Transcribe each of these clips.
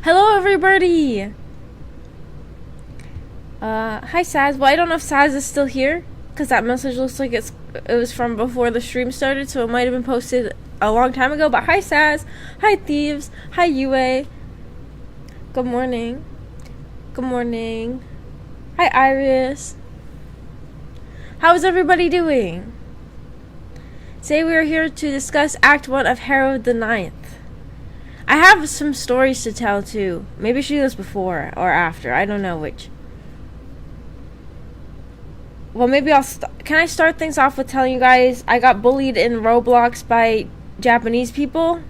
Hello, everybody! Hi, Saz. Well, I don't know if Saz is still here, because that message looks like it was from before the stream started, so it might have been posted a long time ago. But hi, Saz. Hi, Thieves. Hi, Yue. Good morning. Good morning. Hi, Iris. How is everybody doing? Today we are here to discuss Act 1 of Harrow the Ninth. I have some stories to tell, too. Maybe I should do this before or after. I don't know which. Well, maybe can I start things off with telling you guys I got bullied in Roblox by Japanese people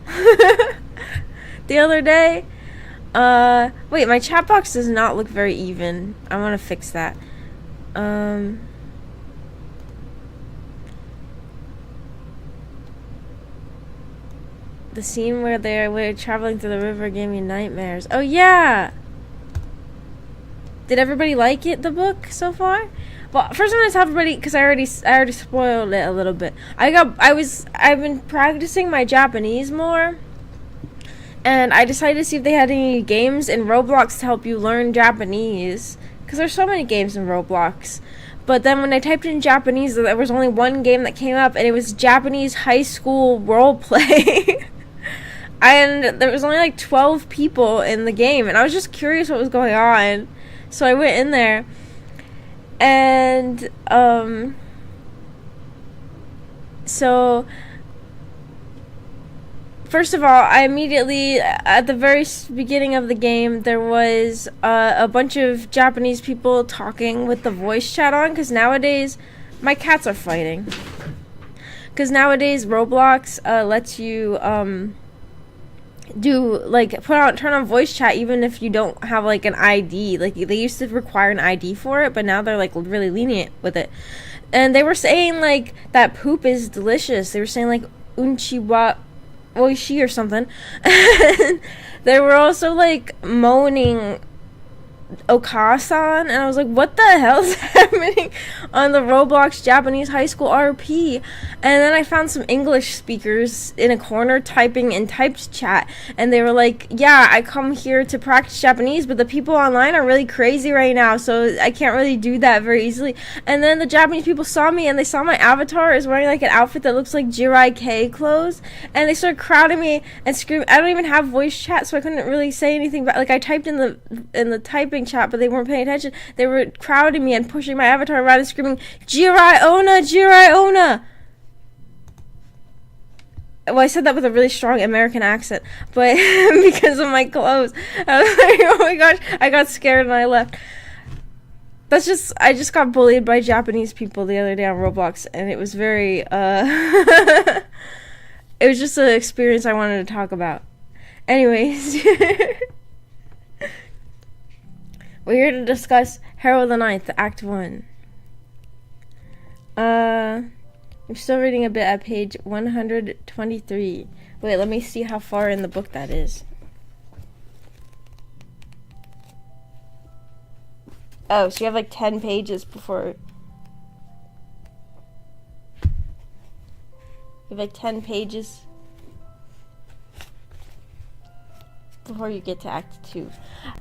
the other day? Wait, my chat box does not look very even. I want to fix that. The scene where they were traveling through the river gave me nightmares. Oh, yeah! Did everybody like it, the book, so far? Well, first I'm gonna tell everybody, because I already spoiled it a little bit. I've been practicing my Japanese more, and I decided to see if they had any games in Roblox to help you learn Japanese, because there's so many games in Roblox. But then when I typed in Japanese, there was only one game that came up, and it was Japanese high school roleplay. And there was only like 12 people in the game, and I was just curious what was going on. So I went in there, and so first of all, I immediately, at the very beginning of the game, there was a bunch of Japanese people talking with the voice chat on, because nowadays, my cats are fighting. Because nowadays, Roblox lets you turn on voice chat even if you don't have like an ID. Like, they used to require an ID for it, but now they're like really lenient with it. And they were saying like that poop is delicious. They were saying like unchi wa oishi or something. And they were also like moaning Okasan, and I was like, what the hell is happening on the Roblox Japanese high school RP? And then I found some English speakers in a corner typing in typed chat, and they were like, yeah, I come here to practice Japanese, but the people online are really crazy right now, so I can't really do that very easily. And then the Japanese people saw me, and they saw my avatar is wearing like an outfit that looks like Jirai K clothes, and they started crowding me and screaming. I don't even have voice chat, so I couldn't really say anything back. Like, I typed in the typing chat, but they weren't paying attention. They were crowding me and pushing my avatar around and screaming, Jirai Ona, Jirai Ona. Well, I said that with a really strong American accent, but because of my clothes, I was like, oh my gosh, I got scared and I left. I just got bullied by Japanese people the other day on Roblox, and it was very, it was just an experience I wanted to talk about. Anyways, we're here to discuss Harrow the Ninth, Act 1. I'm still reading a bit at page 123. Wait, let me see how far in the book that is. Oh, so you have like 10 pages before... You have like 10 pages before you get to Act 2.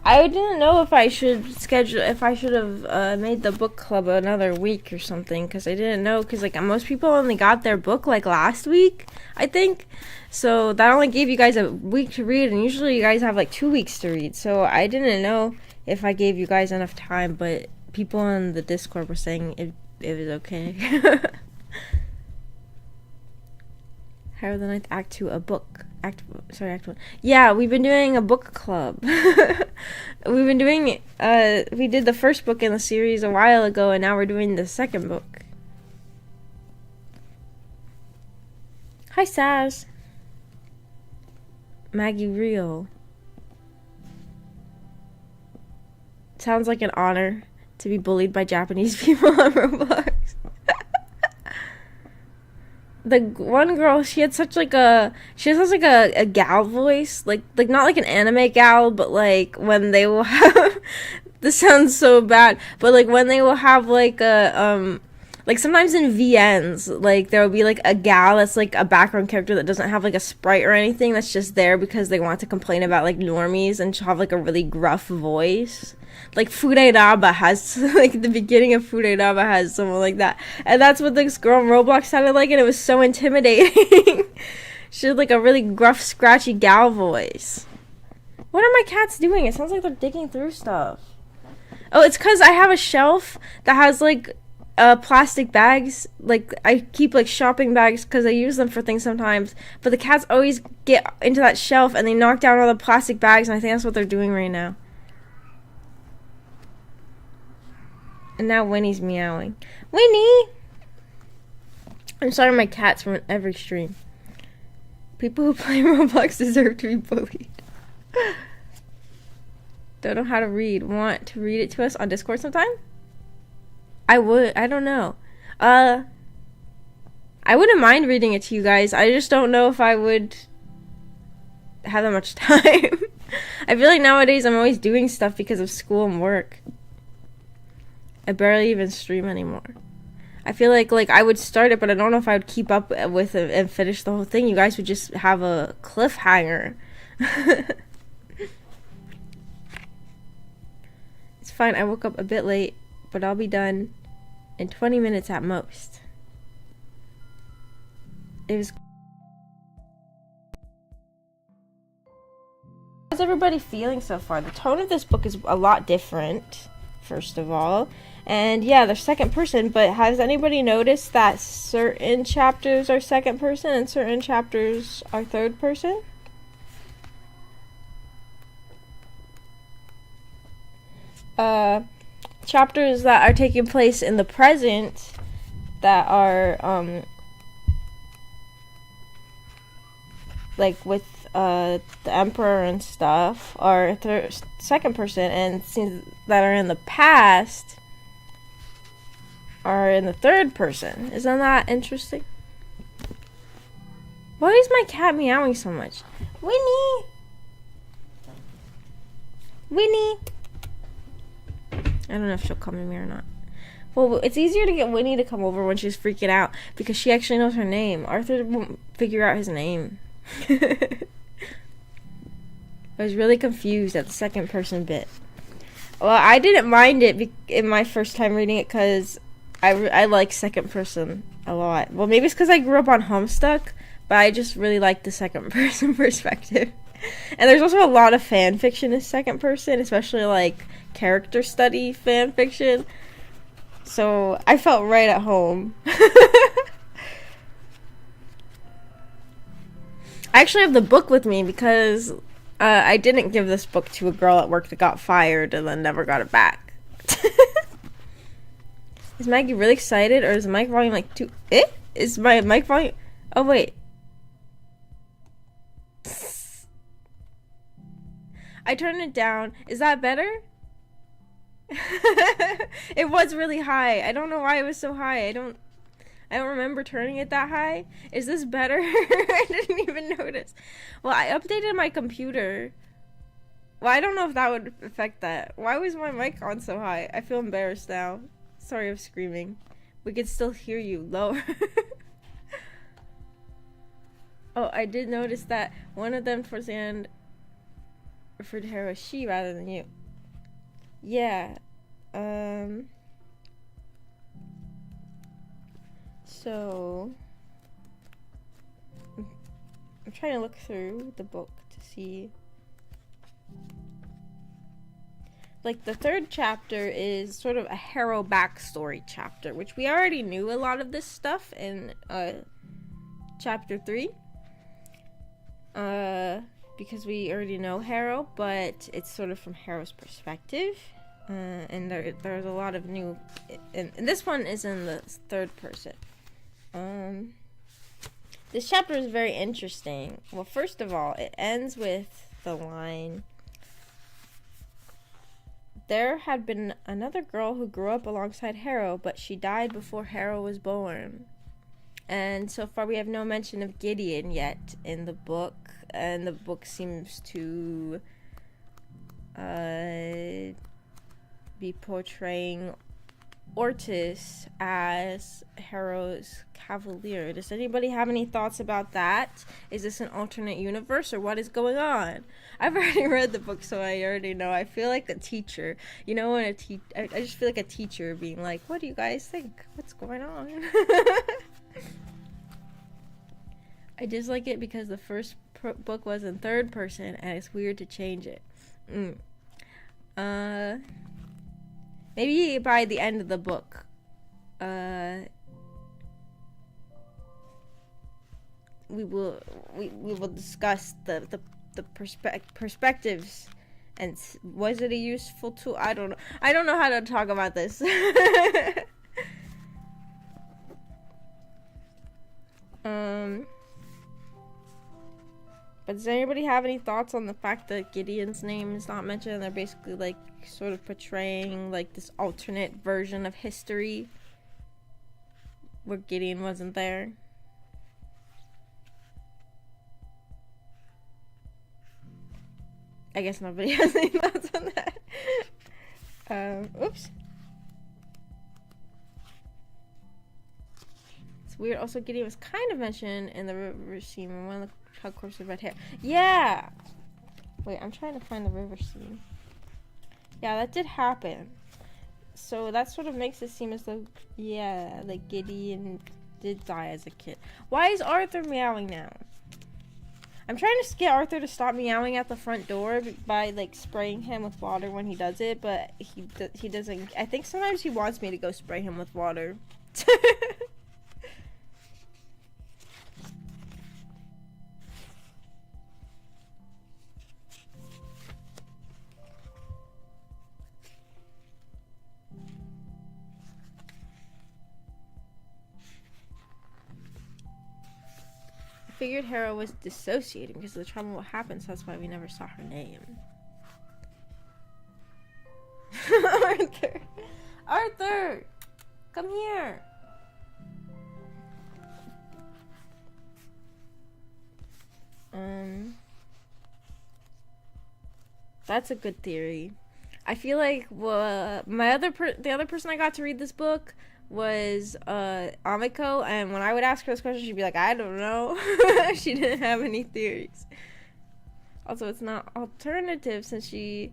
I didn't know if I should have made the book club another week or something, because I didn't know, because like most people only got their book like last week, I think, so that only gave you guys a week to read, and usually you guys have like 2 weeks to read, so I didn't know if I gave you guys enough time, but people on the Discord were saying it was okay. Harrow the Ninth, Act 2, a book. Act 1. Yeah, we've been doing a book club. We've been doing, we did the first book in the series a while ago, and now we're doing the second book. Hi, Saz. Maggie Real. Sounds like an honor to be bullied by Japanese people on Roblox. The one girl, she has such like a gal voice, like not like an anime gal, but like when they will have, this sounds so bad, but like when they will have like a Like sometimes in VNs, like there will be like a gal that's like a background character that doesn't have like a sprite or anything, that's just there because they want to complain about like normies and she'll have like a really gruff voice. Like Fureiraba has like the beginning of Fureiraba has someone like that. And that's what this girl in Roblox sounded like, and it was so intimidating. She had like a really gruff, scratchy gal voice. What are my cats doing? It sounds like they're digging through stuff. Oh, it's because I have a shelf that has like plastic bags. Like I keep like shopping bags because I use them for things sometimes. But the cats always get into that shelf and they knock down all the plastic bags, and I think that's what they're doing right now. And now Winnie's meowing. Winnie! I'm sorry, my cats from every stream. People who play Roblox deserve to be bullied. Don't know how to read. Want to read it to us on Discord sometime? I would. I don't know. I wouldn't mind reading it to you guys. I just don't know if I would have that much time. I feel like nowadays I'm always doing stuff because of school and work. I barely even stream anymore. I feel like I would start it, but I don't know if I would keep up with it and finish the whole thing. You guys would just have a cliffhanger. It's fine. I woke up a bit late, but I'll be done in 20 minutes at most. It was... How's everybody feeling so far? The tone of this book is a lot different, first of all. And yeah, they're second person, but has anybody noticed that certain chapters are second person and certain chapters are third person? Chapters that are taking place in the present that are, like with, the Emperor and stuff are second person, and scenes that are in the past are in the third person. Isn't that interesting? Why is my cat meowing so much? Winnie! Winnie! I don't know if she'll come to me or not. Well, it's easier to get Winnie to come over when she's freaking out because she actually knows her name. Arthur won't figure out his name. I was really confused at the second person bit. Well, I didn't mind it in my first time reading it because I like second person a lot. Well, maybe it's because I grew up on Homestuck, but I just really like the second person perspective. And there's also a lot of fan fiction in second person, especially like character study fan fiction. So I felt right at home. I actually have the book with me because I didn't give this book to a girl at work that got fired and then never got it back. Is Maggie really excited, or is the mic volume like too... Is my mic volume... Oh, wait. I turned it down. Is that better? It was really high. I don't know why it was so high. I don't remember turning it that high. Is this better? I didn't even notice. Well, I updated my computer. Well, I don't know if that would affect that. Why was my mic on so high? I feel embarrassed now. Sorry I'm screaming. We can still hear you lower. Oh, I did notice that one of them towards the end referred to Harrow as she rather than you. Yeah. So I'm trying to look through the book to see. Like, the third chapter is sort of a Harrow backstory chapter, which we already knew a lot of this stuff in chapter 3. Because we already know Harrow, but it's sort of from Harrow's perspective. And there's a lot of new... And this one is in the third person. This chapter is very interesting. Well, first of all, it ends with the line... There had been another girl who grew up alongside Harrow, but she died before Harrow was born. And so far we have no mention of Gideon yet in the book, and the book seems to be portraying Ortis as Harrow's Cavalier. Does anybody have any thoughts about that? Is this an alternate universe or what is going on? I've already read the book, so I already know. I feel like a teacher. You know, when I just feel like a teacher being like, "What do you guys think? What's going on?" I dislike it because the first book was in third person, and it's weird to change it. Maybe by the end of the book, we will discuss the perspectives, and was it a useful tool? I don't know how to talk about this. But does anybody have any thoughts on the fact that Gideon's name is not mentioned? They're basically like sort of portraying like this alternate version of history where Gideon wasn't there. I guess nobody has any thoughts on that. Oops. It's weird. Also, Gideon was kind of mentioned in the river scene when one of the child corpses with red hair. Yeah! Wait, I'm trying to find the river scene. Yeah, that did happen. So that sort of makes it seem as though, yeah, like Gideon did die as a kid. Why is Arthur meowing now? I'm trying to get Arthur to stop meowing at the front door by like spraying him with water when he does it, but he doesn't. I think sometimes he wants me to go spray him with water. Figured Harrow was dissociating because of the trauma what happened, so that's why we never saw her name. Arthur! Come here! That's a good theory. I feel like the other person I got to read this book was Amiko, and when I would ask her this question, she'd be like, I don't know. She didn't have any theories. Also, it's not alternative since it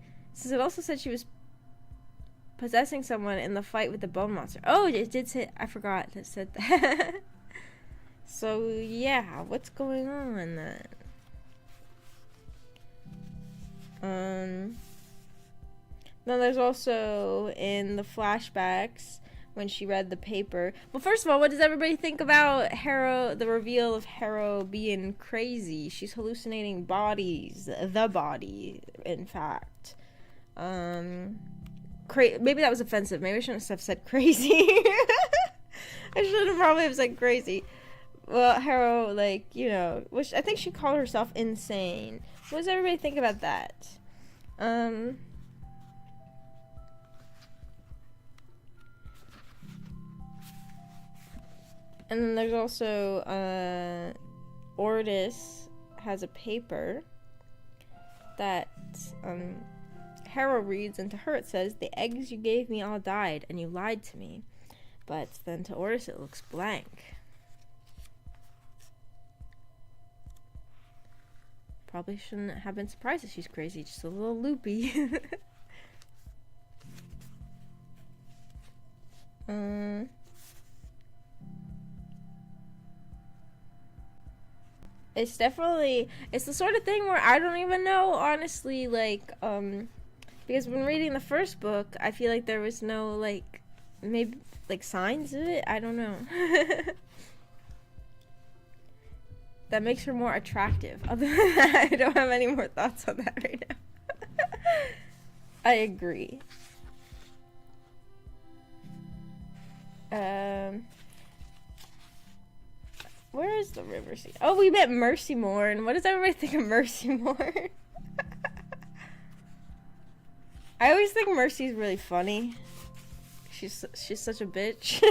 also said she was possessing someone in the fight with the bone monster. Oh, it did say, I forgot it said that. So yeah, what's going on then? Then there's also in the flashbacks when she read the paper. Well, first of all, what does everybody think about Harrow, the reveal of Harrow being crazy? She's hallucinating bodies, the body, in fact. Maybe that was offensive. Maybe I shouldn't have said crazy. I should have probably have said crazy. Well, Harrow, like, you know, which I think she called herself insane. What does everybody think about that? And then there's also, Ortis has a paper that, Harrow reads, and to her it says, "The eggs you gave me all died, and you lied to me." But then to Ortis it looks blank. Probably shouldn't have been surprised if she's crazy, just a little loopy. It's the sort of thing where I don't even know, honestly, like, because when reading the first book, I feel like there was no, like, maybe, like, signs of it? I don't know. That makes her more attractive. Other than that, I don't have any more thoughts on that right now. I agree. Where is the river scene? Oh, we met Mercy Moore, and what does everybody think of Mercy Moore? I always think Mercy's really funny. She's such a bitch.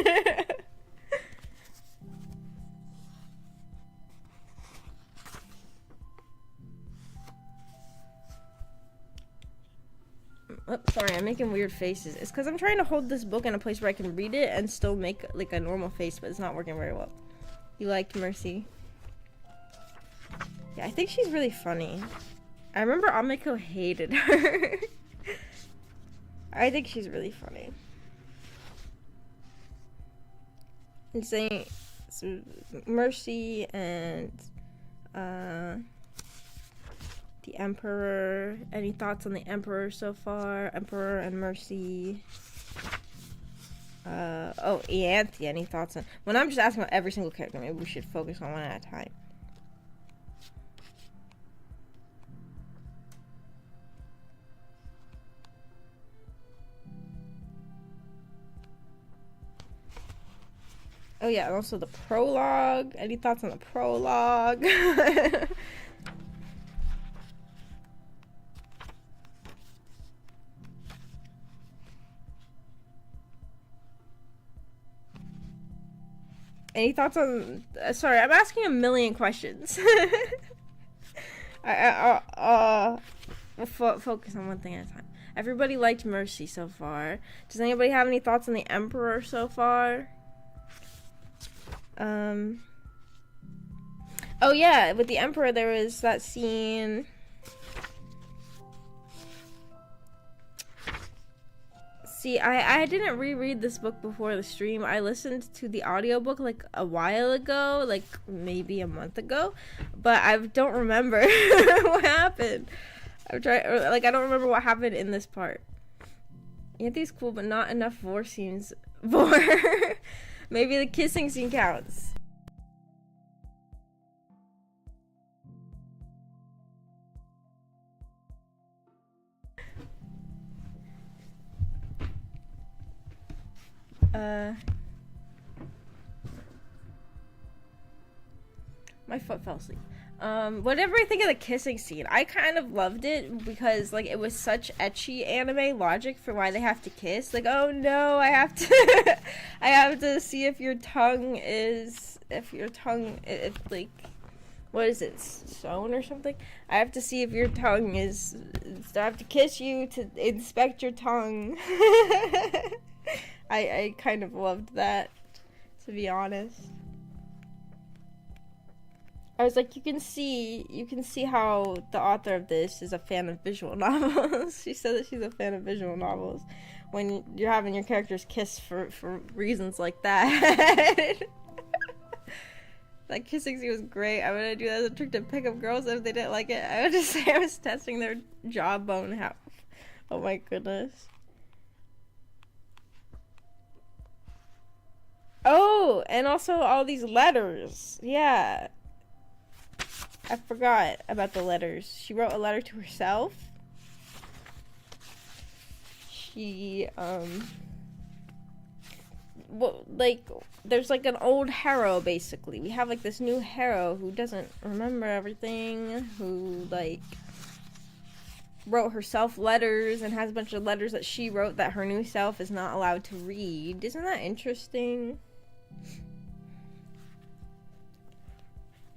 Oh, sorry, I'm making weird faces. It's because I'm trying to hold this book in a place where I can read it and still make like a normal face, but it's not working very well. You liked Mercy? Yeah, I think she's really funny. I remember Amiko hated her. I think she's really funny. And saying so Mercy and the Emperor. Any thoughts on the Emperor so far? Emperor and Mercy. Oh, Ianthe, any thoughts on... When I'm just asking about every single character, maybe we should focus on one at a time. Oh yeah, and also the prologue. Any thoughts on the prologue? Any thoughts on... sorry, I'm asking a million questions. We'll focus on one thing at a time. Everybody liked Mercy so far. Does anybody have any thoughts on the Emperor so far? Oh yeah, with the Emperor there was that scene... See, I didn't reread this book before the stream. I listened to the audiobook like a while ago, like maybe a month ago, but I don't remember what happened. I don't remember what happened in this part. Ianthe's cool, but not enough vor scenes. Vor. Maybe the kissing scene counts. My foot fell asleep. Whatever I think of the kissing scene, I kind of loved it because like it was such ecchi anime logic for why they have to kiss. Like, oh no, I have to I have to see if your tongue is like what is it, sewn or something? I have to see if your tongue is... I have to kiss you to inspect your tongue. I kind of loved that, to be honest. I was like, you can see how the author of this is a fan of visual novels. She said that she's a fan of visual novels when you're having your characters kiss for reasons like that. That kissing scene was great. I would do that as a trick to pick up girls, and if they didn't like it, I would just say I was testing their jawbone half. Oh my goodness. Oh, and also all these letters. Yeah. I forgot about the letters. She wrote a letter to herself. She, well, like, there's like an old Harrow, basically. We have like this new Harrow who doesn't remember everything, who like wrote herself letters and has a bunch of letters that she wrote that her new self is not allowed to read. Isn't that interesting?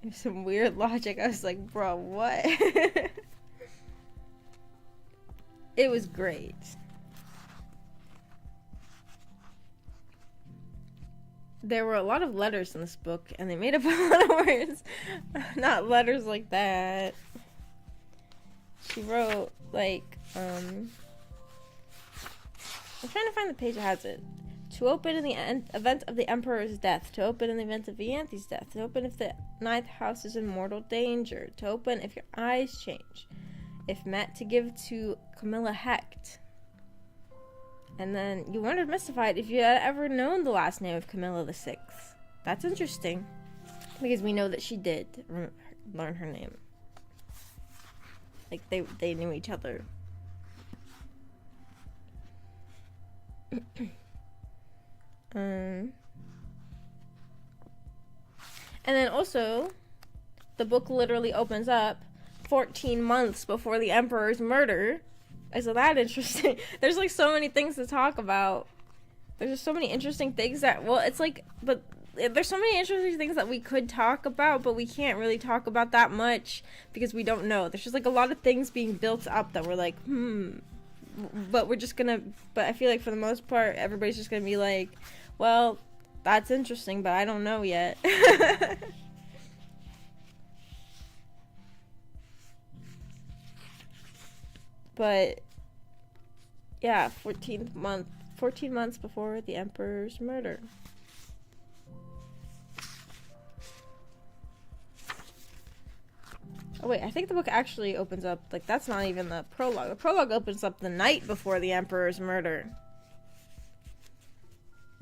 There's some weird logic. I was like, bro, what? It was great. There were a lot of letters in this book, and they made up a lot of words. Not letters like that. She wrote, like, I'm trying to find the page that has it. To open in the event of the Emperor's death. To open in the event of Ianthe's death. To open if the ninth house is in mortal danger. To open if your eyes change. If met, to give to Camilla Hecht. And then you wondered, mystified, if you had ever known the last name of Camilla the Sixth. That's interesting. Because we know that she did learn her name. Like, they knew each other. And then also, the book literally opens up 14 months before the Emperor's murder. Isn't that interesting? There's like so many things to talk about. There's just so many interesting things that, well, it's like, but there's so many interesting things that we could talk about, but we can't really talk about that much because we don't know. There's just like a lot of things being built up that we're like, but I feel like for the most part, everybody's just gonna be like, well, that's interesting, but I don't know yet. But yeah, 14 months before the Emperor's murder. Oh wait, I think the book actually opens up, like, that's not even the prologue. The prologue opens up the night before the Emperor's murder.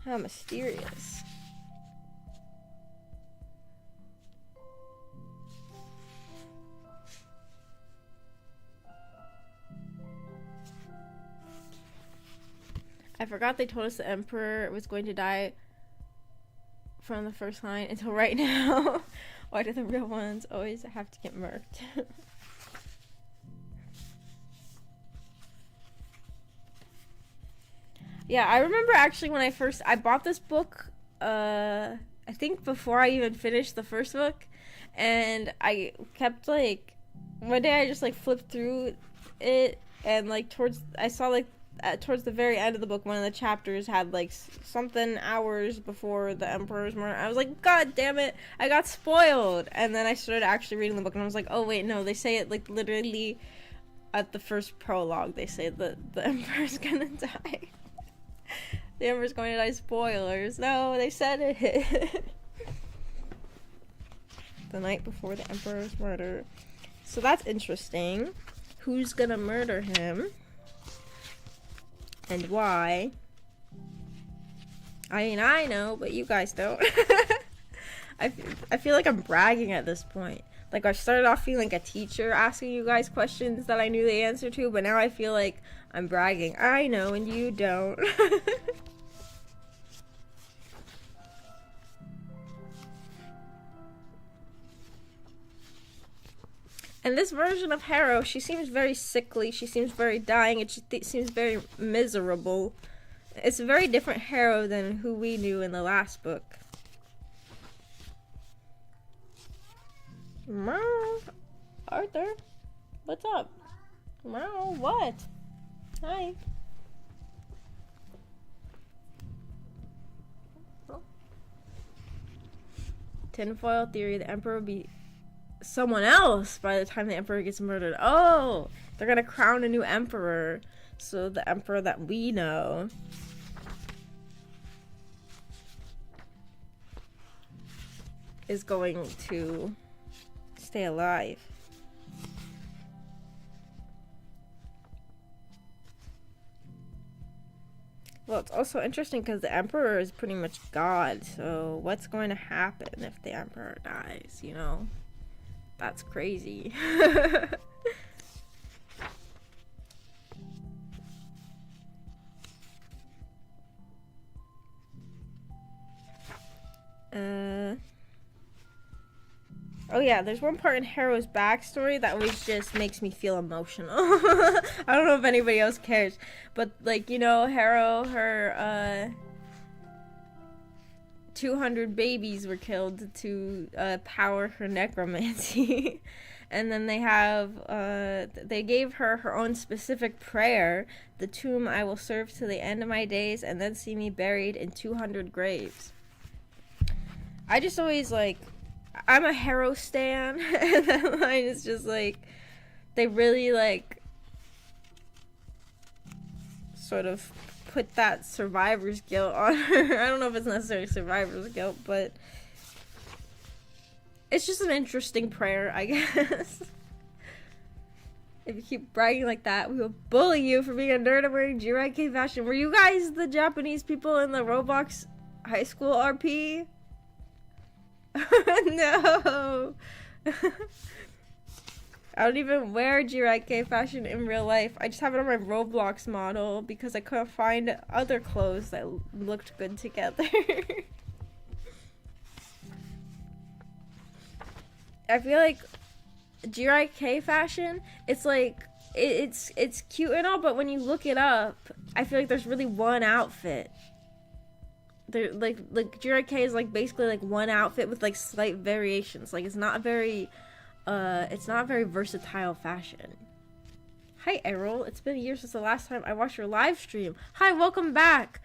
How mysterious. I forgot they told us the Emperor was going to die from the first line until right now. Why do the real ones always have to get murked? Yeah, I remember actually when I bought this book, I think before I even finished the first book, and I kept, like, one day I just, like, flipped through it, and, like, towards the very end of the book, one of the chapters had, like, something hours before the Emperor's murder. I was like, God damn it, I got spoiled. And then I started actually reading the book, and I was like, oh wait, no, they say it, like, literally at the first prologue, they say that the Emperor's gonna die. The Emperor's going to die. Spoilers. No, they said it. The night before the Emperor's murder. So that's interesting. Who's gonna murder him? And why? I mean, I know, but you guys don't. I feel like I'm bragging at this point. Like, I started off feeling like a teacher asking you guys questions that I knew the answer to, but now I feel like I'm bragging. I know, and you don't. And this version of Harrow, she seems very sickly, she seems very dying, and she seems very miserable. It's a very different Harrow than who we knew in the last book. Meow. Arthur? What's up? Meow, what? Hi. Tinfoil theory, the Emperor will be someone else by the time the Emperor gets murdered. Oh, they're gonna crown a new Emperor. So the Emperor that we know is going to stay alive. Well, it's also interesting because the Emperor is pretty much God, so what's going to happen if the Emperor dies, you know? That's crazy. Oh yeah, there's one part in Harrow's backstory that always just makes me feel emotional. I don't know if anybody else cares, but, like, you know, Harrow, her 200 babies were killed to power her necromancy. And then they gave her her own specific prayer: the tomb I will serve to the end of my days, and then see me buried in 200 graves. I just always, like, I'm a Harrow stan, and that line is just, like, they really, like, sort of put that survivor's guilt on her. I don't know if it's necessarily survivor's guilt, but it's just an interesting prayer, I guess. If you keep bragging like that, we will bully you for being a nerd and wearing Jirai fashion. Were you guys the Japanese people in the Roblox high school RP? No. I don't even wear Jirai fashion in real life. I just have it on my Roblox model because I couldn't find other clothes that looked good together. I feel like Jirai fashion, it's like, it's cute and all, but when you look it up, I feel like there's really one outfit. There, like Jirai is like basically like one outfit with like slight variations. Like, it's not very versatile fashion. Hi, Errol. It's been a year since the last time I watched your live stream. Hi, welcome back.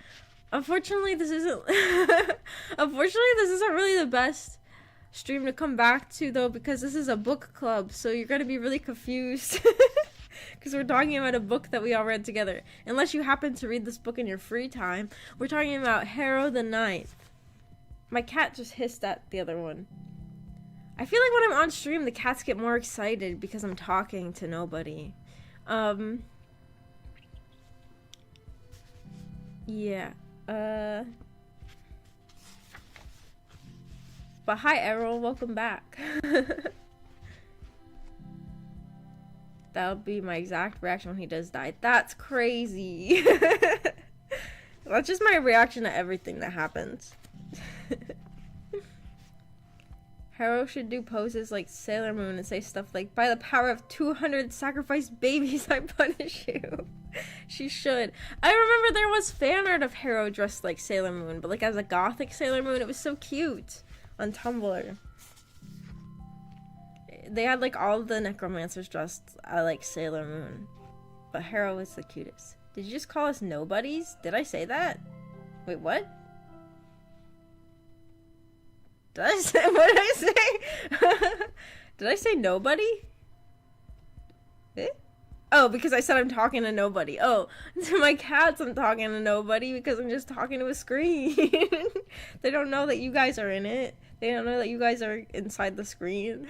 Unfortunately, this isn't really the best stream to come back to, though, because this is a book club, so you're going to be really confused. Because we're talking about a book that we all read together. Unless you happen to read this book in your free time. We're talking about Harrow the Ninth. My cat just hissed at the other one. I feel like when I'm on stream, the cats get more excited because I'm talking to nobody. Yeah. But hi, Errol. Welcome back. That'll be my exact reaction when he does die. That's crazy. That's just my reaction to everything that happens. Harrow should do poses like Sailor Moon and say stuff like, by the power of 200 sacrificed babies, I punish you. She should. I remember there was fan art of Harrow dressed like Sailor Moon, but like as a gothic Sailor Moon. It was so cute on Tumblr. They had like all the necromancers dressed like Sailor Moon, but Harrow was the cutest. Did you just call us nobodies? Did I say that? Wait, what? Did I say, what did I say? Did I say nobody? Eh? Oh, because I said I'm talking to nobody. Oh, to my cats I'm talking to nobody because I'm just talking to a screen. They don't know that you guys are in it. They don't know that you guys are inside the screen.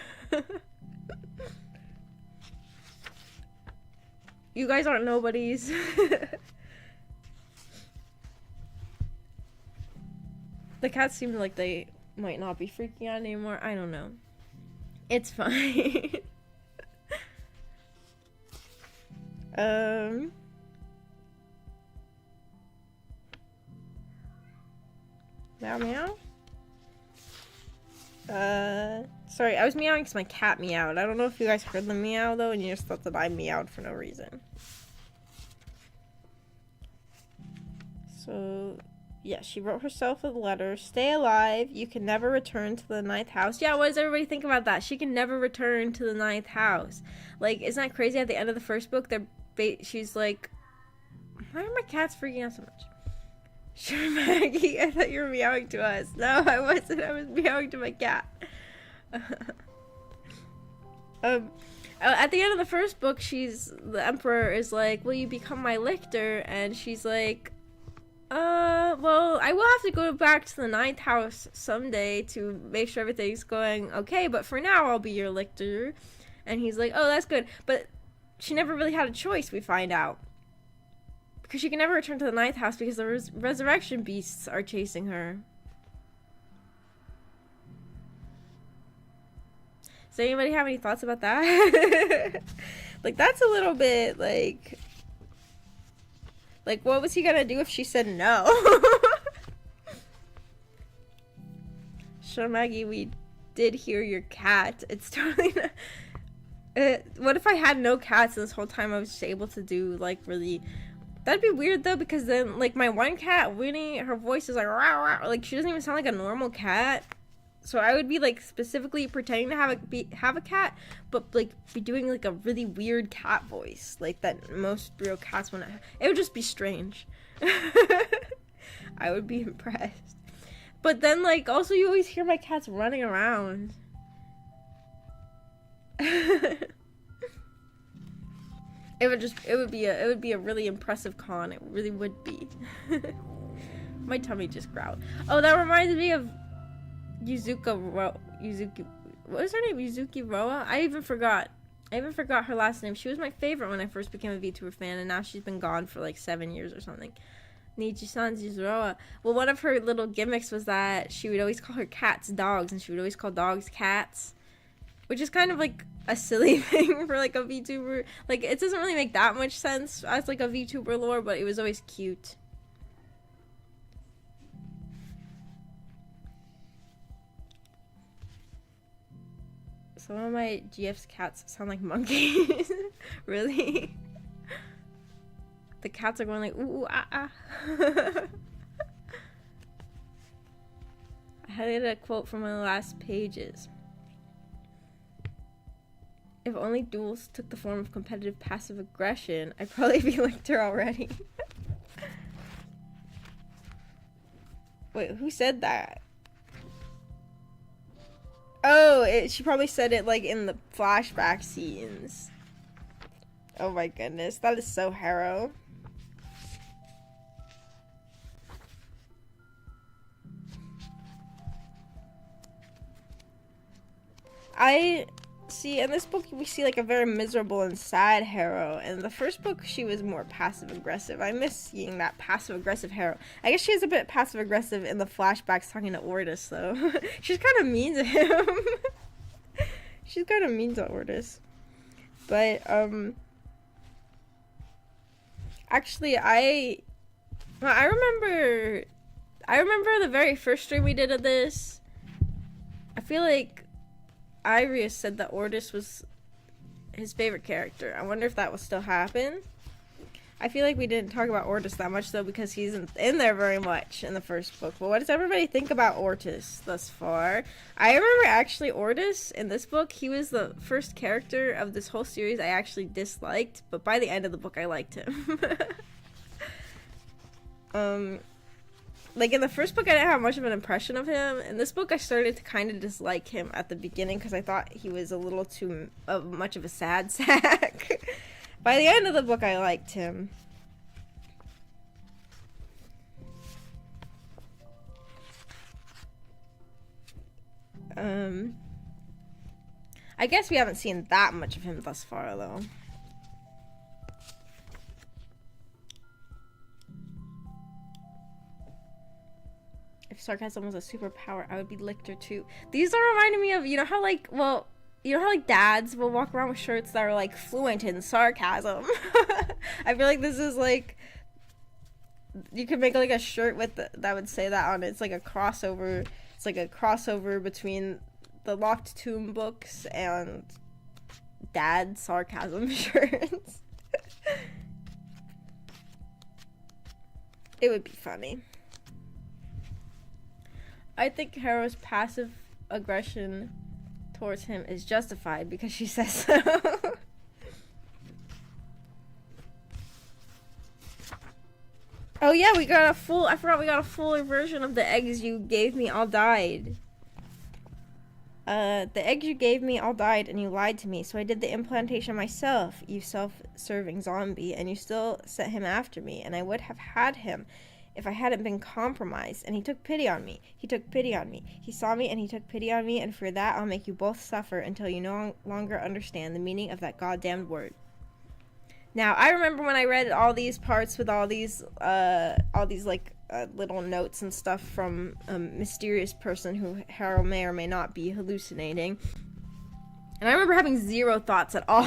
You guys aren't nobodies. The cats seem like they might not be freaking out anymore. I don't know. It's fine. Meow meow? Sorry, I was meowing because my cat meowed. I don't know if you guys heard the meow though, and you just thought that I meowed for no reason. So, yeah, she wrote herself a letter. Stay alive. You can never return to the ninth house. Yeah, what does everybody think about that? She can never return to the ninth house. Like, isn't that crazy? At the end of the first book, she's like, why are my cats freaking out so much? Sure, Maggie, I thought you were meowing to us. No, I wasn't. I was meowing to my cat. At the end of the first book, the Emperor is like, will you become my lictor? And she's like, well, I will have to go back to the ninth house someday to make sure everything's going okay, but for now, I'll be your lictor. And he's like, oh, that's good. But she never really had a choice, we find out. Because she can never return to the ninth house because the resurrection beasts are chasing her. Does anybody have any thoughts about that? Like, that's a little bit, like, what was he gonna do if she said no? Sure, Maggie, we did hear your cat. It's totally not... what if I had no cats and this whole time I was just able to do, like, really... That'd be weird, though, because then, like, my one cat, Winnie, her voice is like, rah, rah, like, she doesn't even sound like a normal cat. So I would be, like, specifically pretending to have a cat, but, like, be doing, like, a really weird cat voice, like, that most real cats wouldn't have. It would just be strange. I would be impressed. But then, like, also you always hear my cats running around. It would be a really impressive con. It really would be. My tummy just growled. Oh, that reminds me of Yuzuki. What was her name? Yuzuki Roa? I even forgot her last name. She was my favorite when I first became a VTuber fan, and now she's been gone for like 7 years or something. Nichi-san Yuzuroa. Well, one of her little gimmicks was that she would always call her cats dogs, and she would always call dogs cats. Which is kind of like a silly thing for like a VTuber. Like, it doesn't really make that much sense as like a VTuber lore, but it was always cute. Some of my GF's cats sound like monkeys. Really? The cats are going like, ooh, ah, ah. I had a quote from one of the last pages. If only duels took the form of competitive passive aggression, I'd probably be licked her already. Wait, who said that? Oh, she probably said it like in the flashback scenes. Oh my goodness, that is so Harrow. I see in this book we see like a very miserable and sad Harrow. In the first book she was more passive aggressive. I miss seeing that passive aggressive Harrow. I guess she's a bit passive aggressive in the flashbacks talking to Ordis though. She's kind of mean to him. She's kind of mean to Ordis. But actually I remember the very first stream we did of this. I feel like Iris said that Ordis was his favorite character. I wonder if that will still happen. I feel like we didn't talk about Ordis that much though because he's in there very much in the first book. But what does everybody think about Ordis thus far? I remember actually Ordis in this book, he was the first character of this whole series I actually disliked, but by the end of the book I liked him. Like in the first book I didn't have much of an impression of him. In this book I started to kind of dislike him at the beginning because I thought he was a little too much of a sad sack. By the end of the book I liked him. I guess we haven't seen that much of him thus far though. If sarcasm was a superpower, I would be Lictor too. These are reminding me of, you know how like, well, you know how like dads will walk around with shirts that are like fluent in sarcasm. I feel like this is like, you could make like a shirt with that would say that on it. It's like a crossover. It's like a crossover between the Locked Tomb books and dad sarcasm shirts. It would be funny. I think Harrow's passive aggression towards him is justified because she says so. Oh yeah, we got a full, I forgot we got a fuller version of the eggs you gave me all died. The eggs you gave me all died and you lied to me, so I did the implantation myself, you self-serving zombie, and you still sent him after me, and I would have had him if I hadn't been compromised, and he took pity on me. He took pity on me. He saw me and he took pity on me, and for that I'll make you both suffer until you no longer understand the meaning of that goddamned word. Now, I remember when I read all these parts with all these like little notes and stuff from a mysterious person who Harrow may or may not be hallucinating. And I remember having zero thoughts at all.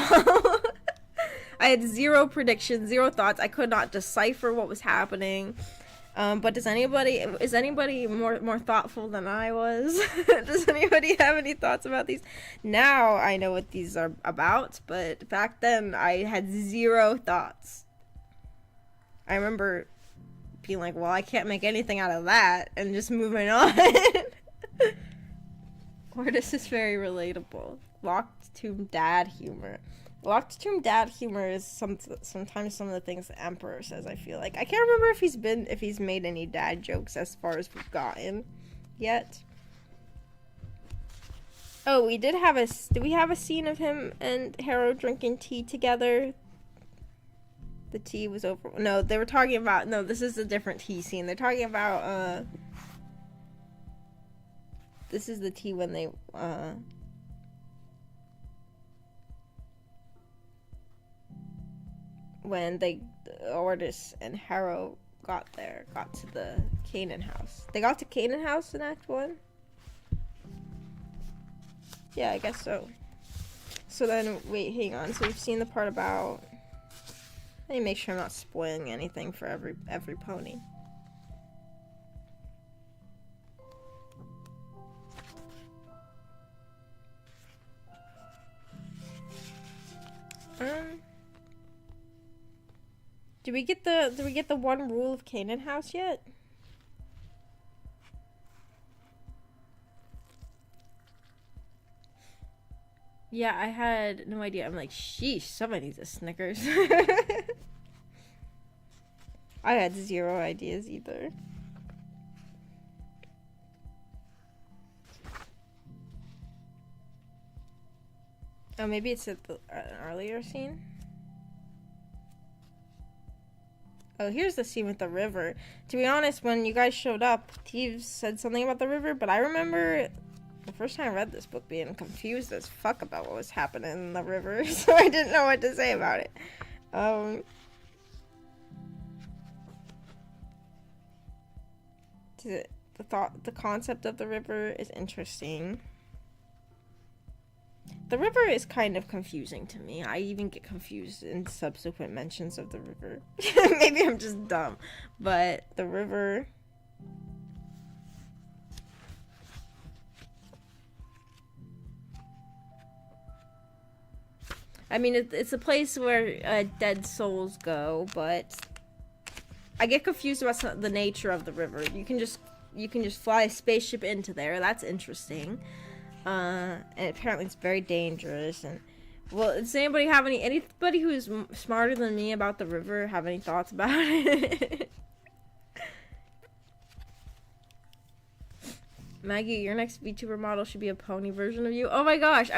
I had zero predictions, zero thoughts. I could not decipher what was happening. But is anybody more thoughtful than I was? Does anybody have any thoughts about these? Now I know what these are about, but back then I had zero thoughts. I remember being like, well, I can't make anything out of that, and just moving on. Ordis is very relatable. Locked Tomb dad humor. Locked Tomb dad humor is sometimes some of the things the Emperor says, I feel like. I can't remember if he's made any dad jokes as far as we've gotten yet. Oh, did we have a scene of him and Harrow drinking tea together? The tea was over. No, they were talking about, no, this is a different tea scene. They're talking about, this is the tea when they, when Ordis and Harrow got to the Canaan house. They got to Canaan house in Act 1? Yeah, I guess so. So then, wait, hang on. So we've seen the part about... Let me make sure I'm not spoiling anything for every pony. Did we get the one rule of Canaan house yet? Yeah, I had no idea. I'm like, sheesh, somebody needs a Snickers. I had zero ideas either. Oh, maybe it's at an earlier scene. Oh, here's the scene with the river. To be honest, when you guys showed up, Thieves said something about the river, but I remember the first time I read this book being confused as fuck about what was happening in the river, so I didn't know what to say about it. The concept of the river is interesting. The river is kind of confusing to me. I even get confused in subsequent mentions of the river. Maybe I'm just dumb, but the river... I mean, it's a place where dead souls go, but I get confused about the nature of the river. You can just fly a spaceship into there. That's interesting. And apparently it's very dangerous. And well, does anybody who's smarter than me about the river have any thoughts about it? Maggie, your next VTuber model should be a pony version of you. Oh my gosh,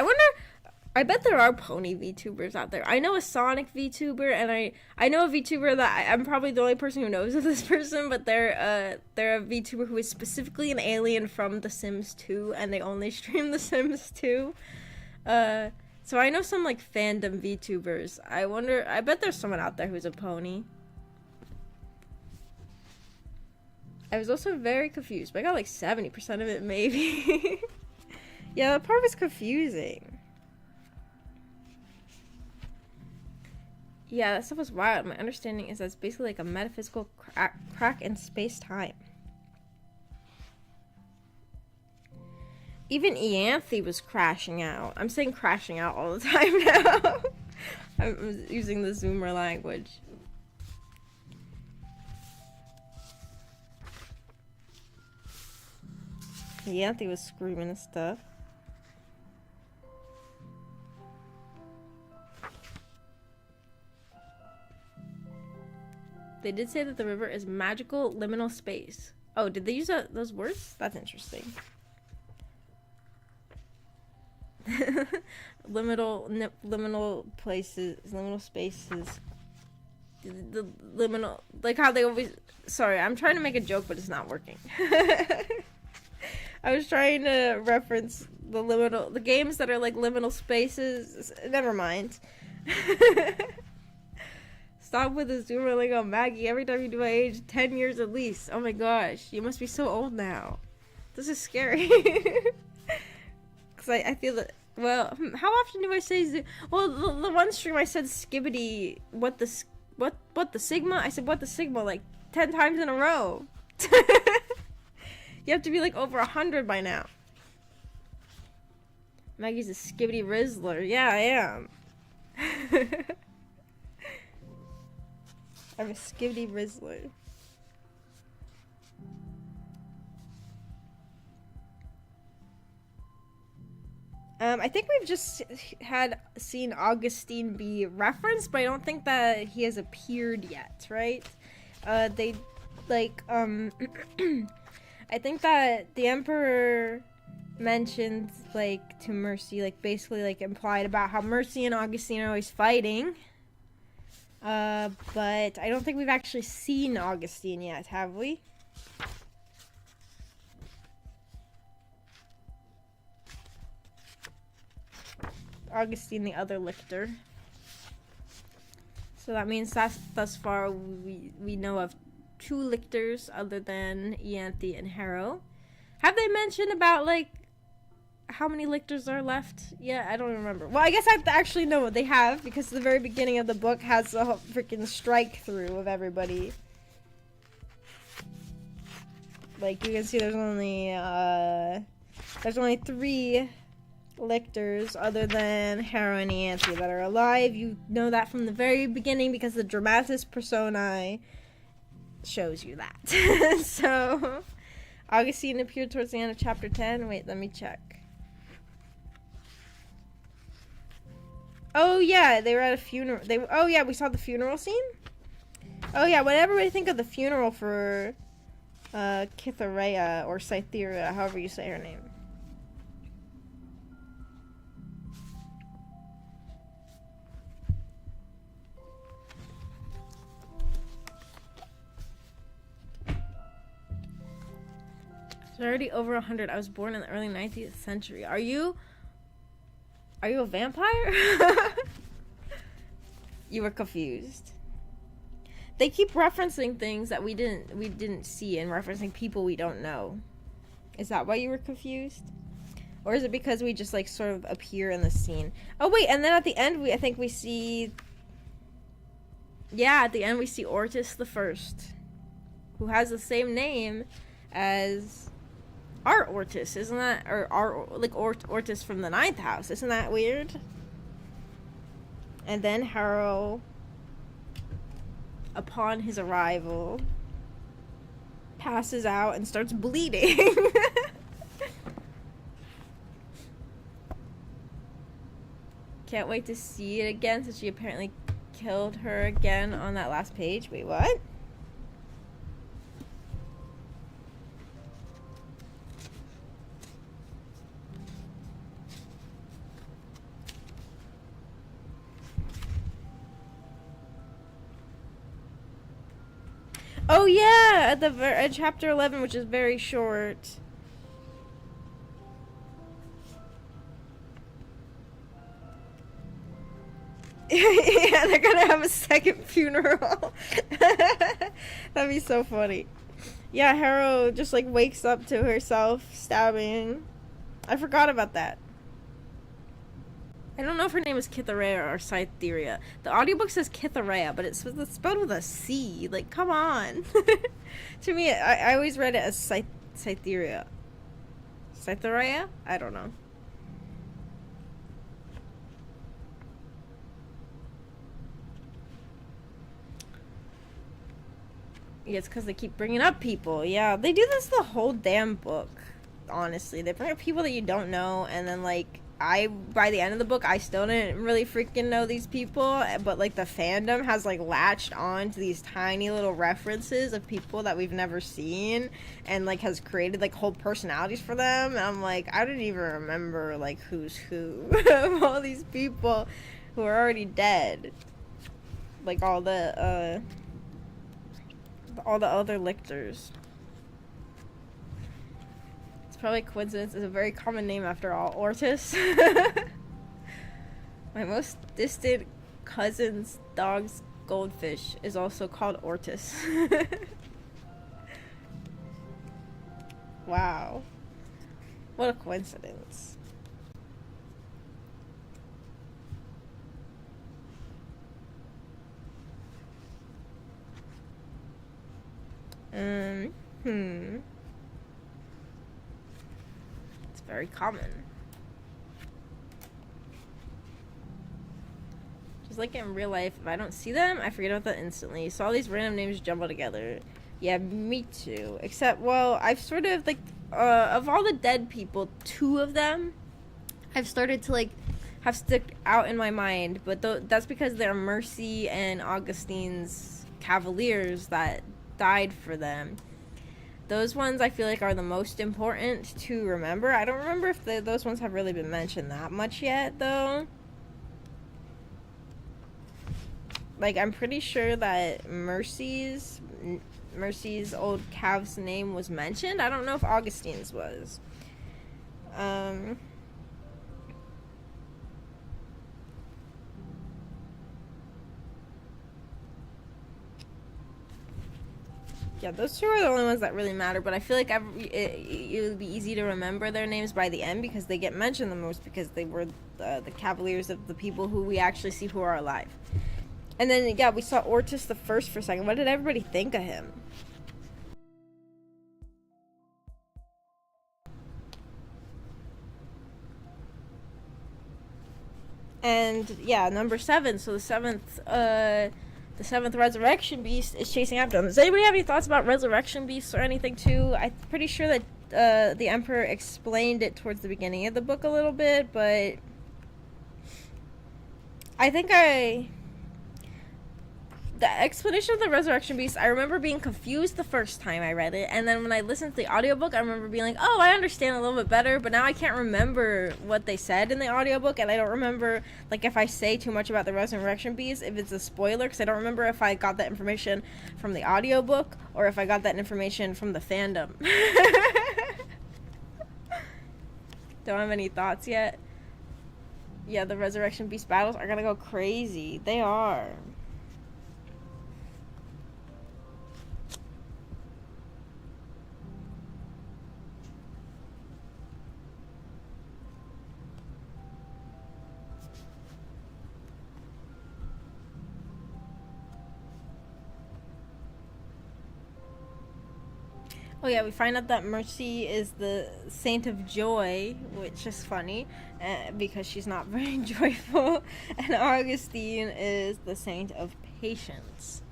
I bet there are pony VTubers out there. I know a Sonic VTuber, and I know a VTuber that I'm probably the only person who knows of this person, but they're a VTuber who is specifically an alien from The Sims 2, and they only stream The Sims 2. So I know some like fandom VTubers. I bet there's someone out there who's a pony. I was also very confused, but I got like 70% of it maybe. Yeah, that part was confusing. Yeah, that stuff was wild. My understanding is that it's basically like a metaphysical crack in space-time. Even Ianthe was crashing out. I'm saying crashing out all the time now. I'm using the Zoomer language. Ianthe was screaming and stuff. They did say that the river is magical liminal space. Oh, did they use those words? That's interesting. liminal places, liminal spaces. The liminal, like how they always... Sorry, I'm trying to make a joke, but it's not working. I was trying to reference the games that are like liminal spaces. Never mind. Stop with the Zoomer lingo, Maggie. Every time you do, I age 10 years at least. Oh my gosh, you must be so old now. This is scary. Because I feel that... Well, how often do I say... Well, the one stream I said skibbity... What the Sigma? I said what the Sigma like 10 times in a row. You have to be like over 100 by now. Maggie's a skibbity Rizzler. Yeah, I am. I'm a skibbity Rizzler. I think we've just seen Augustine be referenced, but I don't think that he has appeared yet, right? I think that the Emperor mentioned, like, to Mercy, like, basically, like, implied about how Mercy and Augustine are always fighting. But I don't think we've actually seen Augustine yet, have we? Augustine, the other lictor. So that means that thus far we know of 2 lictors other than Ianthe and Harrow. Have they mentioned about, like, how many lictors are left? Yeah, I don't remember. Well, I guess I actually know what they have, because the very beginning of the book has a freaking strike through of everybody. Like, you can see there's only 3 lictors other than Harrow and Ianthe that are alive. You know that from the very beginning because the dramatis personae shows you that. So, Augustine appeared towards the end of chapter 10. Wait, let me check. Oh yeah, they were at a funeral. Oh yeah, we saw the funeral scene. Oh yeah, what did everybody think of the funeral for Cytherea or Cytherea, however you say her name? It's already over 100. I was born in the early 19th century. Are you a vampire? You were confused. They keep referencing things that we didn't see and referencing people we don't know. Is that why you were confused? Or is it because we just like sort of appear in the scene? Oh wait, and then at the end I think we see at the end we see Ortis the First, who has the same name as our Ortis, isn't that? Or our Ortis from the Ninth House, isn't that weird? And then Harrow, upon his arrival, passes out and starts bleeding. Can't wait to see it again, since she apparently killed her again on that last page. Wait, what? Oh yeah, at chapter 11, which is very short. Yeah, they're gonna have a second funeral. That'd be so funny. Yeah, Harrow just like wakes up to herself stabbing. I forgot about that. I don't know if her name is Cytherea or Cytherea. The audiobook says Cytherea, but it's spelled with a C. Like, come on. To me, I always read it as Cytherea. Cytherea? I don't know. Yeah, it's because they keep bringing up people. Yeah, they do this the whole damn book. Honestly, they bring up people that you don't know, and then like by the end of the book, I still didn't really freaking know these people, but like the fandom has like latched on to these tiny little references of people that we've never seen, and like has created like whole personalities for them. And I'm like, I don't even remember like who's who of all these people who are already dead. Like all the other lictors. It's probably a coincidence. It's a very common name after all. Ortis. My most distant cousin's dog's goldfish is also called Ortis. Wow. What a coincidence. It's very common. Just like in real life, if I don't see them, I forget about that instantly. So all these random names jumble together. Yeah, me too. Except, well, I've sort of, like, of all the dead people, 2 of them I've started to, like, have stuck out in my mind. But that's because they're Mercy and Augustine's cavaliers that died for them. Those ones I feel like are the most important to remember. I don't remember if those ones have really been mentioned that much yet, though. Like, I'm pretty sure that Mercy's old calf's name was mentioned. I don't know if Augustine's was. Yeah, those 2 are the only ones that really matter, but I feel like it would be easy to remember their names by the end because they get mentioned the most because they were the cavaliers of the people who we actually see who are alive. And then, yeah, we saw Ortis the First for a second. What did everybody think of him? And, yeah, number 7. So the seventh resurrection beast is chasing after them. Does anybody have any thoughts about resurrection beasts or anything, too? I'm pretty sure that the Emperor explained it towards the beginning of the book a little bit, but I think the explanation of the resurrection beast, I remember being confused the first time I read it, and then when I listened to the audiobook, I remember being like, oh, I understand a little bit better, but now I can't remember what they said in the audiobook, and I don't remember, like, if I say too much about the resurrection beast, if it's a spoiler, because I don't remember if I got that information from the audiobook, or if I got that information from the fandom. Don't have any thoughts yet. Yeah, the resurrection beast battles are gonna go crazy. They are. Oh yeah, we find out that Mercy is the saint of joy, which is funny because she's not very joyful, and Augustine is the saint of patience,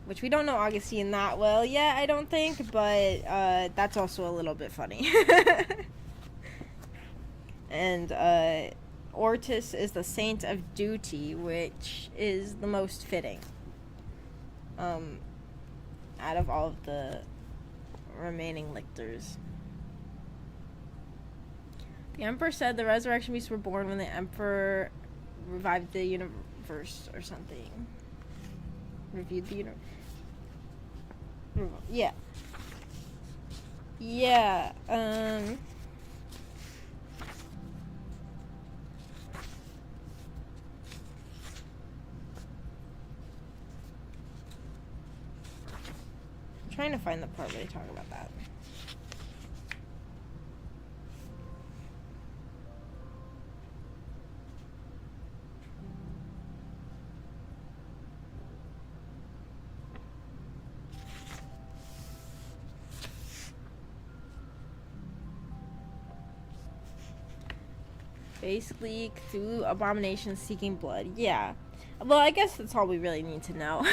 which we don't know Augustine that well yet, I don't think, but that's also a little bit funny. And Ortis is the saint of duty, which is the most fitting out of all of the remaining lictors. The Emperor said the resurrection beasts were born when the Emperor revived the universe or something. Reviewed the universe. Yeah. Yeah. I'm trying to find the part where they talk about that. Basically, through abominations seeking blood. Yeah. Well, I guess that's all we really need to know.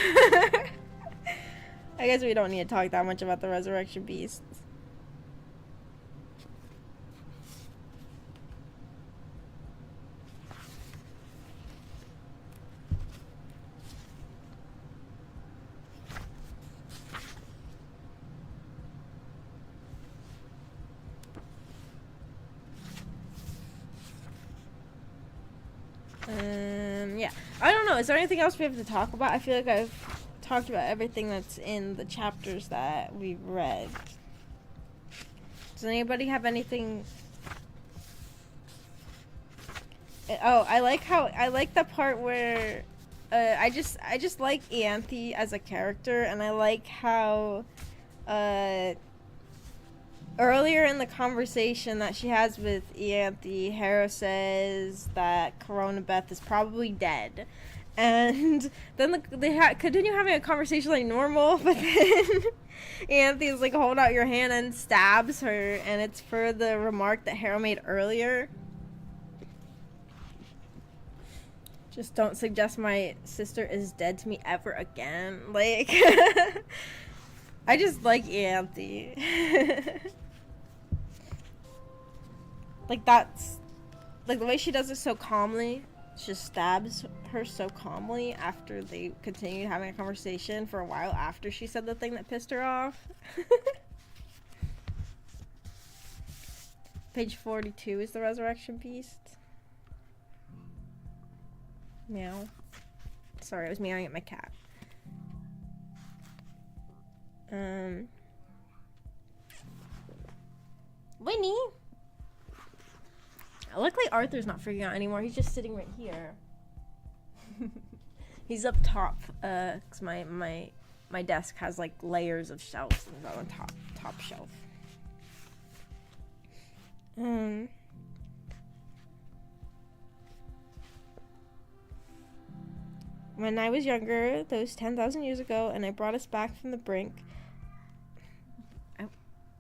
I guess we don't need to talk that much about the resurrection beasts. Yeah. I don't know. Is there anything else we have to talk about? I feel like I've talked about everything that's in the chapters that we've read. Does anybody have anything? Oh, I like the part where I just like Ianthe as a character, and I like how earlier in the conversation that she has with Ianthe, Harrow says that Corona Beth is probably dead. And then they continue having a conversation like normal, but then Ianthe's like, hold out your hand and stabs her, and it's for the remark that Harrow made earlier. Just don't suggest my sister is dead to me ever again. Like, I just like Ianthe. Like, that's, like, the way she does it so calmly. She just stabs her so calmly after they continued having a conversation for a while after she said the thing that pissed her off. Page 42 is the resurrection beast. Meow. Sorry, I was meowing at my cat. Winnie! Luckily Arthur's not freaking out anymore. He's just sitting right here. He's up top, cause my desk has like layers of shelves, and he's on the top shelf. When I was younger, those 10,000 years ago, and I brought us back from the brink.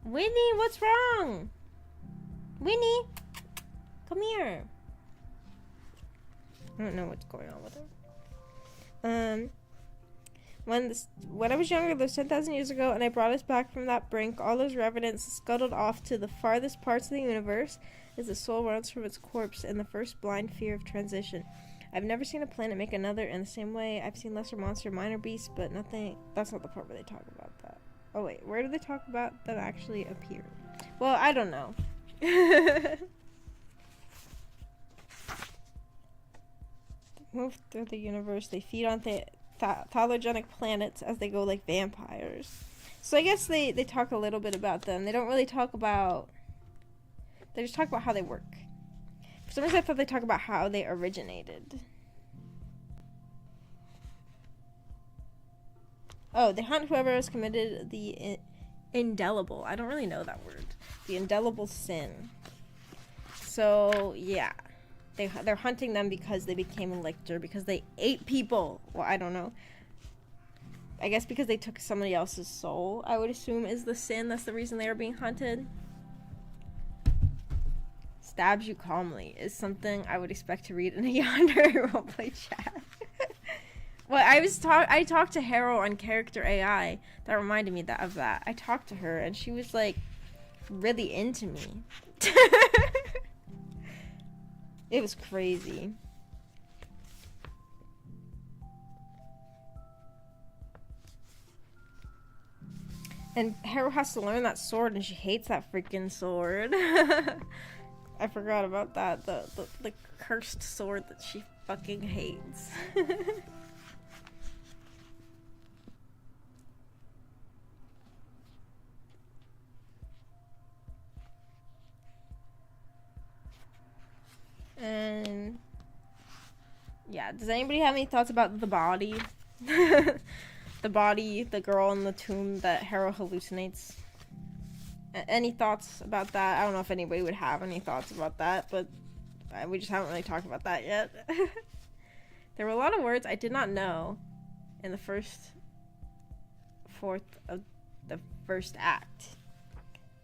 Winnie, what's wrong? Winnie, come here. I don't know what's going on with her. When I was younger, those 10,000 years ago, and I brought us back from that brink, all those revenants scuttled off to the farthest parts of the universe as the soul runs from its corpse in the first blind fear of transition. I've never seen a planet make another in the same way. I've seen lesser monster, minor beasts, but nothing. That's not the part where they talk about that. Oh wait, where do they talk about them actually appear? Well, I don't know. Move through the universe. They feed on thalogenic planets as they go like vampires. So I guess they talk a little bit about them. They don't really talk about... They just talk about how they work. For some reason I thought they talk about how they originated. Oh, they hunt whoever has committed the indelible. I don't really know that word. The indelible sin. So, yeah. They're hunting them because they became a lictor, because they ate people. Well, I don't know. I guess because they took somebody else's soul, I would assume, is the sin. That's the reason they are being hunted. Stabs you calmly is something I would expect to read in a Yandere roleplay chat. Well, I talked to Harrow on Character AI. That reminded me of that. I talked to her, and she was, like, really into me. It was crazy. And Harrow has to learn that sword, and she hates that freaking sword. I forgot about that. The cursed sword that she fucking hates. And yeah, does anybody have any thoughts about the body? The body, the girl in the tomb that Harrow hallucinates. Any thoughts about that? I don't know if anybody would have any thoughts about that, but we just haven't really talked about that yet. There were a lot of words I did not know in the first fourth of the first act.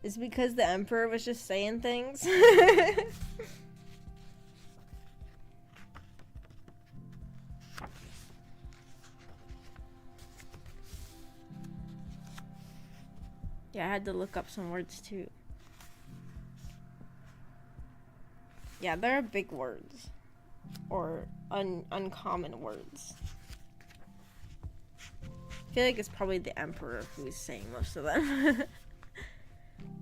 Is it because the Emperor was just saying things? Yeah, I had to look up some words too. Yeah, there are big words. Or uncommon words. I feel like it's probably the Emperor who's saying most of them.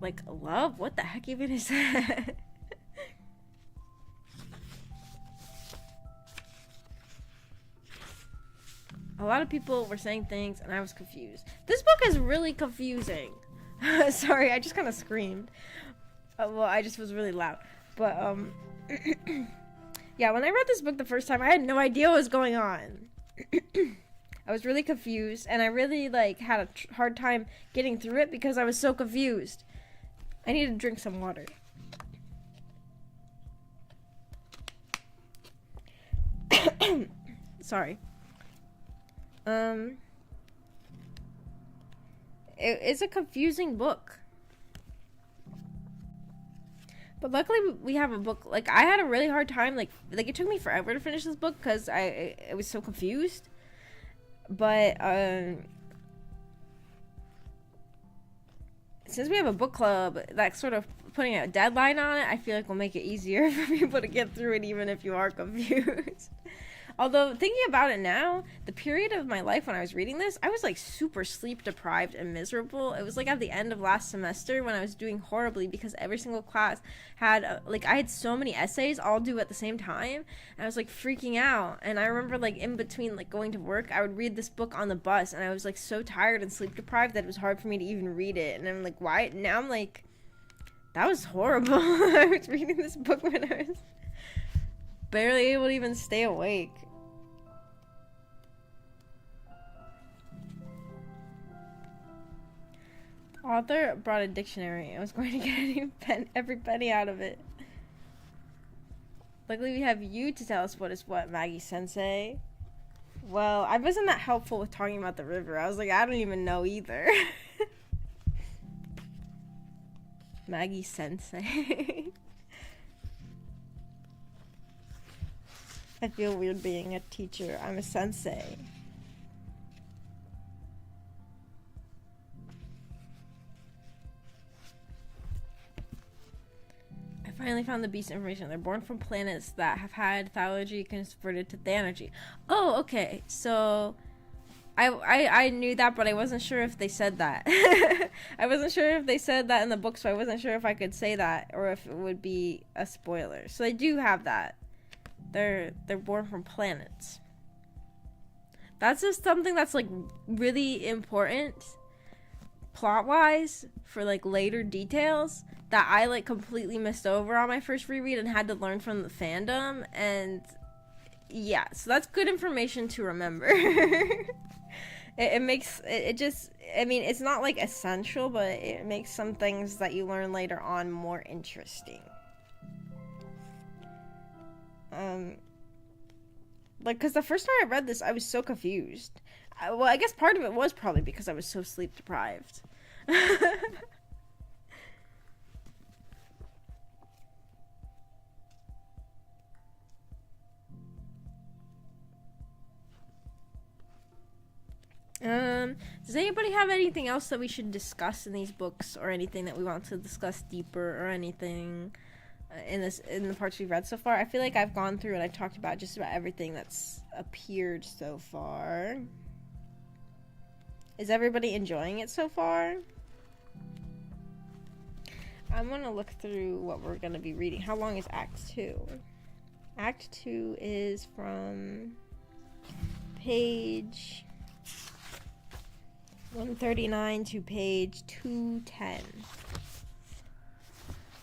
Like, love? What the heck even is that? A lot of people were saying things and I was confused. This book is really confusing. Sorry, I just kind of screamed. Well, I just was really loud. But, yeah, when I read this book the first time, I had no idea what was going on. I was really confused, and I really, like, had a hard time getting through it because I was so confused. I need to drink some water. Sorry. It's a confusing book. But luckily we have a book. Like, I had a really hard time, like it took me forever to finish this book because I was so confused. But since we have a book club that's sort of putting a deadline on it, I feel like we'll make it easier for people to get through it even if you are confused. Although, thinking about it now, the period of my life when I was reading this, I was, like, super sleep-deprived and miserable. It was, like, at the end of last semester when I was doing horribly because every single class had, I had so many essays all due at the same time, and I was, like, freaking out. And I remember, like, in between, like, going to work, I would read this book on the bus, and I was, like, so tired and sleep-deprived that it was hard for me to even read it. And I'm, like, why? Now I'm, like, that was horrible. I was reading this book when I was barely able to even stay awake. The author brought a dictionary. I was going to get every penny out of it. Luckily, we have you to tell us what is what, Maggie-sensei. Well, I wasn't that helpful with talking about the river. I was like, I don't even know either. Maggie-sensei. I feel weird being a teacher. I'm a sensei. I Finally found the beast information. They're born from planets that have had thalurgy converted to thanergy. Oh, okay. So I knew that, but I wasn't sure if they said that. I wasn't sure if they said that in the book, so I wasn't sure if I could say that or if it would be a spoiler. So they do have that. They're born from planets. That's just something that's like really important plot-wise for like later details that I like completely missed over on my first reread and had to learn from the fandom. And yeah, so that's good information to remember. It makes it just, I mean, it's not like essential, but it makes some things that you learn later on more interesting. Like, because the first time I read this, I was so confused. Well, I guess part of it was probably because I was so sleep deprived. Does anybody have anything else that we should discuss in these books, or anything that we want to discuss deeper, or anything in the parts we've read so far? I feel like I've gone through and I've talked about just about everything that's appeared so far. Is everybody enjoying it so far? I'm gonna look through what we're gonna be reading. How long is Act 2? Act 2 is from page 139 to page 210.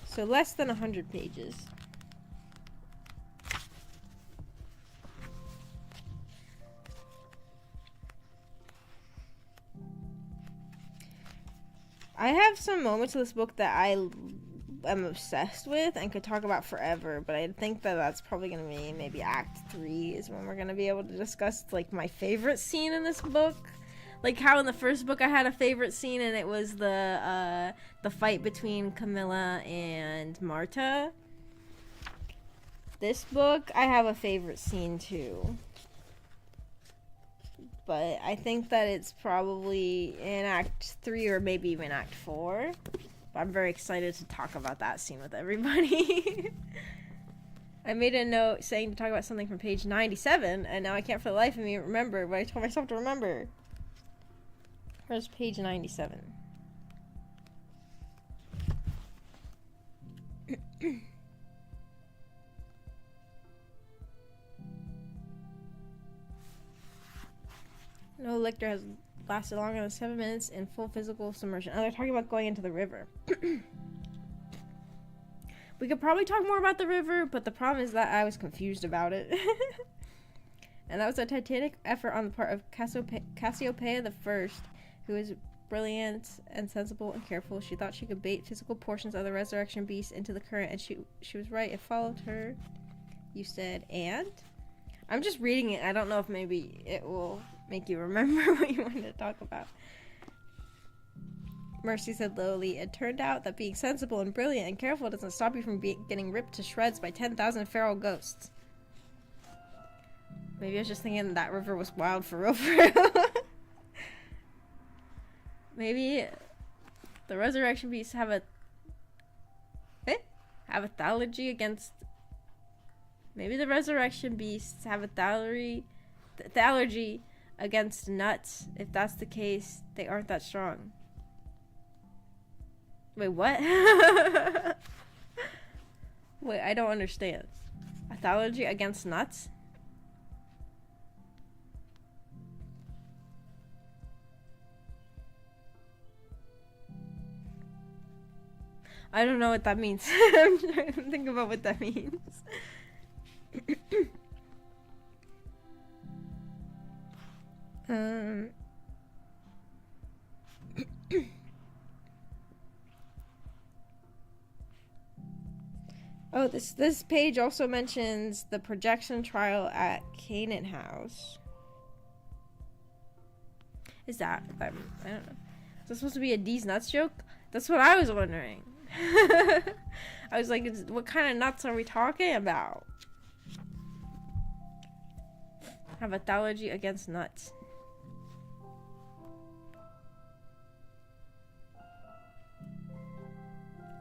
So less than 100 pages. I have some moments of this book that I am obsessed with and could talk about forever, but I think that that's probably going to be maybe Act 3 is when we're going to be able to discuss like my favorite scene in this book. Like how in the first book I had a favorite scene and it was the fight between Camilla and Marta. This book I have a favorite scene too. But I think that it's probably in Act 3 or maybe even Act 4. But I'm very excited to talk about that scene with everybody. I made a note saying to talk about something from page 97, and now I can't for the life of me remember what I told myself to remember. Where's page 97? No lictor has lasted longer than 7 minutes in full physical submersion. Oh, they're talking about going into the river. We could probably talk more about the river, but the problem is that I was confused about it. And that was a titanic effort on the part of Cassiopeia the First, who is brilliant and sensible and careful. She thought she could bait physical portions of the resurrection beast into the current, and she was right. It followed her. You said, and? I'm just reading it. I don't know if maybe it will make you remember what you wanted to talk about. Mercy said lowly, it turned out that being sensible and brilliant and careful doesn't stop you from getting ripped to shreds by 10,000 feral ghosts. Maybe I was just thinking that river was wild for real, for real. Maybe the resurrection beasts have a thalurgy against. Maybe the resurrection beasts have a thalurgy against nuts. If that's the case, they aren't that strong. Wait, what? Wait, I don't understand. A thalurgy against nuts? I don't know what that means. I'm trying to think about what that means. Oh, this page also mentions the projection trial at Canaan House. Is that I don't know. Is that supposed to be a D's nuts joke? That's what I was wondering. I was like, what kind of nuts are we talking about? Have a thalurgy against nuts.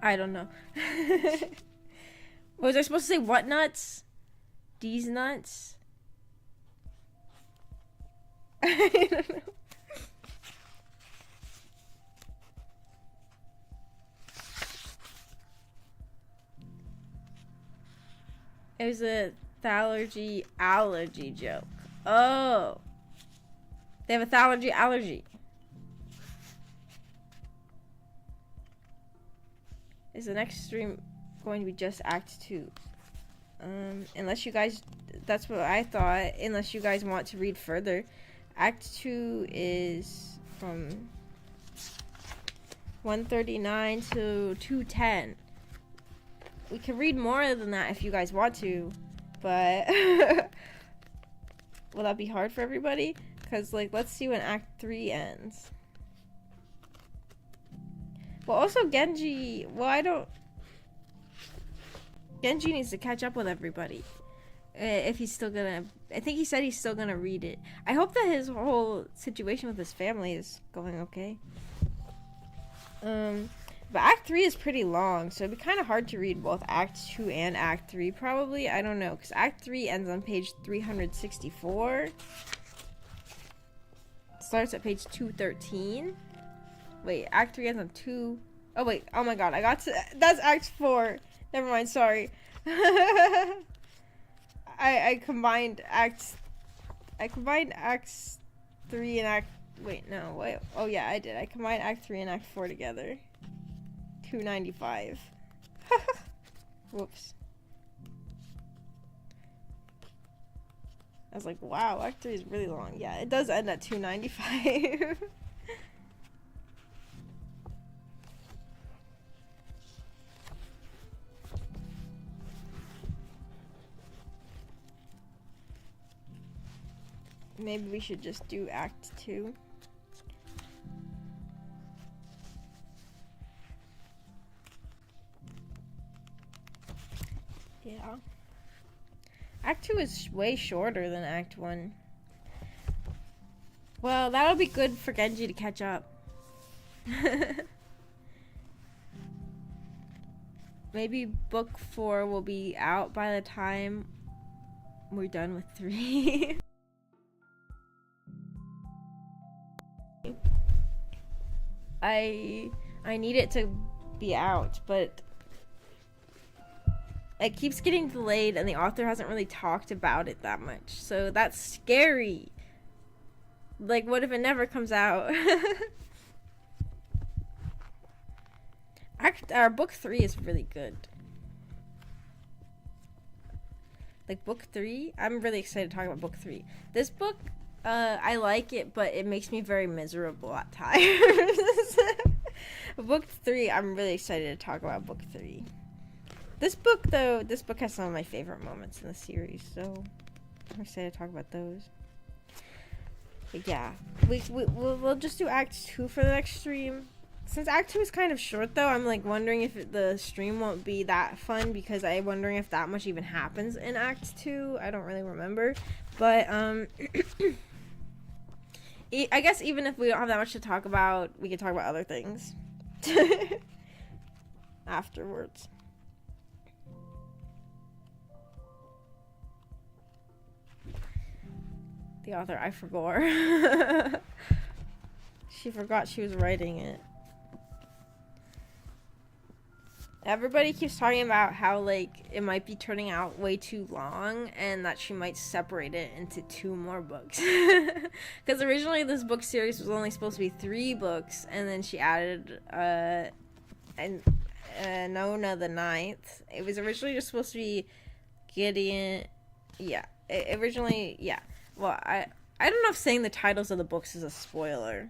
I don't know. Was I supposed to say what nuts? These nuts? I don't know. It was a thallergy allergy joke. Oh. They have a thallergy allergy. Is the next stream going to be just Act 2? Unless you guys... That's what I thought. Unless you guys want to read further. Act 2 is from 139 to 210. We can read more than that if you guys want to, but will that be hard for everybody? Because, like, let's see when Act 3 ends. Well, also Genji, Genji needs to catch up with everybody. If he's still gonna, I think he said he's still gonna read it. I hope that his whole situation with his family is going okay. But Act 3 is pretty long, so it'd be kind of hard to read both Act 2 and Act 3, probably. I don't know, because Act 3 ends on page 364. Starts at page 213. Wait, Act 3 ends on 2... Oh, wait. Oh, my God. I got to... That's Act 4. Never mind. Sorry. I combined Acts... I combined Acts 3 and Act... Wait, no. Wait. Oh, yeah, I did. I combined Act 3 and Act 4 together. 295. Whoops. I was like, wow, Act 3 is really long. Yeah, it does end at 295. Maybe we should just do Act 2. Yeah. Act 2 is way shorter than Act 1. Well, that'll be good for Genji to catch up. Maybe book 4 will be out by the time we're done with 3. I need it to be out, but it keeps getting delayed and the author hasn't really talked about it that much. So that's scary. Like, what if it never comes out? Our book 3 is really good. Like, book 3, I'm really excited to talk about book 3. This book, I like it, but it makes me very miserable at times. Book 3, I'm really excited to talk about book 3. This book, though, this book has some of my favorite moments in the series, so I'm excited to talk about those. But yeah, we'll just do Act 2 for the next stream. Since Act 2 is kind of short, though, I'm like wondering if the stream won't be that fun because I'm wondering if that much even happens in Act 2. I don't really remember, but I guess even if we don't have that much to talk about, we can talk about other things afterwards. The author, I forgot. She forgot she was writing it. Everybody keeps talking about how, like, it might be turning out way too long and that she might separate it into 2 more books. Because originally this book series was only supposed to be 3 books, and then she added Nona the Ninth. It was originally just supposed to be Gideon. Yeah, originally, yeah. Well, I don't know if saying the titles of the books is a spoiler,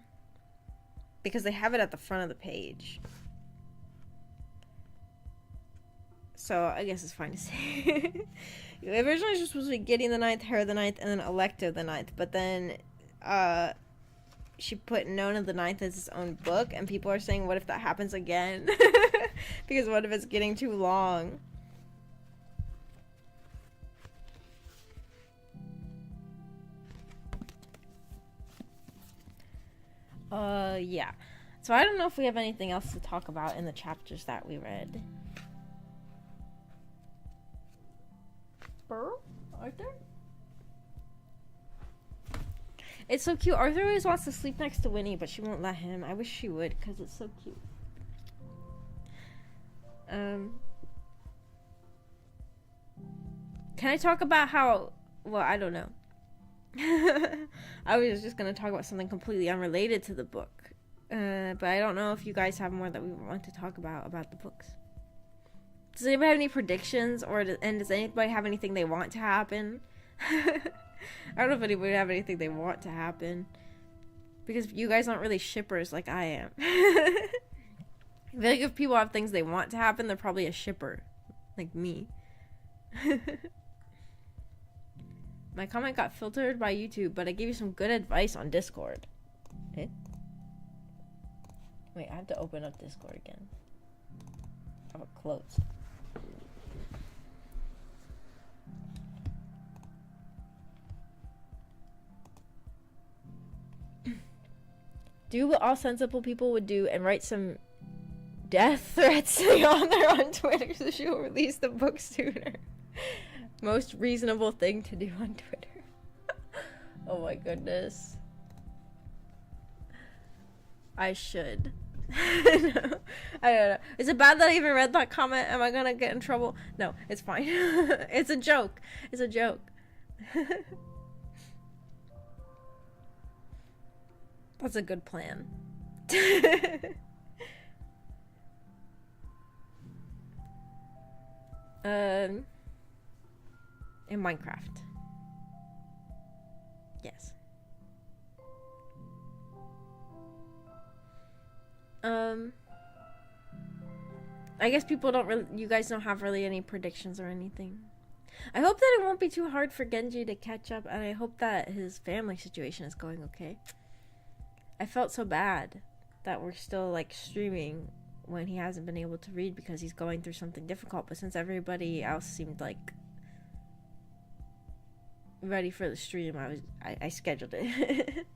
because they have it at the front of the page. So I guess it's fine to say. Originally it was supposed to be Gideon the Ninth, Harrow the Ninth, and then Electo the Ninth. But then she put Nona the Ninth as its own book, and people are saying, what if that happens again? Because what if it's getting too long? Yeah. So I don't know if we have anything else to talk about in the chapters that we read. Arthur? It's so cute. Arthur always wants to sleep next to Winnie, but she won't let him. I wish she would, because it's so cute. Can I talk about how... Well, I don't know. I was just going to talk about something completely unrelated to the book. But I don't know if you guys have more that we want to talk about the books. Does anybody have any predictions? And does anybody have anything they want to happen? I don't know if anybody have anything they want to happen. Because you guys aren't really shippers like I am. I feel like if people have things they want to happen, they're probably a shipper. Like me. My comment got filtered by YouTube, but I gave you some good advice on Discord. Okay. Wait, I have to open up Discord again. I have it closed. Do what all sensible people would do and write some death threats on there on Twitter so she'll release the book sooner. Most reasonable thing to do on Twitter. Oh my goodness. I should. No, I don't know. Is it bad that I even read that comment? Am I gonna get in trouble? No, it's fine. It's a joke. It's a joke. That's a good plan. In Minecraft. Yes. I guess people don't really, you guys don't have really any predictions or anything. I hope that it won't be too hard for Genji to catch up, and I hope that his family situation is going okay. I felt so bad that we're still like streaming when he hasn't been able to read because he's going through something difficult, but since everybody else seemed like ready for the stream, I scheduled it.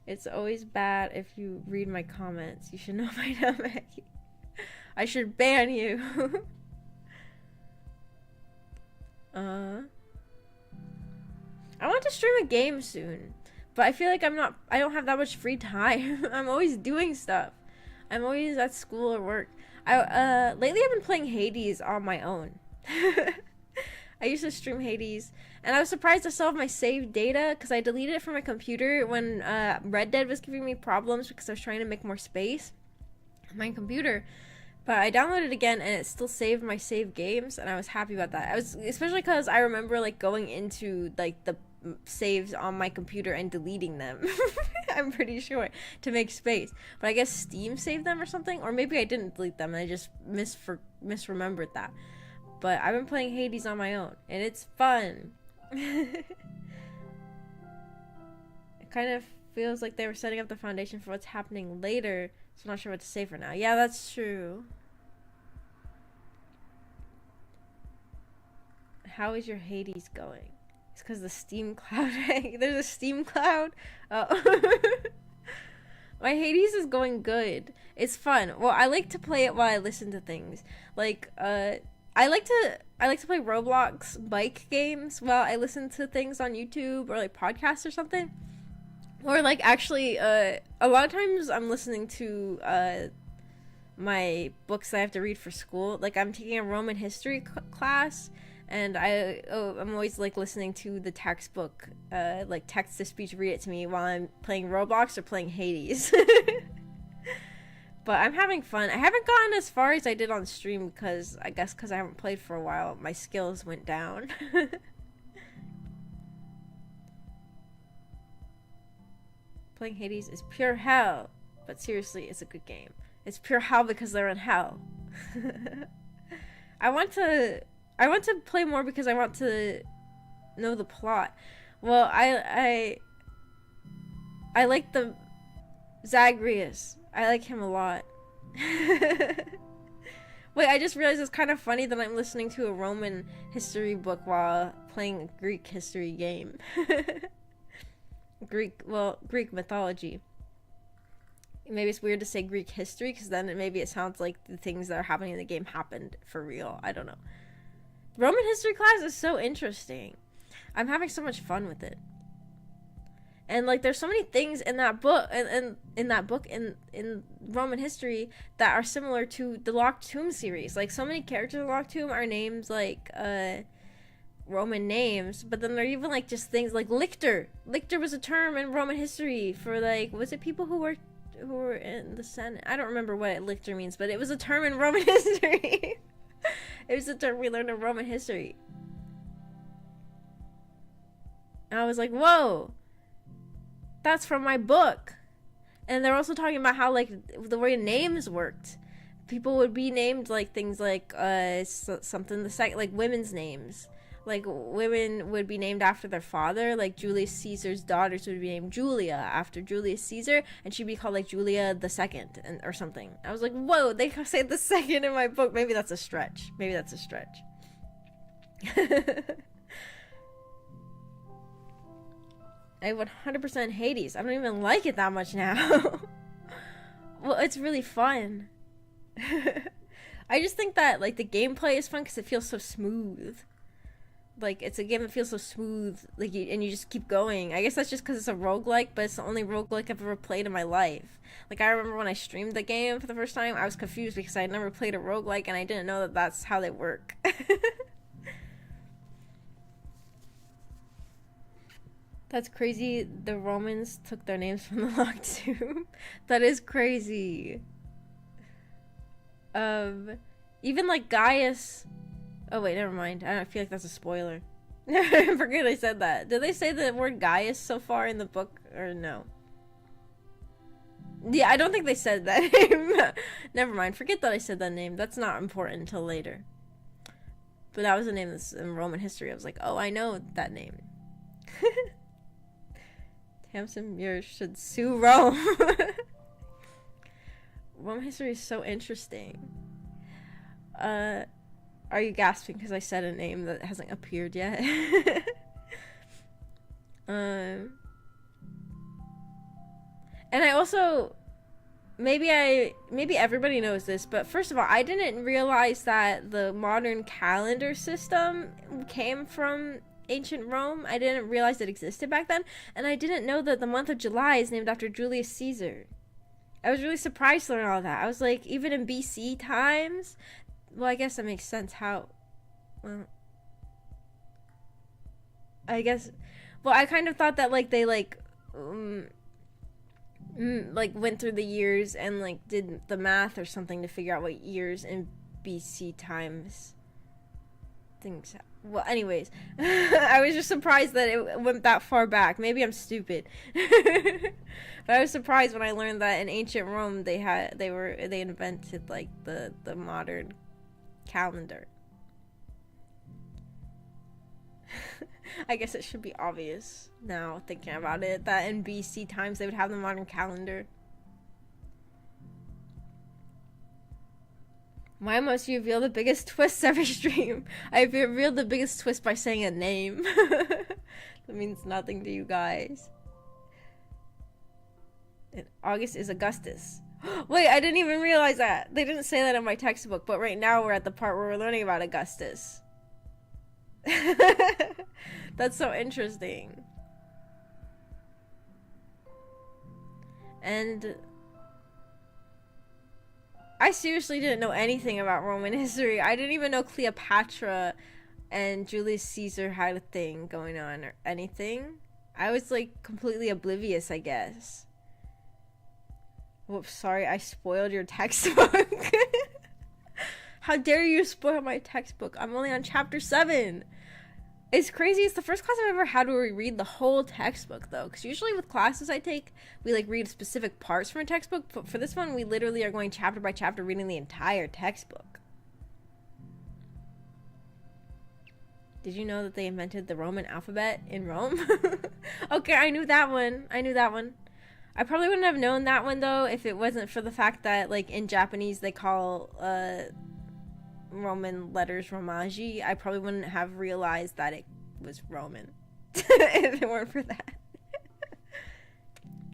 It's always bad if you read my comments. You should know by now, Maggie. I should ban you. I want to stream a game soon, but I feel like I don't have that much free time. I'm always doing stuff. I'm always at school or work. Lately I've been playing Hades on my own. I used to stream Hades, and I was surprised to still have my saved data because I deleted it from my computer when Red Dead was giving me problems because I was trying to make more space on my computer. But I downloaded it again, and it still saved my saved games, and I was happy about that. I was especially because I remember like going into like the saves on my computer and deleting them. I'm pretty sure to make space, but I guess Steam saved them or something, or maybe I didn't delete them and I just misremembered that. But I've been playing Hades on my own, and it's fun. It kind of feels like they were setting up the foundation for what's happening later, so I'm not sure what to say for now. Yeah, that's true. How is your Hades going? It's because the Steam cloud. There's a Steam cloud? Oh. My Hades is going good. It's fun. Well, I like to play it while I listen to things. Like, I like to play Roblox bike games while I listen to things on YouTube or like podcasts or something. Or like actually, a lot of times I'm listening to my books that I have to read for school. Like I'm taking a Roman history class, and I'm always like listening to the textbook, like text to speech, read it to me while I'm playing Roblox or playing Hades. But I'm having fun. I haven't gotten as far as I did on stream because I haven't played for a while. My skills went down. Playing Hades is pure hell, but seriously, it's a good game. It's pure hell because they're in hell. I want to play more because I want to know the plot. Well, I like the Zagreus. I like him a lot. Wait, I just realized it's kind of funny that I'm listening to a Roman history book while playing a Greek history game. Greek mythology. Maybe it's weird to say Greek history because then maybe it sounds like the things that are happening in the game happened for real. I don't know. Roman history class is so interesting. I'm having so much fun with it. And like there's so many things in that book and in that book in Roman history that are similar to the Locked Tomb series. Like so many characters in Locked Tomb are names like Roman names, but then there are even like just things like lictor. Lictor was a term in Roman history for like, was it people who were in the Senate? I don't remember what lictor means, but it was a term in Roman history. It was a term we learned in Roman history. And I was like, whoa, that's from my book. And they're also talking about how like the way names worked. People would be named like things like something the second, like women's names. Like women would be named after their father. Like Julius Caesar's daughters would be named Julia after Julius Caesar, and she'd be called like Julia the Second or something. I was like, whoa, they say the second in my book. Maybe that's a stretch. I 100% Hades. I don't even like it that much now. Well, it's really fun. I just think that like the gameplay is fun because it feels so smooth. Like it's a game that feels so smooth, like and you just keep going. I guess that's just because it's a roguelike, but it's the only roguelike I've ever played in my life. Like I remember when I streamed the game for the first time, I was confused because I had never played a roguelike and I didn't know that that's how they work. That's crazy. The Romans took their names from the Locked Tomb. That is crazy. Even like Gaius. Oh wait, never mind. I feel like that's a spoiler. I forget I said that. Did they say the word Gaius so far in the book or no? Yeah, I don't think they said that name. Never mind. Forget that I said that name. That's not important until later. But that was a name that's in Roman history. I was like, oh, I know that name. Tamsin Muir should sue Rome. Roman history is so interesting. Are you gasping because I said a name that hasn't appeared yet? And I also maybe everybody knows this, but first of all, I didn't realize that the modern calendar system came from ancient Rome. I didn't realize it existed back then, and I didn't know that the month of July is named after Julius Caesar. I was really surprised to learn all that. I was like, even in BC times. Well, I guess that makes sense. How? Well, I guess. Well, I kind of thought that like they like went through the years and like did the math or something to figure out what years in BC times things. Well, anyways, I was just surprised that it went that far back. Maybe I'm stupid, but I was surprised when I learned that in ancient Rome they invented like the modern calendar. I guess it should be obvious now thinking about it that in BC times they would have the modern calendar. Why must you reveal the biggest twists every stream? I revealed the biggest twist by saying a name. That means nothing to you guys. And August is Augustus. Wait, I didn't even realize that. They didn't say that in my textbook, but right now we're at the part where we're learning about Augustus. That's so interesting. And I seriously didn't know anything about Roman history. I didn't even know Cleopatra and Julius Caesar had a thing going on or anything. I was like completely oblivious, I guess. Whoops, sorry, I spoiled your textbook. How dare you spoil my textbook? I'm only on chapter 7. It's crazy. It's the first class I've ever had where we read the whole textbook, though. Because usually with classes I take, we like read specific parts from a textbook. But for this one, we literally are going chapter by chapter reading the entire textbook. Did you know that they invented the Roman alphabet in Rome? Okay, I knew that one. I probably wouldn't have known that one, though, if it wasn't for the fact that, like, in Japanese they call Roman letters Romaji. I probably wouldn't have realized that it was Roman if it weren't for that.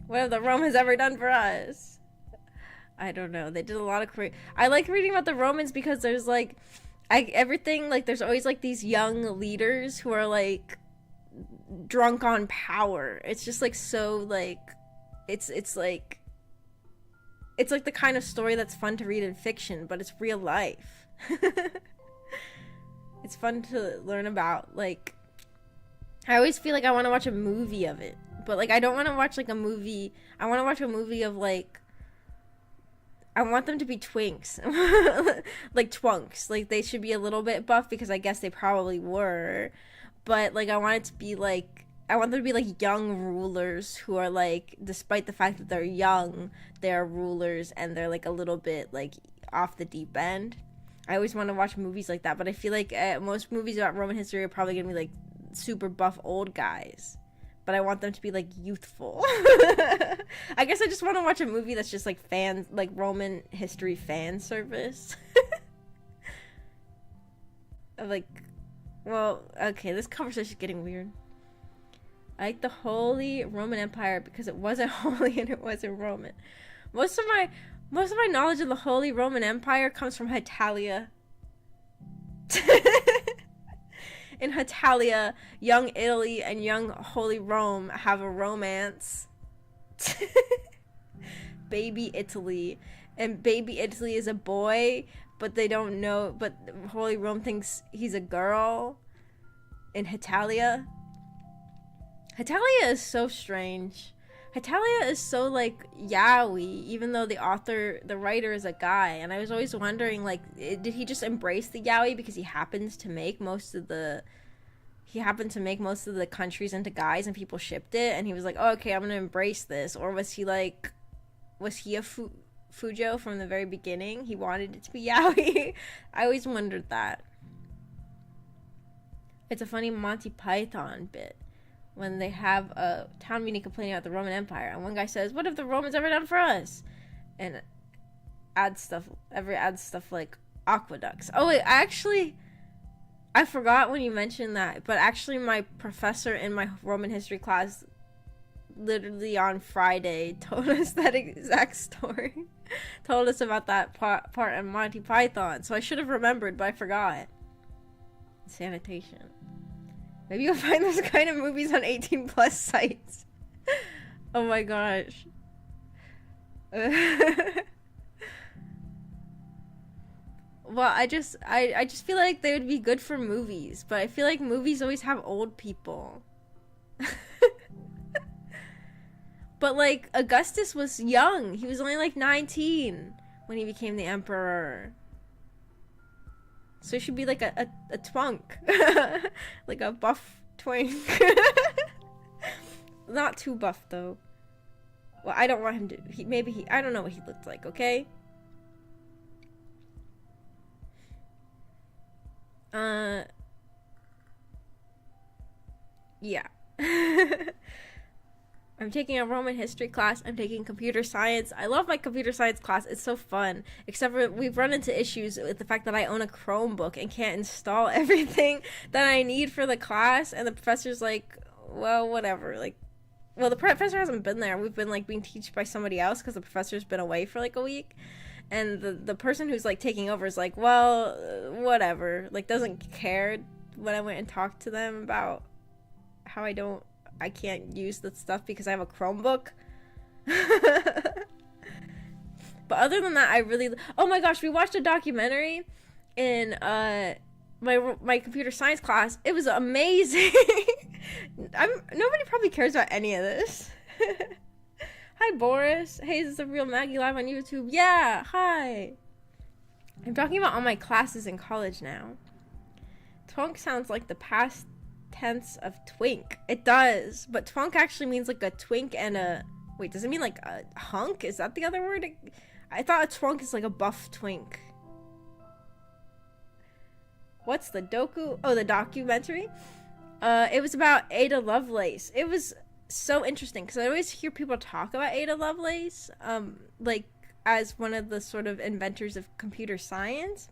What have the Romans ever done for us? I don't know. They did a lot of I like reading about the Romans because there's like Everything, like, there's always like these young leaders who are like drunk on power. It's just like so like it's like it's like the kind of story that's fun to read in fiction, but it's real life. It's fun to learn about. Like, I always feel like I want to watch a movie of it, but like I don't want to watch like a movie. I want to watch a movie of like, I want them to be twinks. Like twunks. Like they should be a little bit buff because I guess they probably were. But like I want it to be like, I want them to be like young rulers who are like, despite the fact that they're young, they're rulers and they're like a little bit like off the deep end. I always want to watch movies like that, but I feel like most movies about Roman history are probably going to be like super buff old guys. But I want them to be like youthful. I guess I just want to watch a movie that's just like fans, like Roman history fan service. Like, well, okay, this conversation is getting weird. I like the Holy Roman Empire because it wasn't holy and it wasn't Roman. Most of my knowledge of the Holy Roman Empire comes from Italia. In Italia, young Italy and young Holy Rome have a romance. Baby Italy. And baby Italy is a boy, but they don't know, but Holy Rome thinks he's a girl. In Italia. Italia is so strange. Italia is so like yaoi, even though the writer is a guy, and I was always wondering, like, did he just embrace the yaoi because he happened to make most of the countries into guys and people shipped it, and he was like, oh, okay, I'm gonna embrace this, or was he a Fujo from the very beginning? He wanted it to be yaoi. I always wondered that. It's a funny Monty Python bit when they have a town meeting complaining about the Roman Empire, and one guy says, what have the Romans ever done for us? And adds stuff like aqueducts. Oh wait, I forgot when you mentioned that, but actually my professor in my Roman history class literally on Friday told us that exact story. Told us about that part in Monty Python, so I should have remembered, but I forgot. Sanitation. Maybe you'll find those kind of movies on 18 plus sites. Oh my gosh. Well, I just feel like they would be good for movies, but I feel like movies always have old people. But like Augustus was young. He was only like 19 when he became the emperor. So he should be like a twunk. Like a buff twink. Not too buff though. Well, I don't want him to. I don't know what he looked like, okay? Yeah. I'm taking a Roman history class. I'm taking computer science. I love my computer science class. It's so fun. Except for we've run into issues with the fact that I own a Chromebook and can't install everything that I need for the class. And the professor's like, well, whatever. Like, well, the professor hasn't been there. We've been like being taught by somebody else because the professor's been away for like a week. And the person who's like taking over is like, well, whatever. Like, doesn't care when I went and talked to them about how I can't use the stuff because I have a Chromebook. But other than that, oh my gosh, we watched a documentary in my computer science class. It was amazing. Nobody probably cares about any of this. Hi Boris. Hey, this is the Real Maggie live on YouTube. Yeah, hi. I'm talking about all my classes in college now. Twunk sounds like the past tense of twink. It does, but twunk actually means like a twink and a... Wait, does it mean like a hunk? Is that the other word? I thought a twunk is like a buff twink. What's the doku? Oh, the documentary? It was about Ada Lovelace. It was so interesting because I always hear people talk about Ada Lovelace, like as one of the sort of inventors of computer science.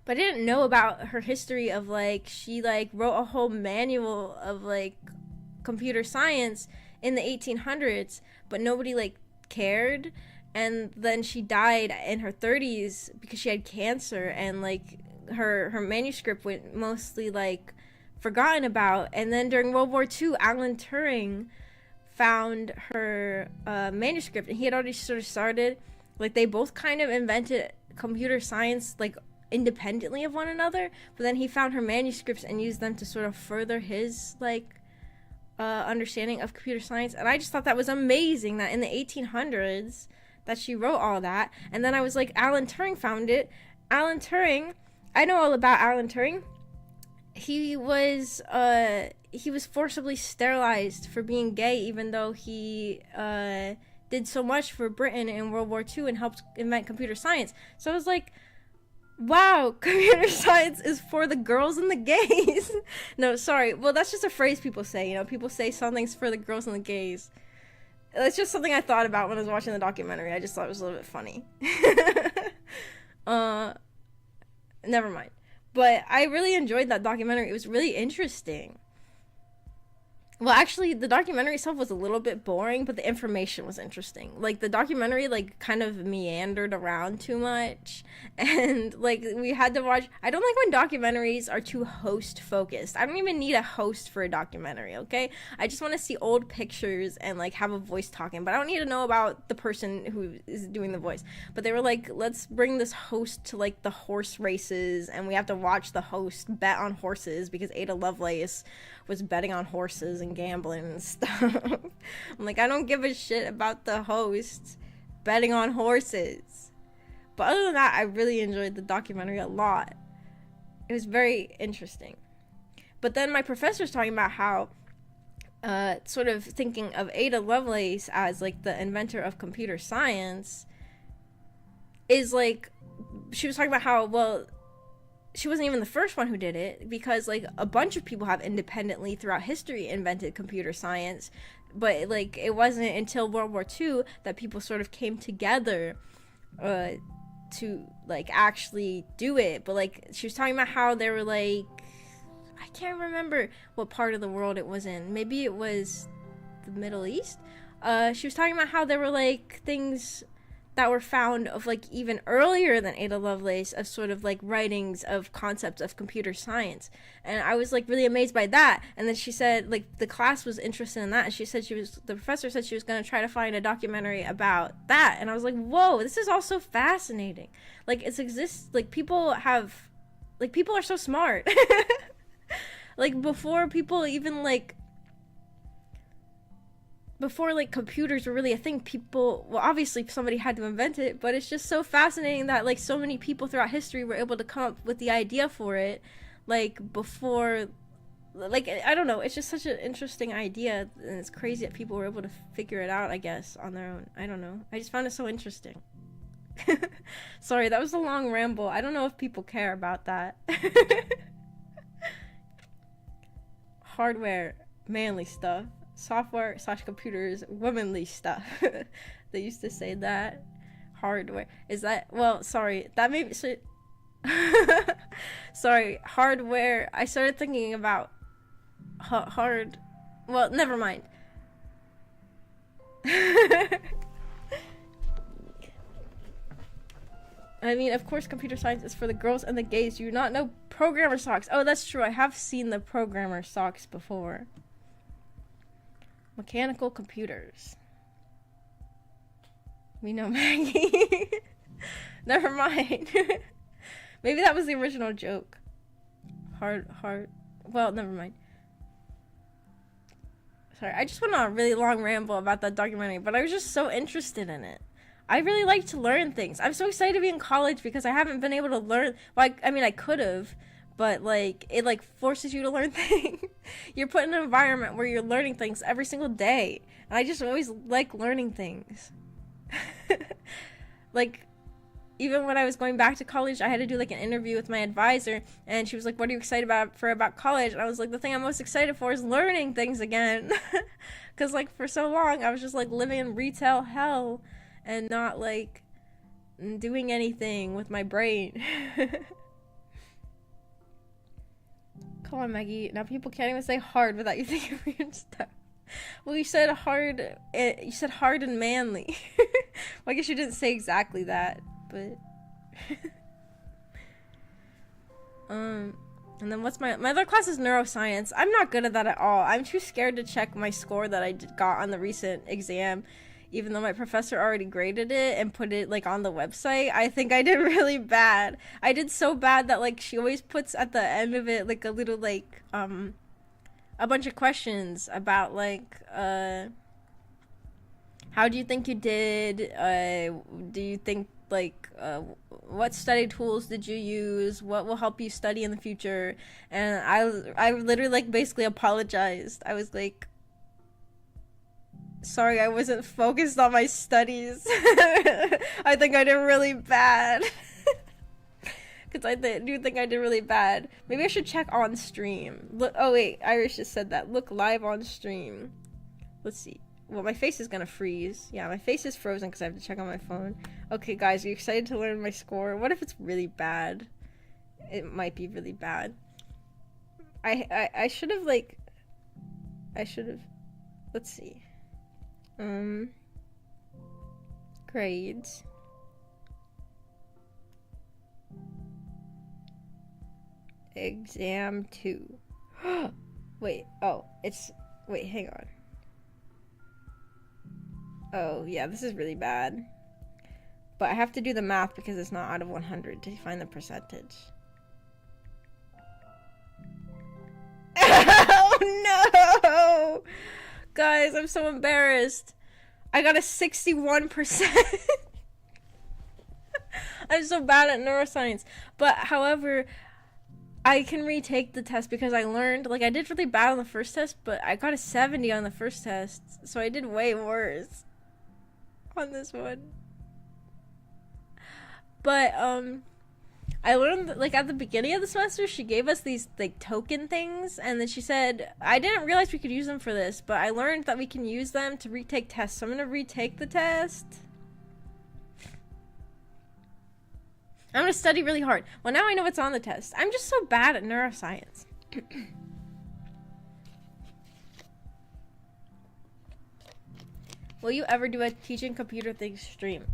But I didn't know about her history of, like, she, like, wrote a whole manual of, like, computer science in the 1800s, but nobody, like, cared. And then she died in her 30s because she had cancer, and, like, her manuscript went mostly like forgotten about. And then during World War II, Alan Turing found her manuscript, and he had already sort of started, like, they both kind of invented computer science like independently of one another, but then he found her manuscripts and used them to sort of further his like understanding of computer science. And I just thought that was amazing that in the 1800s that she wrote all that. And then I was like, Alan Turing found it. Alan Turing, I know all about Alan Turing. He was forcibly sterilized for being gay, even though he did so much for Britain in World War II and helped invent computer science. So I was like, wow, computer science is for the girls and the gays. No, sorry. Well, that's just a phrase people say. You know, people say something's for the girls and the gays. That's just something I thought about when I was watching the documentary. I just thought it was a little bit funny. Never mind. But I really enjoyed that documentary. It was really interesting. Well, actually, the documentary itself was a little bit boring, but the information was interesting. Like, the documentary, like, kind of meandered around too much. And, like, we had to watch... I don't like when documentaries are too host-focused. I don't even need a host for a documentary, okay? I just want to see old pictures and, like, have a voice talking. But I don't need to know about the person who is doing the voice. But they were like, let's bring this host to, like, the horse races. And we have to watch the host bet on horses because Ada Lovelace was betting on horses and gambling and stuff. I'm like, I don't give a shit about the host betting on horses. But other than that, I really enjoyed the documentary a lot. It was very interesting. But then my professor was talking about how sort of thinking of Ada Lovelace as like the inventor of computer science is like, she was talking about how, well, she wasn't even the first one who did it, because like a bunch of people have independently throughout history invented computer science, but like it wasn't until World War II that people sort of came together to like actually do it. But like she was talking about how they were like, I can't remember what part of the world it was in, maybe it was the Middle East. She was talking about how there were like things that were found of like even earlier than Ada Lovelace, of sort of like writings of concepts of computer science. And I was like really amazed by that. And then she said like the class was interested in that, and she said the professor said she was going to try to find a documentary about that. And I was like, whoa, this is all so fascinating. Like it exists, like people are so smart. Like before computers were really a thing, people, well, obviously somebody had to invent it, but it's just so fascinating that like so many people throughout history were able to come up with the idea for it, like before, like, I don't know, it's just such an interesting idea, and it's crazy that people were able to figure it out, I guess, on their own. I don't know, I just found it so interesting. Sorry, that was a long ramble. I don't know if people care about that. Hardware, manly stuff. Software / computers, womanly stuff. They used to say that. Hardware. Is that, well, sorry, that may be, so, sorry, hardware. I started thinking about hard, well, never mind. I mean, of course, computer science is for the girls and the gays. Do you not know programmer socks? Oh, that's true. I have seen the programmer socks before. Mechanical computers. We know Maggie. Never mind. Maybe that was the original joke. Hard. Well, never mind. Sorry, I just went on a really long ramble about that documentary, but I was just so interested in it. I really like to learn things. I'm so excited to be in college because I haven't been able to learn. Well, I mean, I could have. But, like, it, like, forces you to learn things. You're put in an environment where you're learning things every single day. And I just always like learning things. Like, even when I was going back to college, I had to do, like, an interview with my advisor. And she was like, what are you excited about college? And I was like, the thing I'm most excited for is learning things again. Because, like, for so long, I was just, like, living in retail hell. And not, like, doing anything with my brain. Come on, Maggie. Now people can't even say hard without you thinking of weird stuff. Well, you said hard. You said hard and manly. Well, I guess you didn't say exactly that, but And then what's my other class is neuroscience. I'm not good at that at all. I'm too scared to check my score that I got on the recent exam, even though my professor already graded it and put it like on the website. I think I did really bad. I did so bad that like she always puts at the end of it like a little like a bunch of questions about like how do you think you did? Do you think like what study tools did you use? What will help you study in the future? And I literally like basically apologized. I was like, sorry, I wasn't focused on my studies. I think I did really bad. Because I do think I did really bad. Maybe I should check on stream. Look. Oh wait, Irish just said that. Look live on stream. Let's see. Well, my face is gonna freeze. Yeah, my face is frozen because I have to check on my phone. Okay, guys, are you excited to learn my score? What if it's really bad? It might be really bad. I should have like. I should have. Let's see. Grades. Exam 2. Wait, oh, it's... Wait, hang on. Oh, yeah, this is really bad. But I have to do the math because it's not out of 100 to find the percentage. Oh, no! Guys, I'm so embarrassed. I got a 61%. I'm so bad at neuroscience. But, however... I can retake the test because I learned, like, I did really bad on the first test, but I got a 70 on the first test, so I did way worse on this one. But, I learned that, like, at the beginning of the semester, she gave us these, like, token things, and then she said, I didn't realize we could use them for this, but I learned that we can use them to retake tests, so I'm gonna retake the test. I'm gonna study really hard. Well, now I know what's on the test. I'm just so bad at neuroscience. Will you ever do a teaching computer things stream?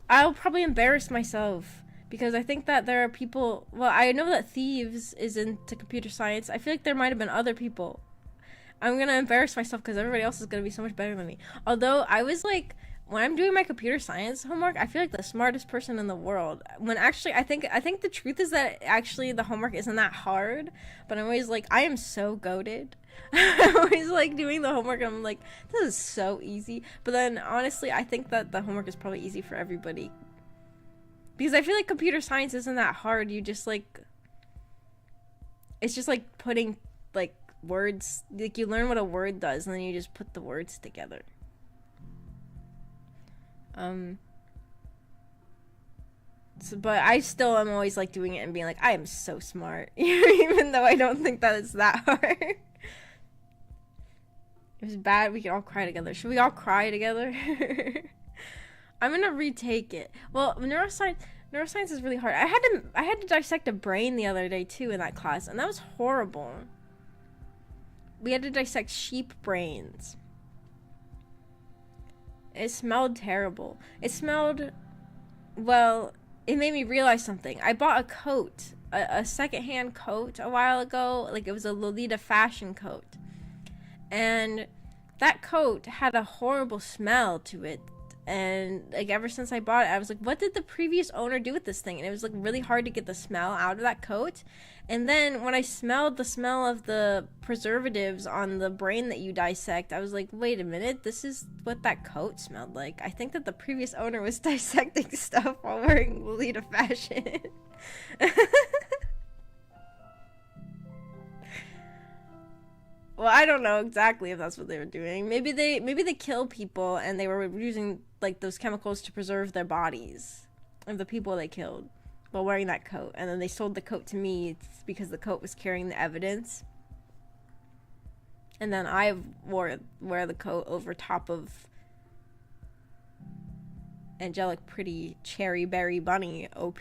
I'll probably embarrass myself because I think that there are people. Well, I know that Thieves is into computer science. I feel like there might have been other people. I'm gonna embarrass myself because everybody else is gonna be so much better than me. Although I was like, when I'm doing my computer science homework, I feel like the smartest person in the world. When actually, I think the truth is that actually the homework isn't that hard. But I'm always like, I am so goated. I'm always like doing the homework and I'm like, this is so easy. But then honestly, I think that the homework is probably easy for everybody. Because I feel like computer science isn't that hard. You just like, it's just like putting like words, like you learn what a word does and then you just put the words together. But I still am always like doing it and being like, I am so smart, even though I don't think that it's that hard. If it's bad, we can all cry together. Should we all cry together? I'm gonna retake it. Well, neuroscience is really hard. I had to dissect a brain the other day too in that class, and that was horrible. We had to dissect sheep brains. It smelled terrible. It smelled, well, it made me realize something. I bought a coat, a secondhand coat a while ago. Like, it was a Lolita fashion coat. And that coat had a horrible smell to it. And, like, ever since I bought it, I was like, what did the previous owner do with this thing? And it was, like, really hard to get the smell out of that coat. And then when I smelled the smell of the preservatives on the brain that you dissect, I was like, wait a minute, this is what that coat smelled like. I think that the previous owner was dissecting stuff while wearing Lolita fashion. Well, I don't know exactly if that's what they were doing. Maybe they kill people and they were using like those chemicals to preserve their bodies of the people they killed while wearing that coat. And then they sold the coat to me because the coat was carrying the evidence. And then I wear the coat over top of Angelic Pretty Cherry Berry Bunny OP.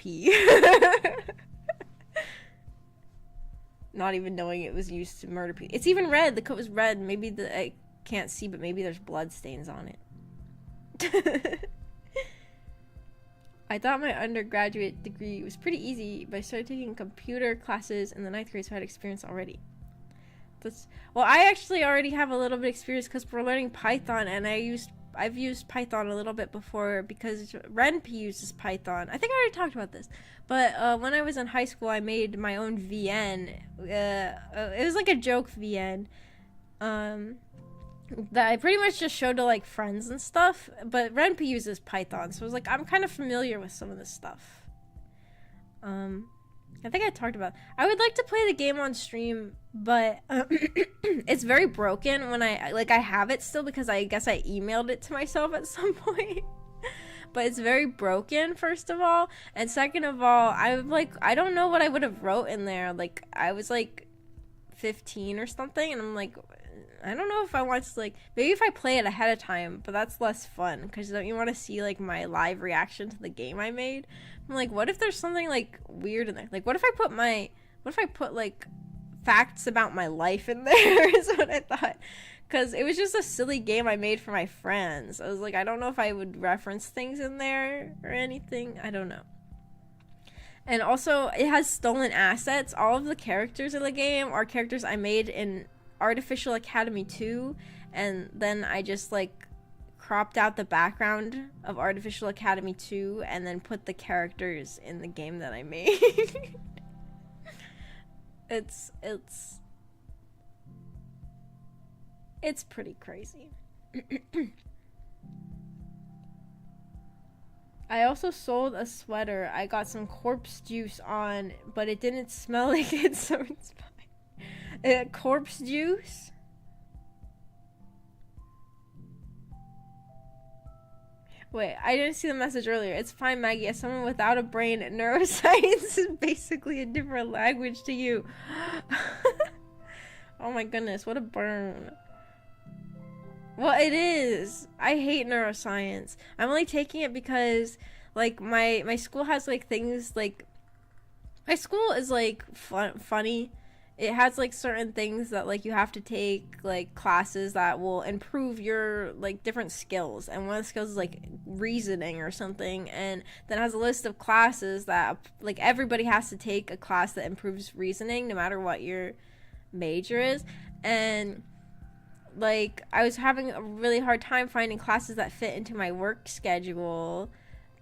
Not even knowing it was used to murder people. It's even red. The coat was red. Maybe I can't see, but maybe there's blood stains on it. I thought my undergraduate degree was pretty easy, but I started taking computer classes in the 9th grade, so I had experience already. Well, I actually already have a little bit of experience because we're learning Python, and I've used Python a little bit before because RenP uses Python. I think I already talked about this, but when I was in high school, I made my own VN. It was like a joke VN. That I pretty much just showed to like friends and stuff, but RenP uses Python, so I was like, I'm kind of familiar with some of this stuff. I think I talked about it. I would like to play the game on stream, but it's very broken when I have it still because I guess I emailed it to myself at some point. But it's very broken, first of all, and second of all, I don't know what I would have wrote in there. Like, I was like 15 or something, and I'm like, I don't know if I want to, like, maybe if I play it ahead of time, but that's less fun because don't you want to see like my live reaction to the game I made? I'm like, what if there's something like weird in there? Like, what if I put like facts about my life in there? Is what I thought, because it was just a silly game I made for my friends. I was like, I don't know if I would reference things in there or anything. I don't know. And also, it has stolen assets. All of the characters in the game are characters I made in Artificial Academy 2, and then I just like cropped out the background of Artificial Academy 2 and then put the characters in the game that I made. It's pretty crazy. I also sold a sweater. I got some corpse juice on, but it didn't smell like it, so it's fine. Corpse juice? Wait, I didn't see the message earlier. It's fine, Maggie. As someone without a brain, neuroscience is basically a different language to you. Oh my goodness, what a burn. Well, it is. I hate neuroscience. I'm only taking it because, like, my school has, like, things, like, my school is, like, funny. It has, like, certain things that, like, you have to take, like, classes that will improve your, like, different skills. And one of the skills is, like, reasoning or something. And then it has a list of classes that, like, everybody has to take a class that improves reasoning no matter what your major is. And, like, I was having a really hard time finding classes that fit into my work schedule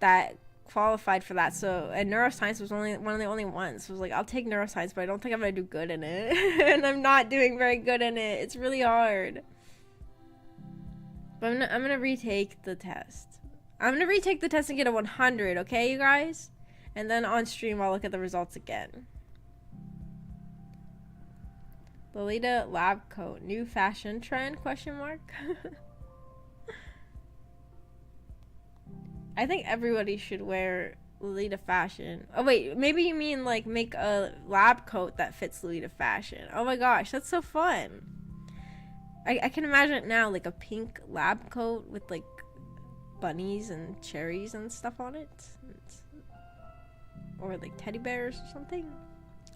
that qualified for that. So, and neuroscience was only one of the only ones. So I was like, I'll take neuroscience, but I don't think I'm gonna do good in it. And I'm not doing very good in it. It's really hard. But I'm gonna retake the test. I'm gonna retake the test and get a 100, okay, you guys? And then on stream, I'll look at the results again. Lolita lab coat, new fashion trend, question mark? I think everybody should wear Lolita fashion. Oh wait, maybe you mean like make a lab coat that fits Lolita fashion. Oh my gosh, that's so fun. I can imagine it now, like a pink lab coat with like bunnies and cherries and stuff on it. Or like teddy bears or something.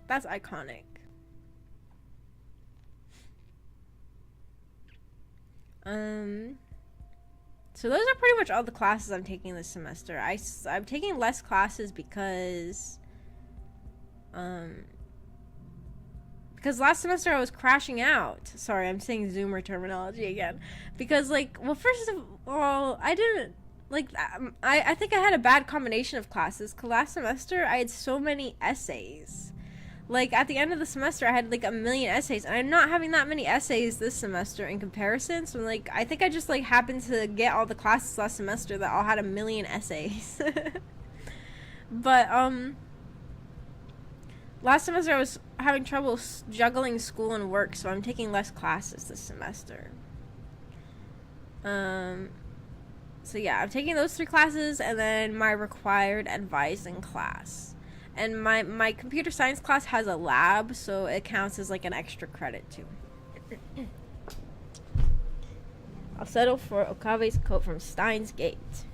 That's iconic. So those are pretty much all the classes I'm taking this semester. I'm taking less classes because last semester I was crashing out. Sorry, I'm saying Zoomer terminology again. Because, like, well, first of all, I didn't, like, I think I had a bad combination of classes. Because last semester I had so many essays. Like, at the end of the semester, I had, like, 1,000,000 essays. And I'm not having that many essays this semester in comparison. So, like, I think I just, like, happened to get all the classes last semester that all had 1,000,000 essays. But, last semester I was having trouble juggling school and work. So I'm taking less classes this semester. So, yeah, I'm taking those 3 classes and then my required advising class. And my computer science class has a lab, so it counts as like an extra credit too. I'll settle for Okabe's coat from Steins Gate.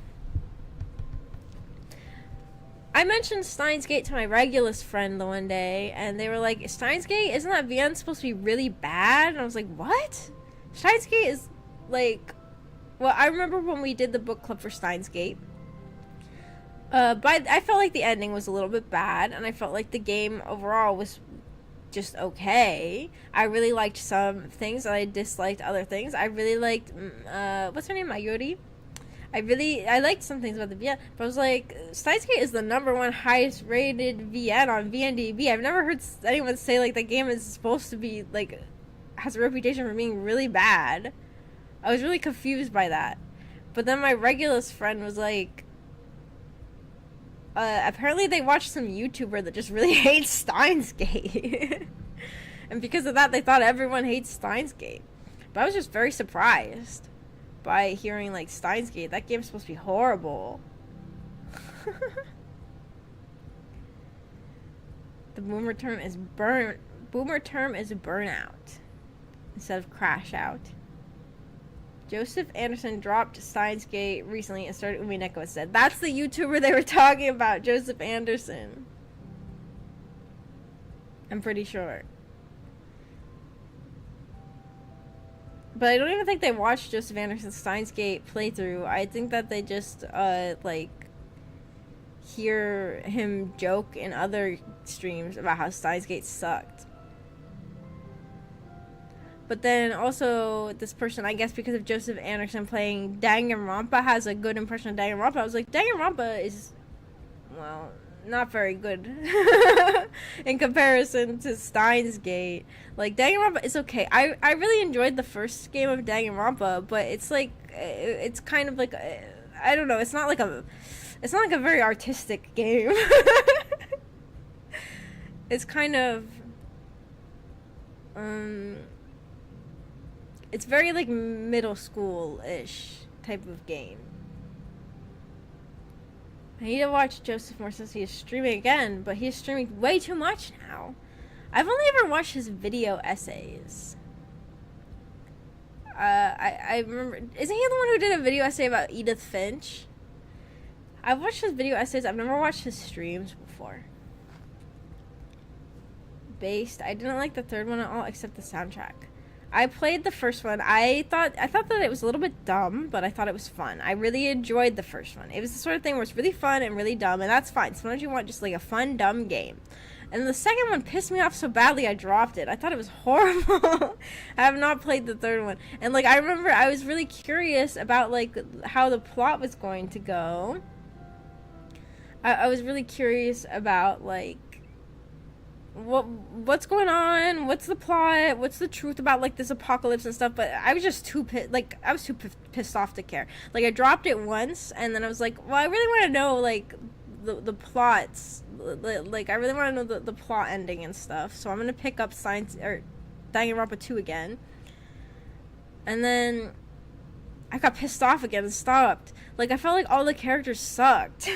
I mentioned Steins Gate to my Regulus friend the one day, and they were like, Steins Gate? Isn't that VN supposed to be really bad? And I was like, what? Steins Gate is like... Well, I remember when we did the book club for Steins Gate. But I felt like the ending was a little bit bad, and I felt like the game overall was just okay. I really liked some things, and I disliked other things. I really liked, what's her name, Mayuri? I liked some things about the VN, but I was like, Steins Gate is the #1 highest rated VN on VNDB. I've never heard anyone say, like, the game is supposed to be, like, has a reputation for being really bad. I was really confused by that. But then my Regulus friend was like, apparently they watched some YouTuber that just really hates Steins Gate. And because of that, they thought everyone hates Steins Gate. But I was just very surprised by hearing, like, Steins Gate. That game's supposed to be horrible. The boomer term is burnout instead of crash out. Joseph Anderson dropped Steins Gate recently and started Umineko instead. That's the YouTuber they were talking about, Joseph Anderson. I'm pretty sure. But I don't even think they watched Joseph Anderson's Steins Gate playthrough. I think that they just, like, hear him joke in other streams about how Steins Gate sucked. But then also, this person, I guess because of Joseph Anderson playing Danganronpa, has a good impression of Danganronpa. I was like, Danganronpa is, well, not very good in comparison to Steins Gate. Like, Danganronpa is okay. I really enjoyed the first game of Danganronpa, but it's like, it's kind of like, I don't know, it's not like a very artistic game. It's kind of, it's very, like, middle school-ish type of game. I need to watch Joseph more since he is streaming again, but he is streaming way too much now. I've only ever watched his video essays. I remember... Isn't he the one who did a video essay about Edith Finch? I've watched his video essays. I've never watched his streams before. Based. I didn't like the third one at all, except the soundtrack. I played the first one. I thought that it was a little bit dumb, but I thought it was fun. I really enjoyed the first one. It was the sort of thing where it's really fun and really dumb, and that's fine. Sometimes you want just, like, a fun, dumb game. And the second one pissed me off so badly I dropped it. I thought it was horrible. I have not played the third one. And, like, I remember I was really curious about, like, how the plot was going to go. I was really curious about, like, what's going on, what's the plot, what's the truth about, like, this apocalypse and stuff, but I was just too pissed off to care. Like, I dropped it once, and then I was like, well, I really want to know, like, the plots, like, I really want to know the plot ending and stuff, so I'm gonna pick up Danganronpa 2 again, and then I got pissed off again and stopped. Like, I felt like all the characters sucked.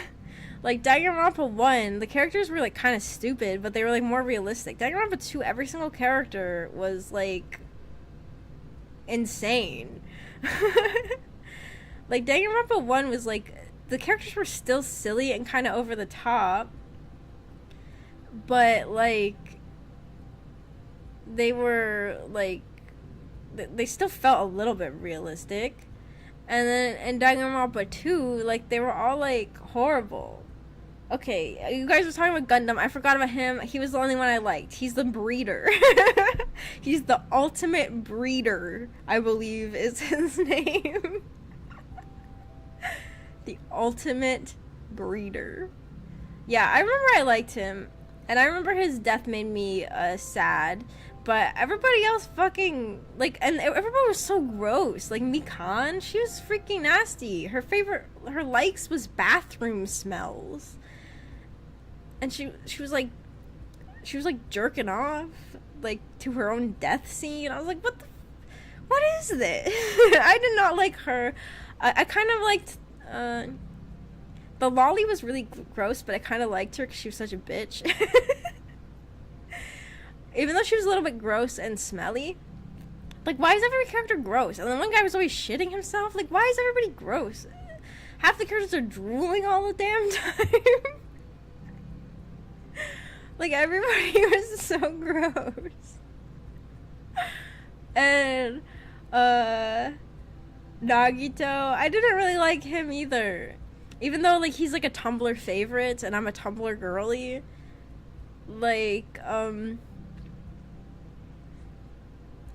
Like, Danganronpa 1, the characters were, like, kind of stupid, but they were, like, more realistic. Danganronpa 2, every single character was, like, insane. Like, Danganronpa 1 was, like, the characters were still silly and kind of over the top, but, like, they were, like, they still felt a little bit realistic. And then in Danganronpa 2, like, they were all, like, horrible. Okay, you guys were talking about Gundam. I forgot about him. He was the only one I liked. He's the breeder. He's the ultimate breeder, I believe is his name. The ultimate breeder. Yeah, I remember I liked him. And I remember his death made me sad. But everybody else fucking, like, and everybody was so gross. Like, Mikan, she was freaking nasty. Her likes was bathroom smells. And she was like jerking off, like, to her own death scene. I was like, what is this? I did not like her. I kind of liked, the lolly was really gross, but I kind of liked her because she was such a bitch. Even though she was a little bit gross and smelly. Like, why is every character gross? And then one guy was always shitting himself. Like, why is everybody gross? Half the characters are drooling all the damn time. Like, everybody was so gross. And, Nagito, I didn't really like him either. Even though like he's like a Tumblr favorite and I'm a Tumblr girly, like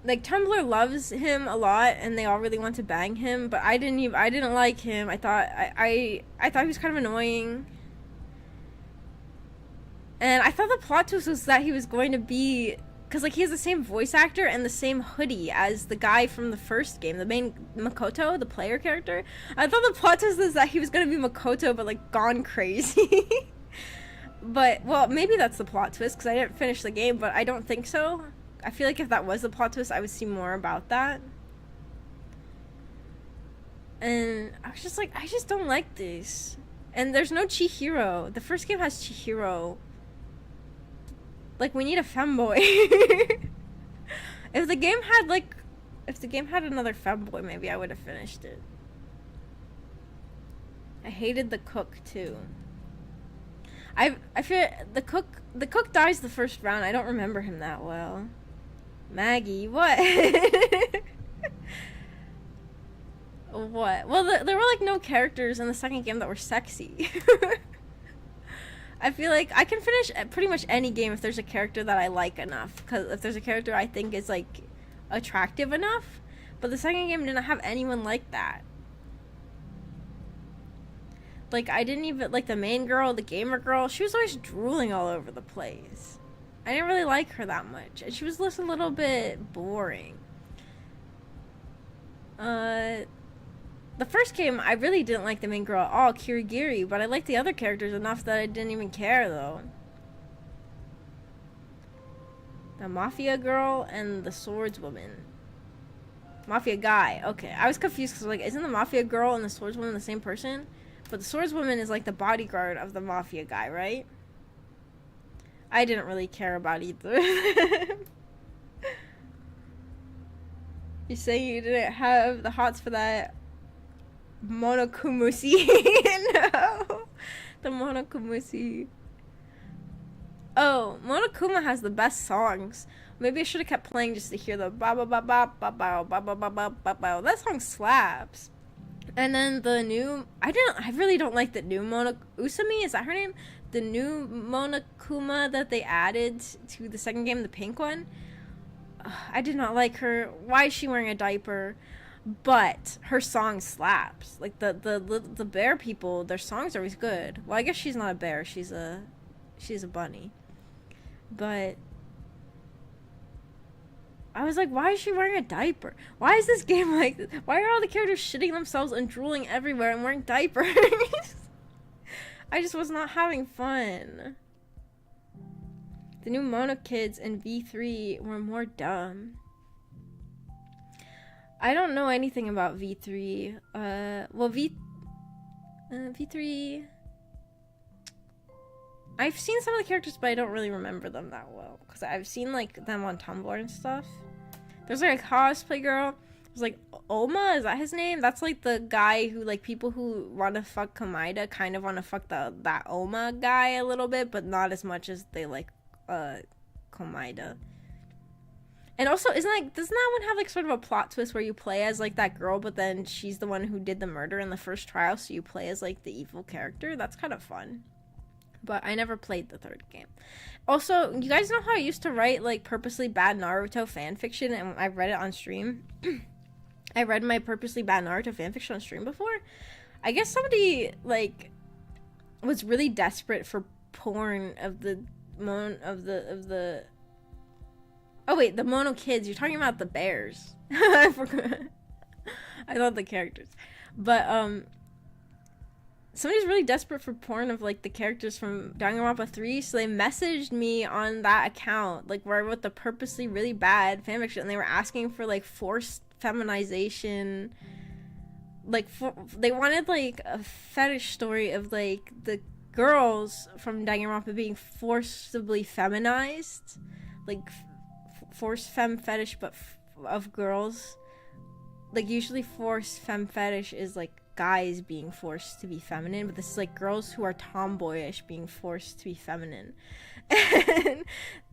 like Tumblr loves him a lot and they all really want to bang him, but I didn't like him. I thought he was kind of annoying. And I thought the plot twist was that he was going to be, because like he has the same voice actor and the same hoodie as the guy from the first game, the main Makoto, the player character. I thought the plot twist was that he was going to be Makoto but like gone crazy. But well, maybe that's the plot twist because I didn't finish the game, but I don't think so. I feel like if that was the plot twist, I would see more about that. And I was just like, I just don't like this. And there's no Chihiro. The first game has Chihiro. Like, we need a femboy. If the game had another femboy, maybe I would have finished it. I hated the cook too. I feel the cook dies the first round. I don't remember him that well. Maggie, what? What? Well, there were like no characters in the second game that were sexy. I feel like I can finish pretty much any game if there's a character that I like enough. Because if there's a character I think is like attractive enough. But the second game didn't have anyone like that. Like, I didn't even like the main girl, the gamer girl. She was always drooling all over the place. I didn't really like her that much. And she was just a little bit boring. The first game, I really didn't like the main girl at all, Kirigiri, but I liked the other characters enough that I didn't even care, though. The Mafia girl and the swordswoman. Mafia guy. Okay, I was confused because, like, isn't the Mafia girl and the swordswoman the same person? But the swordswoman is, like, the bodyguard of the Mafia guy, right? I didn't really care about either. You say you didn't have the hots for that Monokumushi. No. The Monokumushi. Oh, Monokuma has the best songs. Maybe I should have kept playing just to hear the ba ba ba ba ba ba ba ba ba ba ba ba. That song slaps. And then the new, I really don't like the new Usami, is that her name? The new Monokuma that they added to the second game, the pink one. I did not like her. Why is she wearing a diaper? But her song slaps. Like the bear people, their songs are always good. Well, I guess she's not a bear. She's a bunny. But I was like, why is she wearing a diaper? Why is this game like this? Why are all the characters shitting themselves and drooling everywhere and wearing diapers? I just was not having fun. The new Mono Kids and V3 were more dumb. I don't know anything about V3. Well, V3... I've seen some of the characters, but I don't really remember them that well. Because I've seen, like, them on Tumblr and stuff. There's, like, a cosplay girl. There's, like, Oma, is that his name? That's, like, the guy who, like, people who want to fuck Komaida kind of want to fuck that Oma guy a little bit, but not as much as they like, Komaida. And also, doesn't that one have, like, sort of a plot twist where you play as, like, that girl, but then she's the one who did the murder in the first trial, so you play as, like, the evil character? That's kind of fun. But I never played the third game. Also, you guys know how I used to write, like, purposely bad Naruto fanfiction, and I read it on stream? I read my purposely bad Naruto fanfiction on stream before? I guess somebody, like, was really desperate for porn of the oh wait, the Mono Kids. You're talking about the bears. I forgot. I thought the characters. But, somebody's really desperate for porn of, like, the characters from Danganronpa 3, so they messaged me on that account, like, where I wrote the purposely really bad fanfiction, and they were asking for, like, forced feminization. Like, they wanted, like, a fetish story of, like, the girls from Danganronpa being forcibly feminized. Like, forced femme fetish, but of girls. Like, usually forced femme fetish is, like, guys being forced to be feminine, but this is, like, girls who are tomboyish being forced to be feminine. And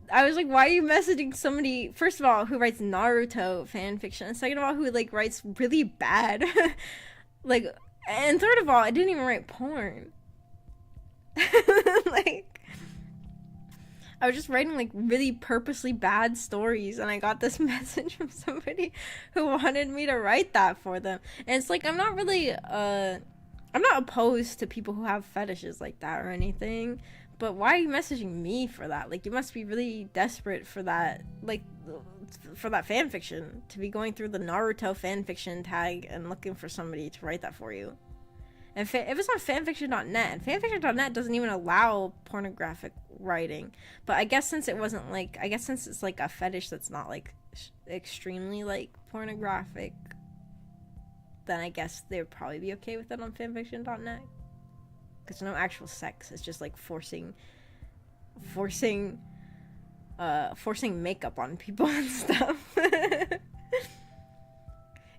I was like, why are you messaging somebody, first of all, who writes Naruto fanfiction, and second of all, who, like, writes really bad, like, And third of all, I didn't even write porn. Like, I was just writing like really purposely bad stories, and I got this message from somebody who wanted me to write that for them. And it's like, I'm not really I'm not opposed to people who have fetishes like that or anything, but why are you messaging me for that? Like, you must be really desperate for that, like, for that fan fiction, to be going through the Naruto fan fiction tag and looking for somebody to write that for you. And if it's on fanfiction.net, fanfiction.net doesn't even allow pornographic writing. But I guess since it wasn't like, I guess since it's like a fetish that's not like extremely like pornographic, then I guess they would probably be okay with it on fanfiction.net. Because no actual sex, it's just like forcing makeup on people and stuff.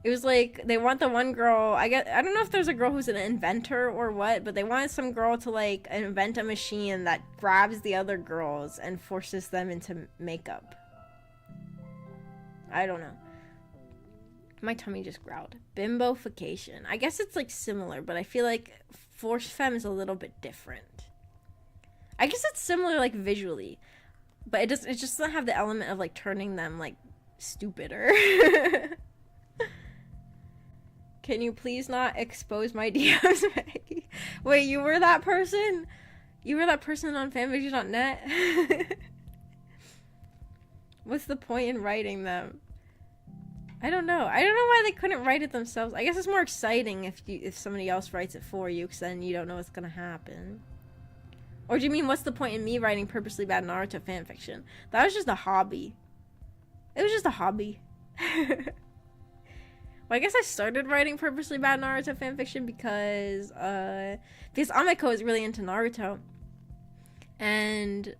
It was like, they want the one girl, I don't know if there's a girl who's an inventor or what, but they wanted some girl to like invent a machine that grabs the other girls and forces them into makeup. I don't know. My tummy just growled. Bimbofication. I guess it's like similar, but I feel like force femme is a little bit different. I guess it's similar like visually, but it just doesn't have the element of like turning them like stupider. Can you please not expose my DMs, Maggie? Wait, you were that person? You were that person on fanfiction.net? What's the point in writing them? I don't know. I don't know why they couldn't write it themselves. I guess it's more exciting if somebody else writes it for you, because then you don't know what's gonna happen. Or do you mean, what's the point in me writing purposely bad Naruto fanfiction? That was just a hobby. It was just a hobby. Well, I guess I started writing purposely bad Naruto fanfiction because Ameko is really into Naruto. And,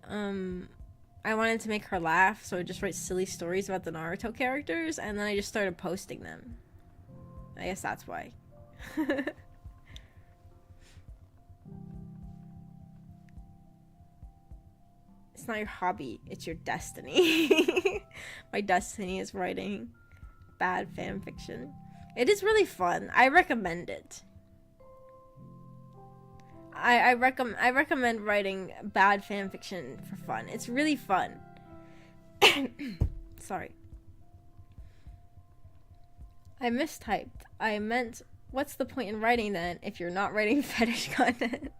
I wanted to make her laugh, so I just write silly stories about the Naruto characters, and then I just started posting them. I guess that's why. It's not your hobby, it's your destiny. My destiny is writing bad fan fiction. It is really fun. I recommend it. I recommend writing bad fan fiction for fun. It's really fun. Sorry. I mistyped. I meant, what's the point in writing then if you're not writing fetish content?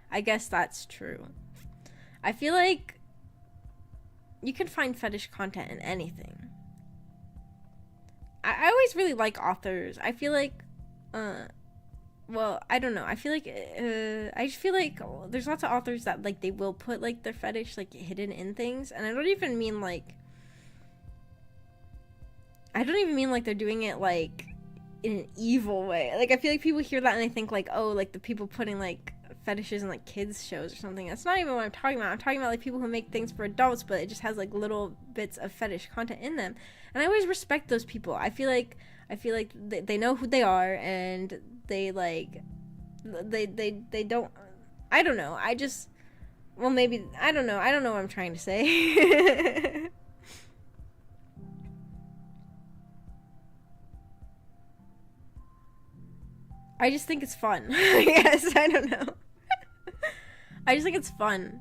I guess that's true. I feel like you can find fetish content in anything. I always really like authors. I feel like, well, I don't know. I feel like, I just feel like there's lots of authors that, like, they will put, like, their fetish, like, hidden in things. And I don't even mean, like, they're doing it, like, in an evil way. Like, I feel like people hear that and they think, like, oh, like, the people putting, like, fetishes in, like, kids shows or something. That's not even what I'm talking about. I'm talking about, like, people who make things for adults, but it just has, like, little bits of fetish content in them. And I always respect those people. I feel like they know who they are, and they, like, they don't, I don't know. I just, well, maybe, I don't know what I'm trying to say. I just think it's fun. I guess, I don't know. I just think it's fun.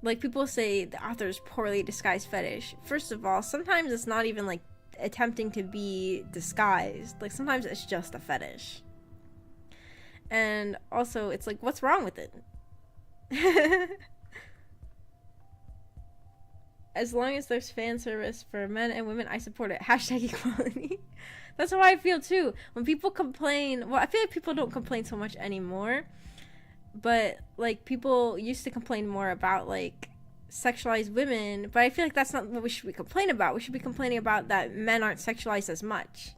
Like, people say the author's poorly disguised fetish. First of all, sometimes it's not even, like, attempting to be disguised. Like, sometimes it's just a fetish. And also, it's like, what's wrong with it? As long as there's fan service for men and women, I support it. Hashtag equality. That's how I feel too. When people complain, well, I feel like people don't complain so much anymore, but, like, people used to complain more about, like, sexualized women, but I feel like that's not what we should be complaining about. We should be complaining about that men aren't sexualized as much.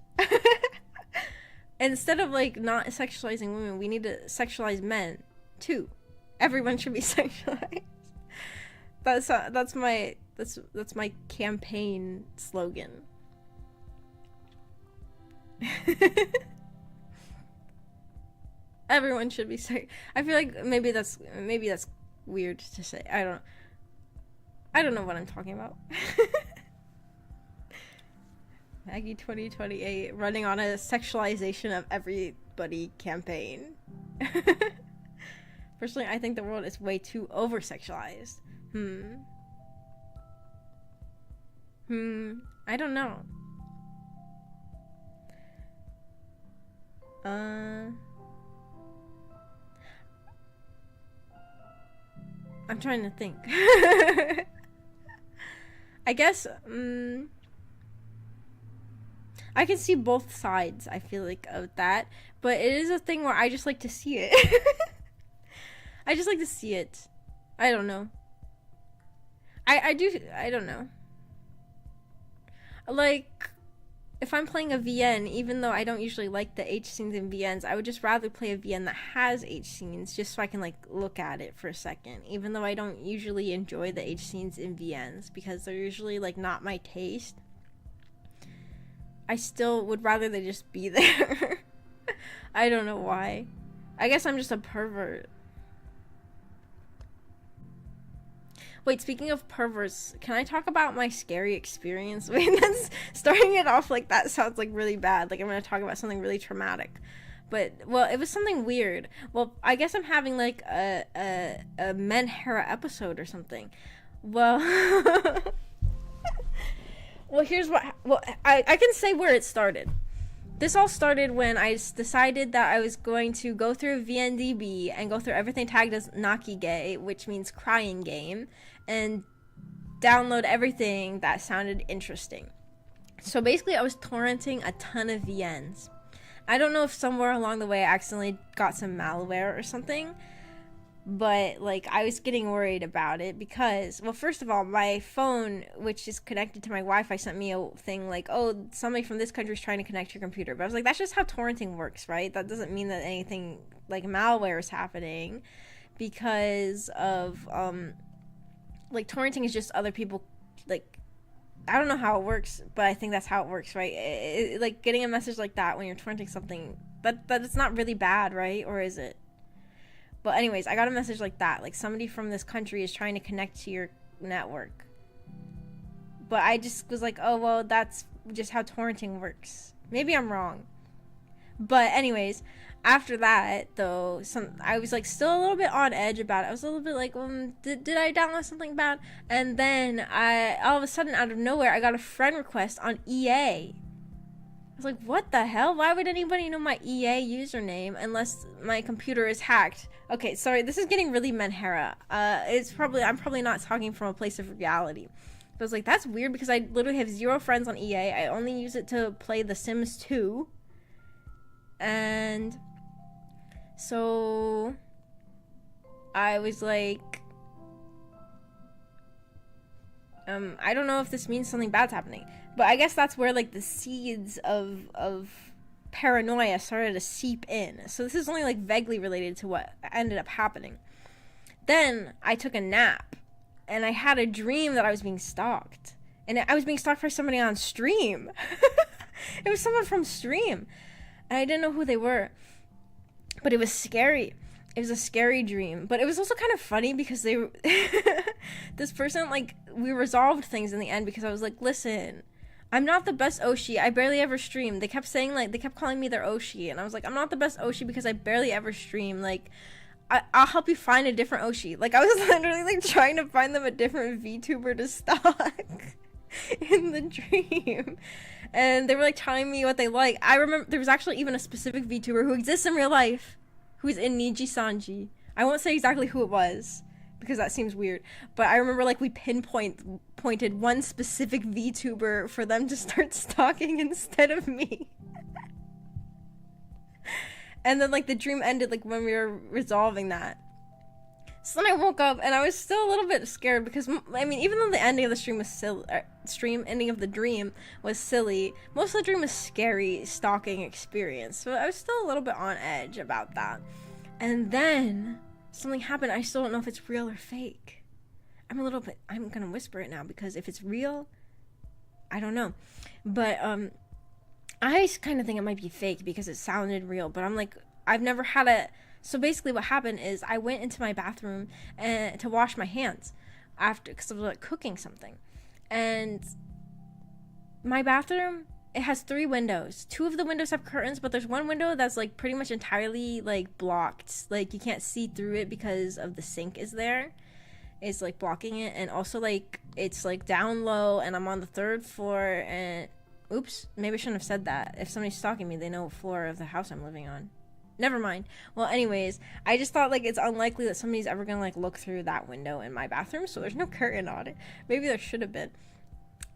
Instead of, like, not sexualizing women, we need to sexualize men too. Everyone should be sexualized. That's my campaign slogan. Everyone should be I feel like maybe that's weird to say. I don't know what I'm talking about. Maggie 2028 running on a sexualization of everybody campaign. Personally, I think the world is way too over-sexualized. I don't know. I'm trying to think. I guess, I can see both sides, I feel like, of that. But it is a thing where I just like to see it. I just like to see it. I don't know. I don't know. Like, if I'm playing a VN, even though I don't usually like the H scenes in VNs, I would just rather play a VN that has H scenes, just so I can, like, look at it for a second. Even though I don't usually enjoy the H scenes in VNs, because they're usually, like, not my taste. I still would rather they just be there. I don't know why. I guess I'm just a pervert. Wait, speaking of perverts, can I talk about my scary experience? Wait, that's starting it off like that sounds like really bad. Like I'm going to talk about something really traumatic. But, well, it was something weird. Well, I guess I'm having like a Men Harrow episode or something. Well, well, here's what, well, I can say where it started. This all started when I decided that I was going to go through VNDB and go through everything tagged as Nakigay, which means crying game, and download everything that sounded interesting. So basically I was torrenting a ton of VNs. I don't know if somewhere along the way I accidentally got some malware or something, but like I was getting worried about it because, well, first of all, my phone, which is connected to my Wi-Fi, sent me a thing like, oh, somebody from this country is trying to connect to your computer. But I was like, that's just how torrenting works, right? That doesn't mean that anything like malware is happening, because of like torrenting is just other people, like, I don't know how it works, but I think that's how it works, right? Like getting a message like that when you're torrenting something, that it's not really bad, right? Or is it? But anyways, I got a message like that. Like, somebody from this country is trying to connect to your network. But I just was like, oh, well, that's just how torrenting works. Maybe I'm wrong. But anyways, after that, though, I was, like, still a little bit on edge about it. I was a little bit like, did I download something bad? And then all of a sudden, out of nowhere, I got a friend request on EA. I was like, what the hell? Why would anybody know my EA username unless my computer is hacked? Okay, sorry, this is getting really Menhera. I'm probably not talking from a place of reality. But I was like, that's weird because I literally have 0 friends on EA. I only use it to play The Sims 2. And so I was like, I don't know if this means something bad's happening, but I guess that's where like the seeds of paranoia started to seep in. So this is only like vaguely related to what ended up happening. Then I took a nap and I had a dream that I was being stalked, and I was being stalked by somebody on stream. It was someone from stream, and I didn't know who they were, but it was scary. It was a scary dream, but it was also kind of funny because they this person, like, we resolved things in the end because I was like, listen, I'm not the best Oshi. I barely ever stream. They kept saying, like, they kept calling me their Oshi, and I was like, I'm not the best Oshi because I barely ever stream. Like, I'll help you find a different Oshi. Like, I was literally, like, trying to find them a different VTuber to stalk in the dream. And they were, like, telling me what they like. I remember there was actually even a specific VTuber who exists in real life, who's in Niji Sanji. I won't say exactly who it was, because that seems weird. But I remember, like, we pointed one specific VTuber for them to start stalking instead of me. And then, like, the dream ended, like, when we were resolving that. So then I woke up, and I was still a little bit scared, because, I mean, even though the ending of the stream was silly, ending of the dream was silly, most of the dream was scary, stalking experience. So I was still a little bit on edge about that. And then something happened. I still don't know if it's real or fake. I'm gonna whisper it now, because if it's real, I don't know. But, I kind of think it might be fake because it sounded real, but I'm like, I've never had a... So basically what happened is I went into my bathroom to wash my hands after, because I was like cooking something. And my bathroom it has 3 windows. 2 of the windows have curtains, but there's one window that's like pretty much entirely like blocked. Like you can't see through it because of the sink is there. It's like blocking it, and also like it's like down low, and I'm on the 3rd floor. And oops, maybe I shouldn't have said that. If somebody's stalking me, they know what floor of the house I'm living on. Never mind. Well, anyways, I just thought like it's unlikely that somebody's ever gonna like look through that window in my bathroom, so there's no curtain on it. Maybe there should have been,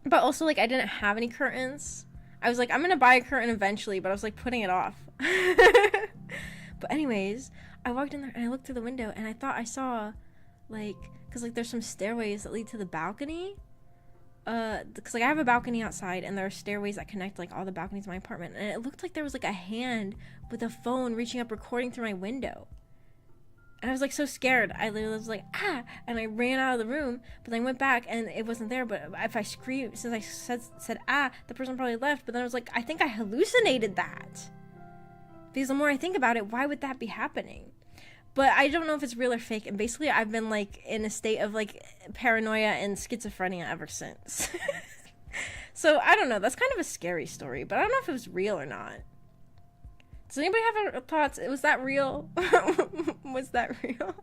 but also like I didn't have any curtains. I was like, I'm gonna buy a curtain eventually, but I was like putting it off. But anyways, I walked in there and I looked through the window and I thought I saw like, because like there's some stairways that lead to the balcony. Because like I have a balcony outside and there are stairways that connect like all the balconies in my apartment, and it looked like there was like a hand with a phone reaching up recording through my window. And I was like so scared, I literally was like ah, and I ran out of the room, but then I went back and it wasn't there. But if I screamed, since I said ah, the person probably left. But then I was like, I think I hallucinated that, because the more I think about it, why would that be happening? But I don't know if it's real or fake, and basically I've been like in a state of like paranoia and schizophrenia ever since. So I don't know, that's kind of a scary story, but I don't know if it was real or not. Does anybody have thoughts? Was that real? Was that real?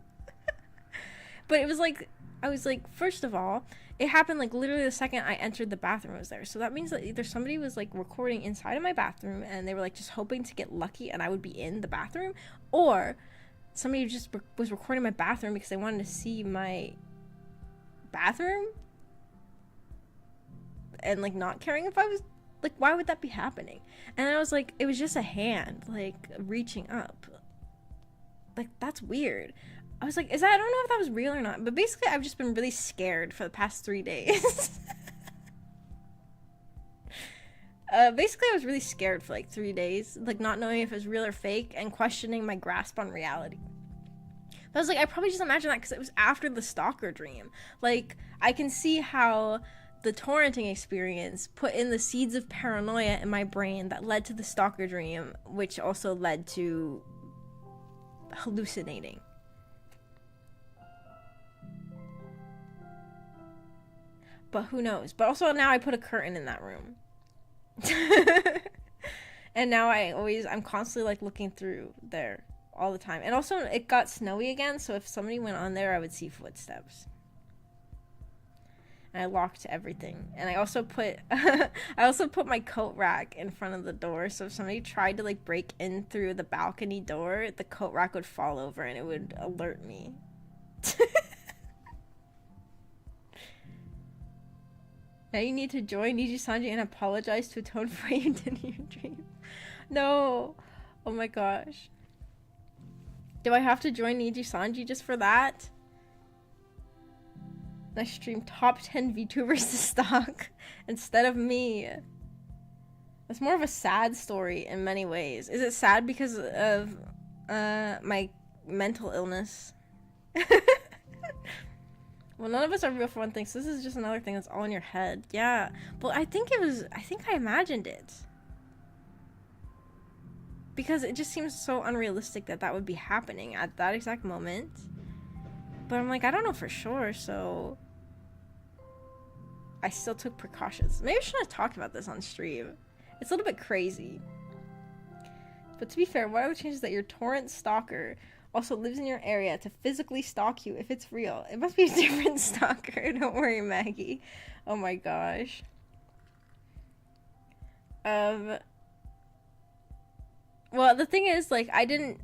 But it was like, I was like, first of all, it happened like literally the second I entered the bathroom I was there. So that means that either somebody was like recording inside of my bathroom and they were like just hoping to get lucky and I would be in the bathroom, or somebody just was recording my bathroom because they wanted to see my bathroom and like not caring if I was like, why would that be happening? And I was like, it was just a hand like reaching up. Like, that's weird. I was like, I don't know if that was real or not, but basically I've just been really scared for the past 3 days. Basically I was really scared for like 3 days, like not knowing if it was real or fake and questioning my grasp on reality. But I was like, I probably just imagined that because it was after the stalker dream. Like, I can see how the torrenting experience put in the seeds of paranoia in my brain that led to the stalker dream, which also led to hallucinating. But who knows? But also now I put a curtain in that room. And now I'm constantly like looking through there all the time. And also it got snowy again, so if somebody went on there I would see footsteps. And I locked everything. And I also put my coat rack in front of the door, so if somebody tried to like break in through the balcony door, the coat rack would fall over and it would alert me. Now you need to join Niji Sanji and apologize to atone for what you did in your dream. No. Oh my gosh. Do I have to join Niji Sanji just for that? I stream top 10 VTubers to stalk instead of me. It's more of a sad story in many ways. Is it sad because of my mental illness? Well, none of us are real for one thing, so this is just another thing that's all in your head. Yeah. Well, I think I imagined it. Because it just seems so unrealistic that would be happening at that exact moment. But I'm like, I don't know for sure, so I still took precautions. Maybe I shouldn't have talked about this on stream. It's a little bit crazy. But to be fair, what I would change is that your torrent stalker also lives in your area to physically stalk you if it's real. It must be a different stalker. Don't worry, Maggie. Oh my gosh. Well, the thing is, like, I didn't...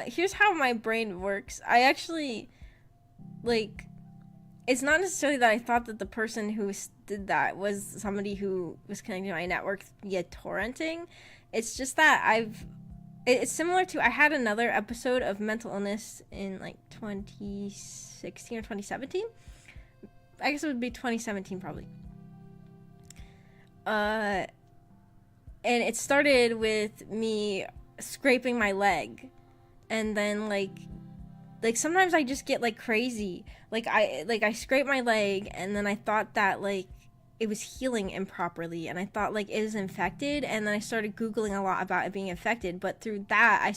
here's how my brain works. I actually, like... It's not necessarily that I thought that the person who did that was somebody who was connecting to my network via torrenting. It's just that it's similar to, I had another episode of mental illness in like 2016 or 2017. I guess it would be 2017 probably. And it started with me scraping my leg, and then like sometimes I just get like crazy. I scraped my leg, and then I thought that like it was healing improperly, and I thought like it was infected, and then I started Googling a lot about it being infected, but through that I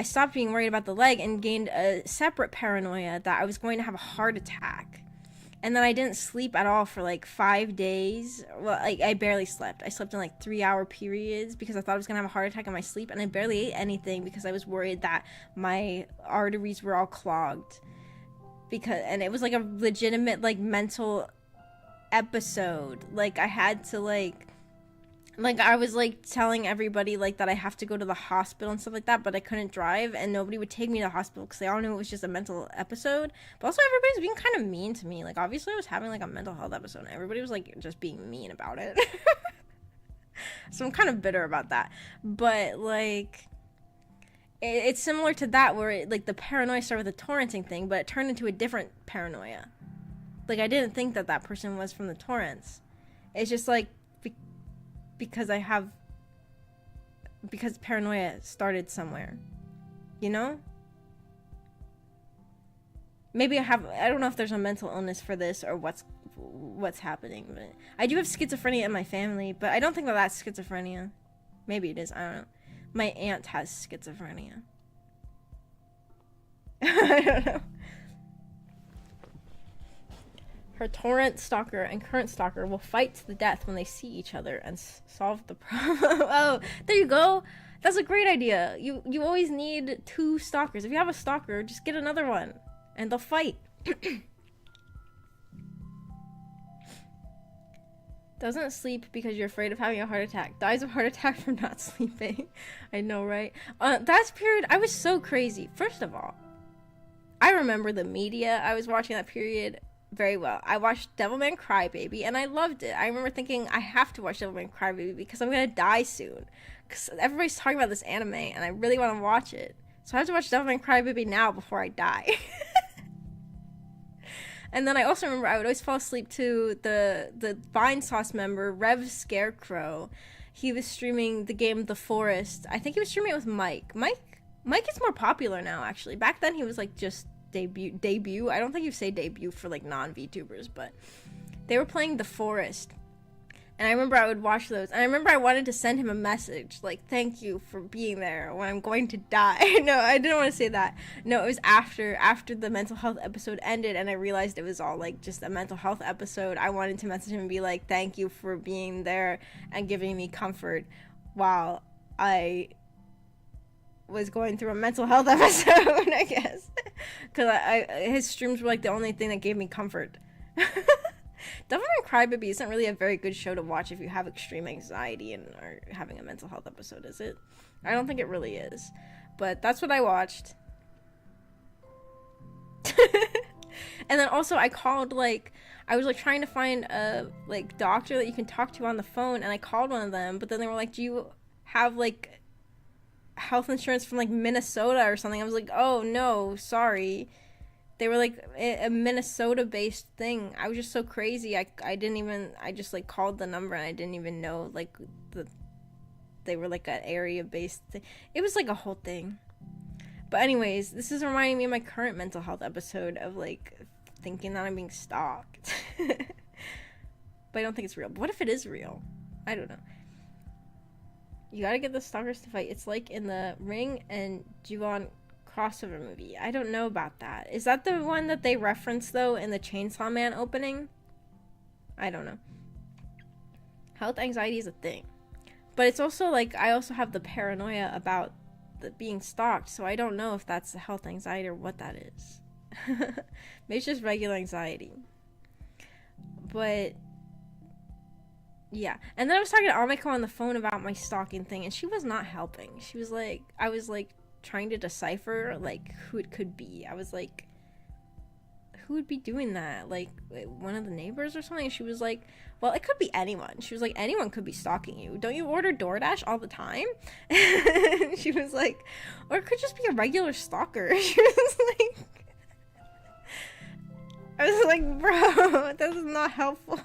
stopped being worried about the leg and gained a separate paranoia that I was going to have a heart attack. And then I didn't sleep at all for like 5 days. Well, like I barely slept. I slept in like 3-hour periods because I thought I was gonna have a heart attack in my sleep, and I barely ate anything because I was worried that my arteries were all clogged. And it was like a legitimate like mental episode. Like I had to like I was like telling everybody like that I have to go to the hospital and stuff like that, but I couldn't drive and nobody would take me to the hospital because they all knew it was just a mental episode. But also everybody's being kind of mean to me. Like obviously I was having like a mental health episode and everybody was like just being mean about it. So I'm kind of bitter about that. But like it's similar to that where like the paranoia started with the torrenting thing, but it turned into a different paranoia. Like I didn't think that person was from the torrents. It's just like because paranoia started somewhere, you know? Maybe I don't know if there's a mental illness for this or what's happening, but I do have schizophrenia in my family, but I don't think that's schizophrenia. Maybe it is, I don't know. My aunt has schizophrenia. I don't know. Her torrent stalker and current stalker will fight to the death when they see each other and solve the problem. Oh, there you go. That's a great idea. You always need 2 stalkers. If you have a stalker, just get another one and they'll fight. Doesn't sleep because you're afraid of having a heart attack. Dies of heart attack from not sleeping. I know, right? That period, I was so crazy. First of all, I remember the media I was watching that period very well. I watched Devilman Crybaby and I loved it. I remember thinking I have to watch Devilman Crybaby because I'm gonna die soon. Because everybody's talking about this anime and I really want to watch it. So I have to watch Devilman Crybaby now before I die. And then I also remember I would always fall asleep to the Vine Sauce member, Rev Scarecrow. He was streaming the game The Forest. I think he was streaming it with Mike. Mike is more popular now, actually. Back then he was like just debut. I don't think you say debut for like non-VTubers, but they were playing The Forest. And I remember I would watch those. And I remember I wanted to send him a message, like, thank you for being there when I'm going to die. No, I didn't want to say that. No, it was after the mental health episode ended and I realized it was all, like, just a mental health episode. I wanted to message him and be like, thank you for being there and giving me comfort while I was going through a mental health episode, I guess. Because his streams were, like, the only thing that gave me comfort. Devilman Crybaby isn't really a very good show to watch if you have extreme anxiety and are having a mental health episode, is it? I don't think it really is. But that's what I watched. And then also I called, like, I was, like, trying to find a, like, doctor that you can talk to on the phone, and I called one of them, but then they were like, do you have, like, health insurance from, like, Minnesota or something? I was like, oh, no, sorry. They were, like, a Minnesota-based thing. I was just so crazy. I just, like, called the number and I didn't even know, like, they were, like, an area-based thing. It was, like, a whole thing. But anyways, this is reminding me of my current mental health episode of, like, thinking that I'm being stalked. But I don't think it's real. But what if it is real? I don't know. You gotta get the stalkers to fight. It's like in the Ring and Ju-on crossover movie. I don't know about that. Is that the one that they reference though in the Chainsaw Man opening? I don't know. Health anxiety is a thing. But it's also like I also have the paranoia about being stalked, so I don't know if that's the health anxiety or what that is. Maybe it's just regular anxiety. But yeah. And then I was talking to Amiko on the phone about my stalking thing and she was not helping. She was like, I was like trying to decipher like who it could be. I was like, who would be doing that? Like one of the neighbors or something? And she was like, well, it could be anyone. She was like, anyone could be stalking you. Don't you order DoorDash all the time? She was like, or it could just be a regular stalker. She was like, I was like, bro, this is not helpful.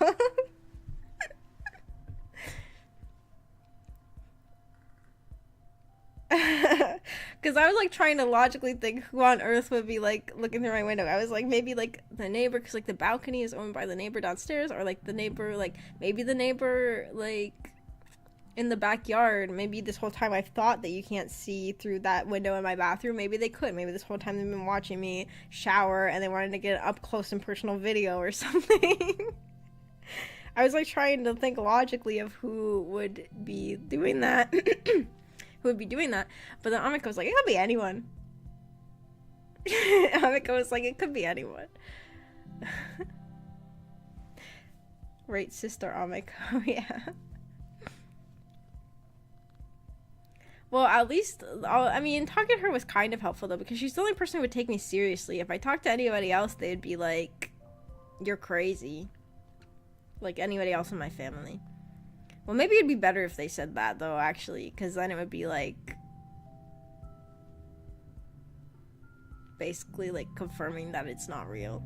Because I was like trying to logically think who on earth would be like looking through my window. I was like, maybe like the neighbor, because like the balcony is owned by the neighbor downstairs, or like the neighbor, like maybe the neighbor like in the backyard. Maybe this whole time I've thought that you can't see through that window in my bathroom. Maybe they could. Maybe this whole time they've been watching me shower and they wanted to get an up close and personal video or something. I was like trying to think logically of who would be doing that. Who would be doing that. But then Amika was like, it could be anyone. Amika was like, it could be anyone. Right, sister Amika. Yeah. Well, at least, I mean, talking to her was kind of helpful, though, because she's the only person who would take me seriously. If I talked to anybody else, they'd be like, you're crazy. Like anybody else in my family. Well, maybe it'd be better if they said that, though, actually, because then it would be like basically like confirming that it's not real.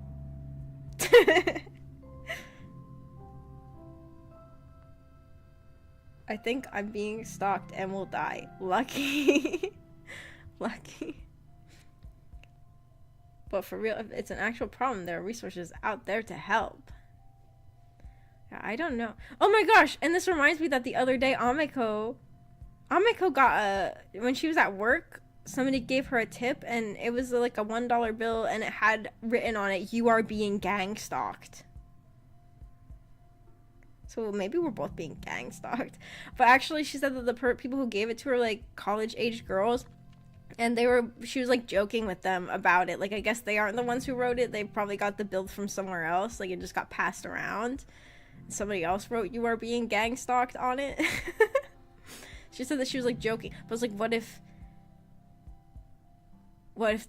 I think I'm being stalked and will die. Lucky. Lucky. But for real, if it's an actual problem, there are resources out there to help. I don't know. Oh my gosh! And this reminds me that the other day, Amiko got when she was at work, somebody gave her a tip, and it was like a $1 bill, and it had written on it, "You are being gang stalked." So maybe we're both being gang stalked. But actually, she said that the people who gave it to her, like college-age girls, and she was like joking with them about it. Like, I guess they aren't the ones who wrote it. They probably got the bill from somewhere else. Like, it just got passed around. Somebody else wrote "You are being gang stalked" on it. She said that she was like joking, but I was like, what if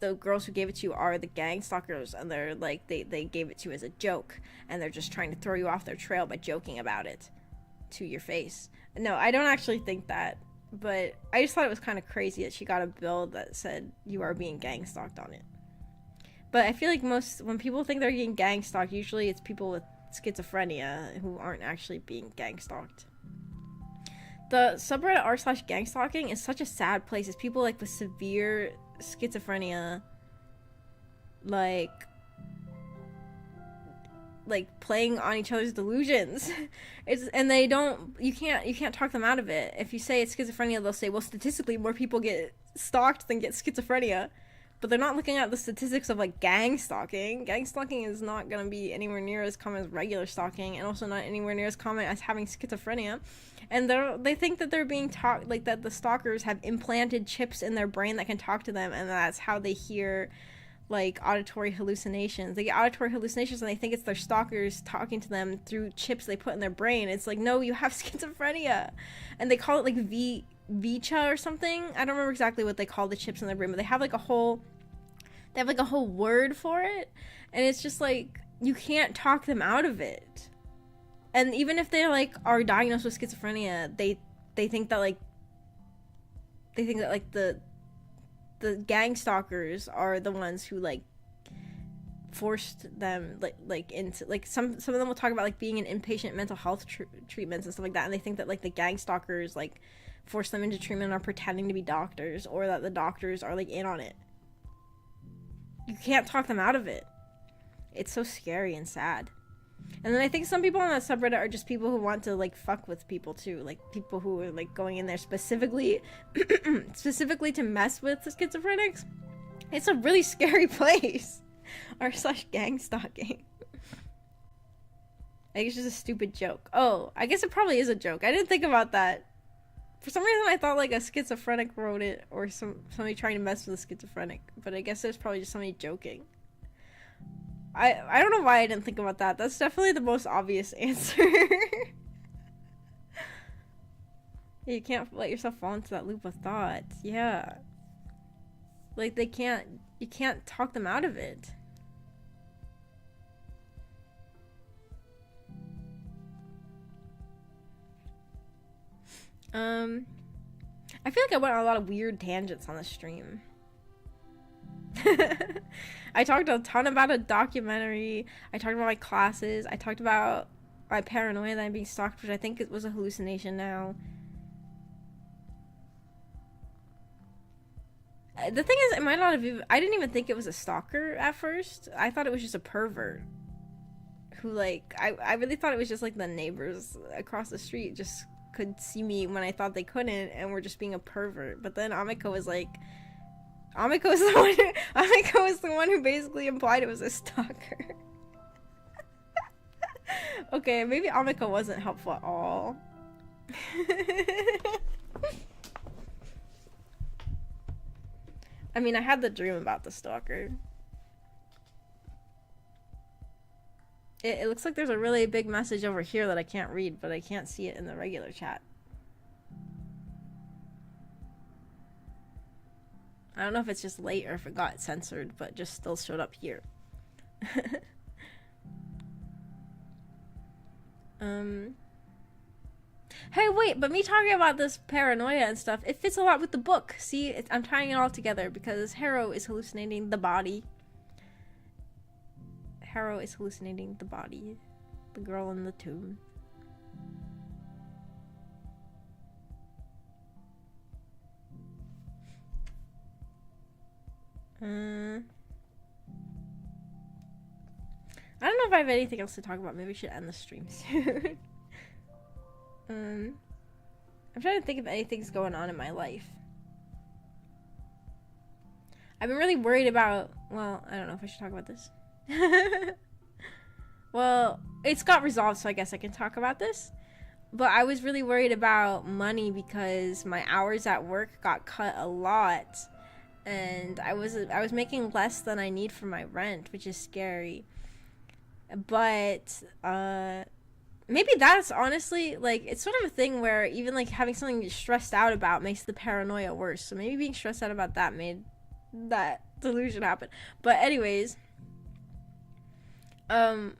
the girls who gave it to you are the gang stalkers, and they're like they gave it to you as a joke, and they're just trying to throw you off their trail by joking about it to your face? No, I don't actually think that, but I just thought it was kind of crazy that she got a bill that said "You are being gang stalked" on it. But I feel like when people think they're getting gang stalked, usually it's people with schizophrenia who aren't actually being gang stalked. The subreddit r/gang stalking is such a sad place. It's people like with severe schizophrenia, like playing on each other's delusions. You can't talk them out of it. If you say it's schizophrenia, they'll say, well, statistically more people get stalked than get schizophrenia. But they're not looking at the statistics of like gang stalking. Gang stalking is not going to be anywhere near as common as regular stalking, and also not anywhere near as common as having schizophrenia. And they think that they're being taught, like that the stalkers have implanted chips in their brain that can talk to them, and that's how they hear like auditory hallucinations. They get auditory hallucinations and they think it's their stalkers talking to them through chips they put in their brain. It's like, no, you have schizophrenia. And they call it like Vicha or something. I don't remember exactly what they call the chips in their brain, but they have like a whole word for it, and it's just like you can't talk them out of it. And even if they like are diagnosed with schizophrenia, they think that the gang stalkers are the ones who like forced them like into like some of them will talk about like being in inpatient mental health treatments and stuff like that, and they think that like the gang stalkers like force them into treatment or pretending to be doctors, or that the doctors are like in on it. You can't talk them out of it. It's so scary and sad. And then I think some people on that subreddit are just people who want to like fuck with people too, like people who are like going in there specifically to mess with the schizophrenics. It's a really scary place. r/gang stalking. I think it's just a stupid joke. Oh, I guess it probably is a joke. I didn't think about that. For some reason I thought like a schizophrenic wrote it, or somebody trying to mess with a schizophrenic, but I guess it was probably just somebody joking. I don't know why I didn't think about that. That's definitely the most obvious answer. You can't let yourself fall into that loop of thought. Yeah. Like you can't talk them out of it. I feel like I went on a lot of weird tangents on the stream. I talked a ton about a documentary. I talked about my classes. I talked about my paranoia that I'm being stalked, which I think it was a hallucination now. The thing is, it might not have I didn't even think it was a stalker at first. I thought it was just a pervert. Who, like, I really thought it was just, like, the neighbors across the street just could see me when I thought they couldn't and were just being a pervert. But then Amiko was like, Amiko was the one who basically implied it was a stalker. Okay, maybe Amiko wasn't helpful at all. I mean, I had the dream about the stalker. It looks like there's a really big message over here that I can't read, but I can't see it in the regular chat. I don't know if it's just late or if it got censored, but just still showed up here. Hey, wait, but me talking about this paranoia and stuff, it fits a lot with the book. See, I'm tying it all together because Harrow is hallucinating the body. Harrow is hallucinating the body. The girl in the tomb. I don't know if I have anything else to talk about. Maybe we should end the stream soon. I'm trying to think if anything's going on in my life. I've been really worried about, well, I don't know if I should talk about this. Well, it's got resolved, so I guess I can talk about this. But I was really worried about money because my hours at work got cut a lot. And I was making less than I need for my rent, which is scary. But, maybe that's honestly, like, it's sort of a thing where even, like, having something you're stressed out about makes the paranoia worse. So maybe being stressed out about that made that delusion happen. But anyways, so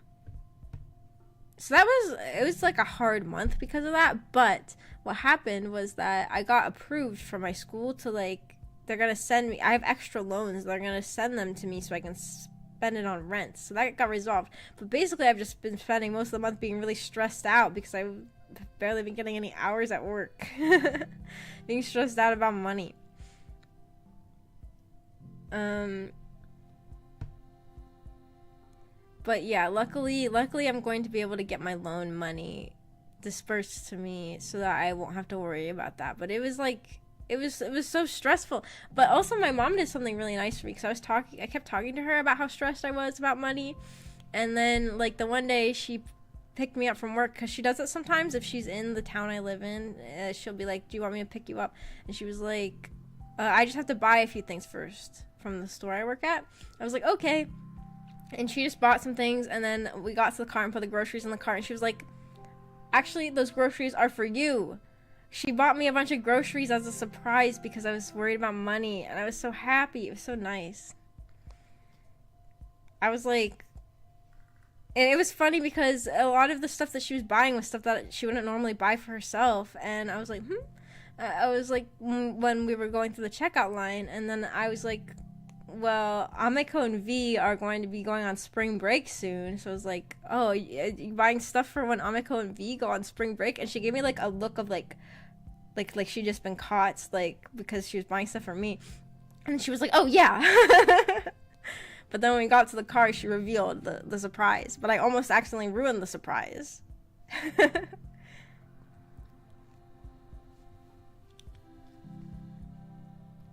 it was like a hard month because of that. But what happened was that I got approved from my school to, like, they're gonna send me, I have extra loans, they're gonna send them to me so I can spend it on rent. So that got resolved. But basically I've just been spending most of the month being really stressed out because I've barely been getting any hours at work. Being stressed out about money. But yeah, luckily I'm going to be able to get my loan money dispersed to me so that I won't have to worry about that. But it was like, it was so stressful. But also my mom did something really nice for me because I kept talking to her about how stressed I was about money. And then, like, the one day she picked me up from work, because she does it sometimes if she's in the town I live in. She'll be like, do you want me to pick you up? And she was like, I just have to buy a few things first from the store I work at. I was like, okay. And she just bought some things, and then we got to the car and put the groceries in the car, and she was like, actually, those groceries are for you. She bought me a bunch of groceries as a surprise because I was worried about money, and I was so happy. It was so nice. I was like, and it was funny because a lot of the stuff that she was buying was stuff that she wouldn't normally buy for herself, and I was like, I was like, when we were going through the checkout line, and then I was like, well, Ameko and V are going to be going on spring break soon. So I was like, oh, you buying stuff for when Ameko and V go on spring break? And she gave me like a look of like she'd just been caught, like, because she was buying stuff for me. And she was like, oh yeah. But then when we got to the car, she revealed the surprise. But I almost accidentally ruined the surprise.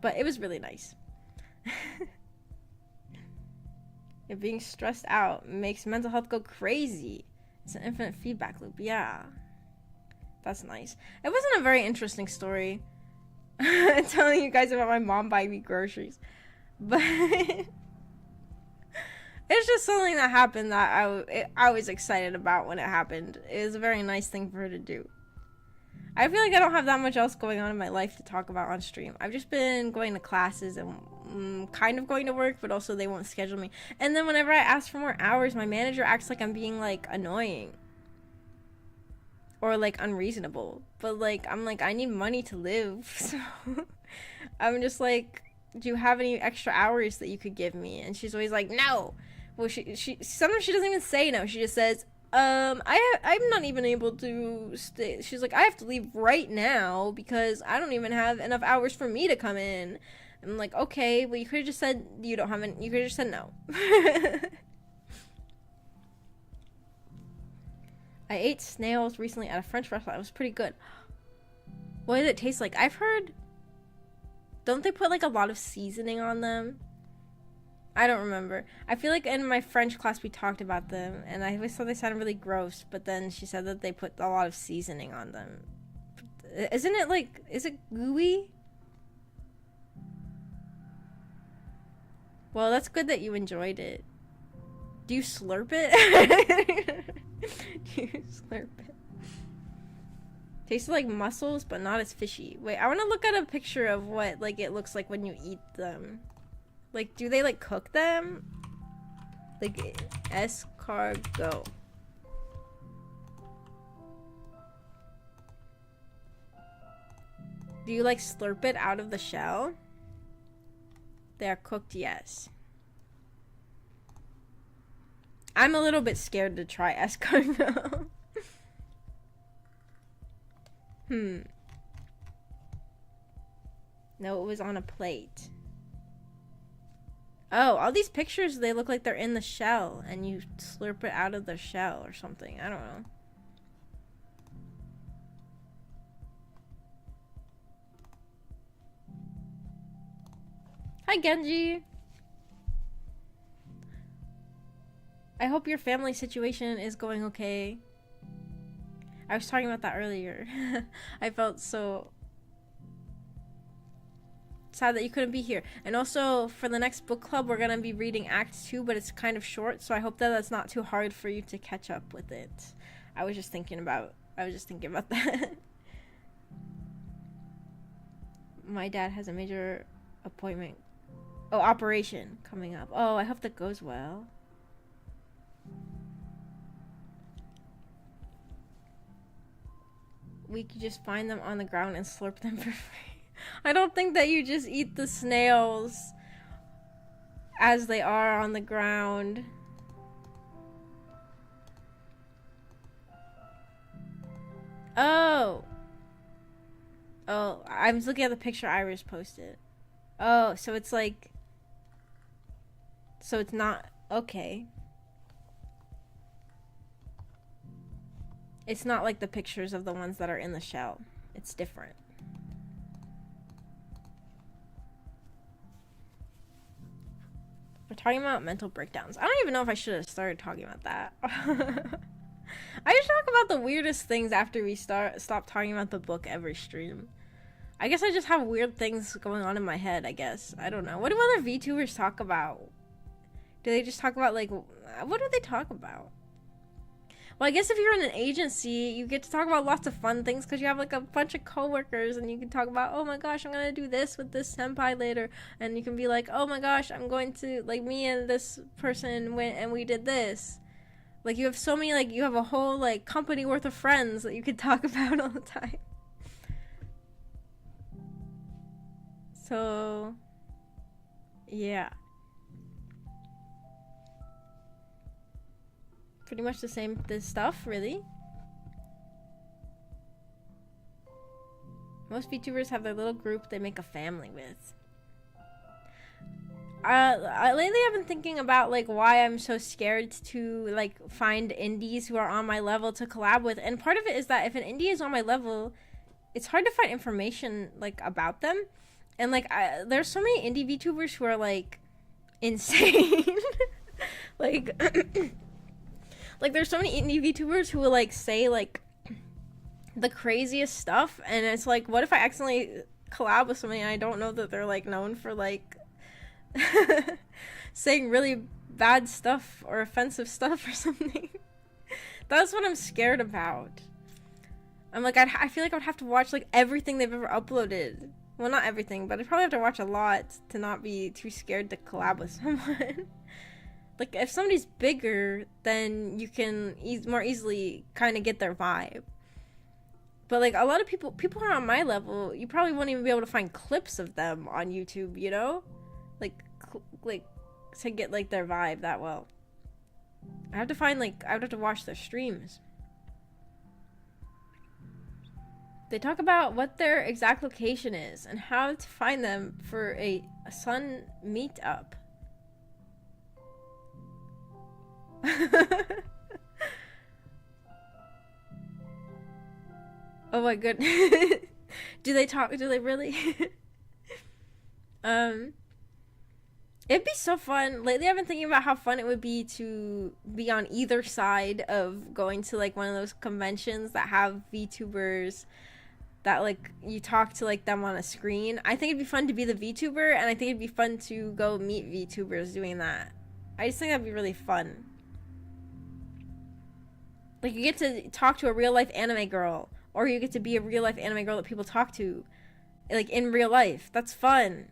But it was really nice. If being stressed out makes mental health go crazy. It's an infinite feedback loop. Yeah, that's nice. It wasn't a very interesting story telling you guys about my mom buying me groceries, but it's just something that happened that I was excited about when it happened. It was a very nice thing for her to do. I feel like I don't have that much else going on in my life to talk about on stream. I've just been going to classes and kind of going to work, but also they won't schedule me. And then whenever I ask for more hours, my manager acts like I'm being, like, annoying. Or, like, unreasonable. But, like, I'm like, I need money to live. So I'm just like, do you have any extra hours that you could give me? And she's always like, no. Well, she sometimes she doesn't even say no. She just says, I'm not even able to stay. She's like, I have to leave right now because I don't even have enough hours for me to come in. I'm like, okay, well, you could have just said you don't have any. You could have just said no. I ate snails recently at a French restaurant. It was pretty good. What does it taste like? I've heard, don't they put like a lot of seasoning on them? I don't remember. I feel like in my French class we talked about them, and I always thought they sounded really gross, but then she said that they put a lot of seasoning on them. Isn't it like, is it gooey? Well, that's good that you enjoyed it. Do you slurp it? Do you slurp it? Tastes like mussels, but not as fishy. Wait, I want to look at a picture of what like it looks like when you eat them. Like, do they like cook them? Like, escargot. Do you like slurp it out of the shell? They are cooked, yes. I'm a little bit scared to try escargot. No, it was on a plate. Oh, all these pictures, they look like they're in the shell, and you slurp it out of the shell or something. I don't know. Hi, Genji. I hope your family situation is going okay. I was talking about that earlier. I felt so sad that you couldn't be here. And also, for the next book club, we're gonna be reading Act 2, but it's kind of short, so I hope that that's not too hard for you to catch up with it. I was just thinking about that. My dad has a major appointment. Oh, operation coming up. Oh, I hope that goes well. We could just find them on the ground and slurp them for free. I don't think that you just eat the snails as they are on the ground. Oh, I was looking at the picture Iris posted. Oh, so it's like, so it's not, okay. It's not like the pictures of the ones that are in the shell. It's different. We're talking about mental breakdowns. I don't even know if I should have started talking about that. I just talk about the weirdest things after we stop talking about the book every stream. I guess I just have weird things going on in my head, I guess. I don't know. What do other VTubers talk about? Do they just talk about, like, what do they talk about? Well, I guess if you're in an agency, you get to talk about lots of fun things because you have like a bunch of coworkers and you can talk about, oh my gosh, I'm going to do this with this senpai later. And you can be like, oh my gosh, I'm going to, like, me and this person went and we did this. Like, you have so many, like, you have a whole, like, company worth of friends that you could talk about all the time. So, yeah. Pretty much the same stuff, really. Most VTubers have their little group they make a family with. Lately I've been thinking about, like, why I'm so scared to, like, find indies who are on my level to collab with. And part of it is that if an indie is on my level, it's hard to find information, like, about them. And, like, there's so many indie VTubers who are, like, insane. Like... Like, there's so many indie VTubers who will, like, say, like, the craziest stuff, and it's like, what if I accidentally collab with somebody and I don't know that they're, like, known for, like, saying really bad stuff or offensive stuff or something? That's what I'm scared about. I'm like, I feel like I would have to watch, like, everything they've ever uploaded. Well, not everything, but I'd probably have to watch a lot to not be too scared to collab with someone. Like, if somebody's bigger, then you can more easily kind of get their vibe. But, like, a lot of people who are on my level, you probably won't even be able to find clips of them on YouTube, you know? Like, to get, like, their vibe that well. I have to find, like, I would have to watch their streams. They talk about what their exact location is and how to find them for a Sun meetup. Oh my goodness. Do they talk? Do they really? It'd be so fun. Lately, I've been thinking about how fun it would be to be on either side of going to like one of those conventions that have VTubers that like you talk to like them on a screen. I think it'd be fun to be the VTuber, and I think it'd be fun to go meet VTubers doing that. I just think that'd be really fun. Like you get to talk to a real life anime girl, or you get to be a real life anime girl that people talk to, like in real life. That's fun.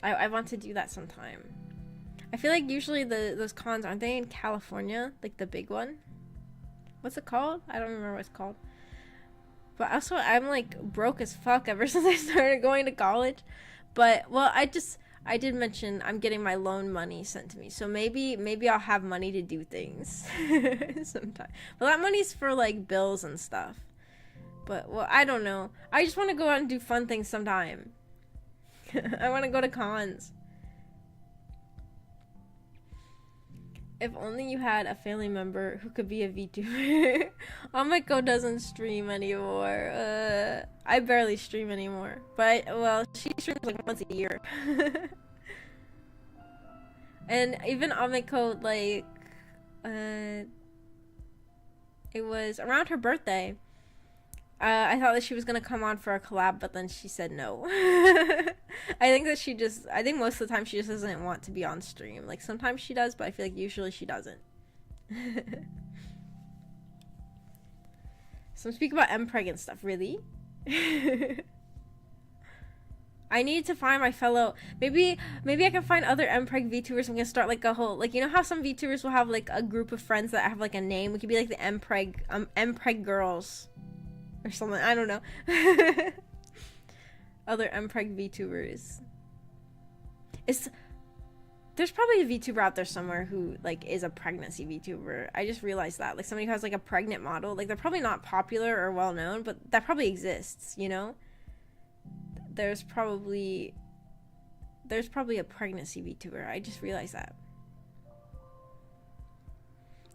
I want to do that sometime. I feel like usually those cons, aren't they in California? Like the big one? What's it called? I don't remember what it's called. But also, I'm like broke as fuck ever since I started going to college. But, well, I did mention I'm getting my loan money sent to me. So maybe I'll have money to do things sometime. Well, that money's for like bills and stuff. But, well, I don't know. I just want to go out and do fun things sometime. I want to go to cons. If only you had a family member who could be a VTuber. Amiko doesn't stream anymore. I barely stream anymore. But, well, she streams like once a year. And even Amiko, like, it was around her birthday. I thought that she was gonna come on for a collab, but then she said no. I think most of the time she just doesn't want to be on stream. Like, sometimes she does, but I feel like usually she doesn't. So I'm speaking about mpreg and stuff, really? I need to find my fellow, maybe I can find other mpreg VTubers and we can start like a whole, like, you know how some VTubers will have like a group of friends that have like a name? We could be like the mpreg girls. Or something, I don't know. Other mpreg VTubers. There's probably a VTuber out there somewhere who like is a pregnancy VTuber. I just realized that. Like somebody who has like a pregnant model. Like they're probably not popular or well known, but that probably exists, you know? There's probably a pregnancy VTuber. I just realized that.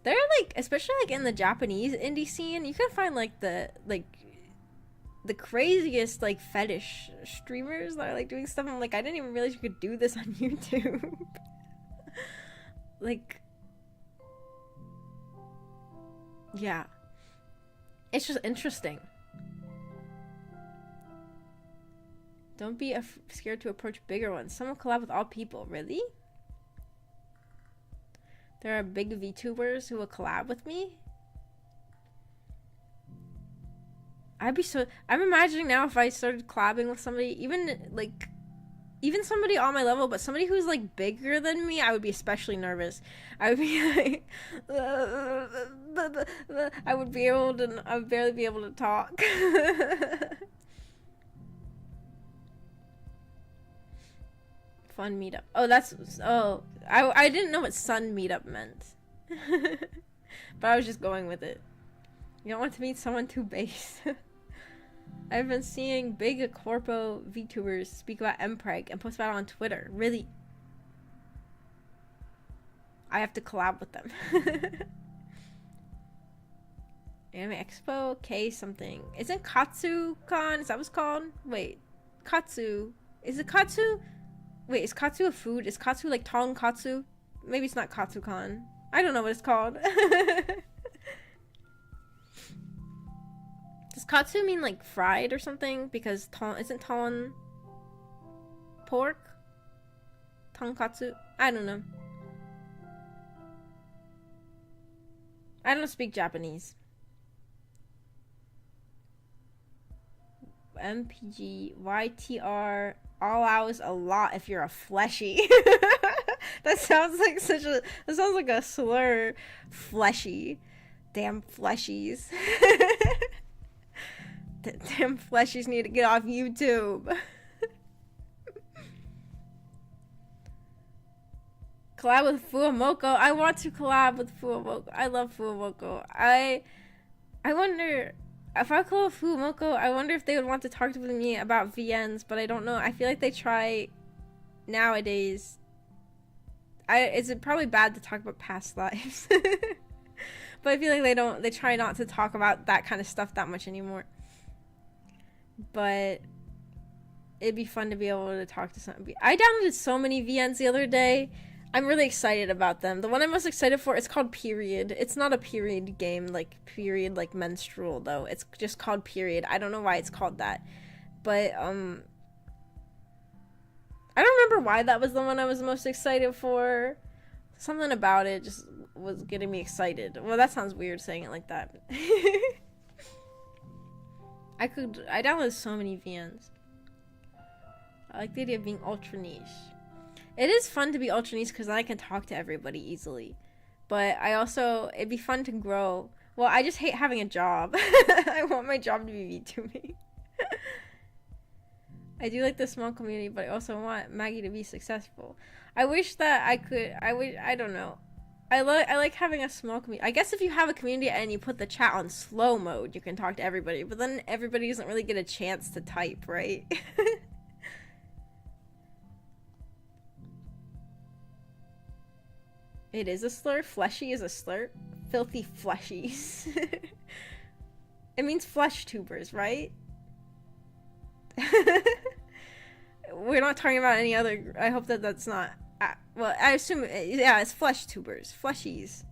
They're like, especially like in the Japanese indie scene, you can find like the craziest like fetish streamers that are like doing stuff. I'm like, I didn't even realize you could do this on YouTube. Like, yeah, it's just interesting. Don't be scared to approach bigger ones. Some will collab with all people. Really? There are big VTubers who will collab with me? I'm imagining now if I started collabing with somebody, even somebody on my level, but somebody who's like bigger than me, I would be especially nervous. I would be like, I would barely be able to talk. Fun meetup. I didn't know what sun meetup meant. But I was just going with it. You don't want to meet someone too base. I've been seeing big corpo VTubers speak about mpreg and post about it on Twitter. Really? I have to collab with them. Anime Expo K something. Isn't KatsuCon? Is that what it's called? Wait. Katsu. Is it Katsu? Wait, is Katsu a food? Is Katsu like tonkatsu? Maybe it's not KatsuCon. I don't know what it's called. Does katsu mean like fried or something? Because isn't ton pork? Tonkatsu? I don't know. I don't speak Japanese. MPG YTR all hours a lot if you're a fleshy. That sounds like a slur. Fleshy. Damn fleshies. Damn fleshies need to get off YouTube. Collab with Fuamoko. I want to collab with Fuamoko. I love Fuamoko. I wonder if I collab with Fuamoko, I wonder if they would want to talk with me about VNs, but I don't know. I feel like they try nowadays. It's probably bad to talk about past lives. But I feel like they try not to talk about that kind of stuff that much anymore. But it'd be fun to be able to talk to somebody. I downloaded so many VNs the other day. I'm really excited about them. The one I'm most excited for, it's called Period. It's not a period game, like period, like menstrual, though. It's just called Period. I don't know why it's called that. But, I don't remember why that was the one I was most excited for. Something about it just was getting me excited. Well, that sounds weird saying it like that. I downloaded so many VNs. I like the idea of being ultra niche. It is fun to be ultra niche because then I can talk to everybody easily. But it'd be fun to grow. Well, I just hate having a job. I want my job to be mean to me. I do like the small community, but I also want Maggie to be successful. I wish that I don't know. I like having a small community. I guess if you have a community and you put the chat on slow mode, you can talk to everybody. But then everybody doesn't really get a chance to type, right? It is a slur. Fleshy is a slur. Filthy fleshies. It means flesh tubers, right? We're not talking about any other. I hope that that's not. Well, I assume. Yeah, it's flesh tubers. Fleshies.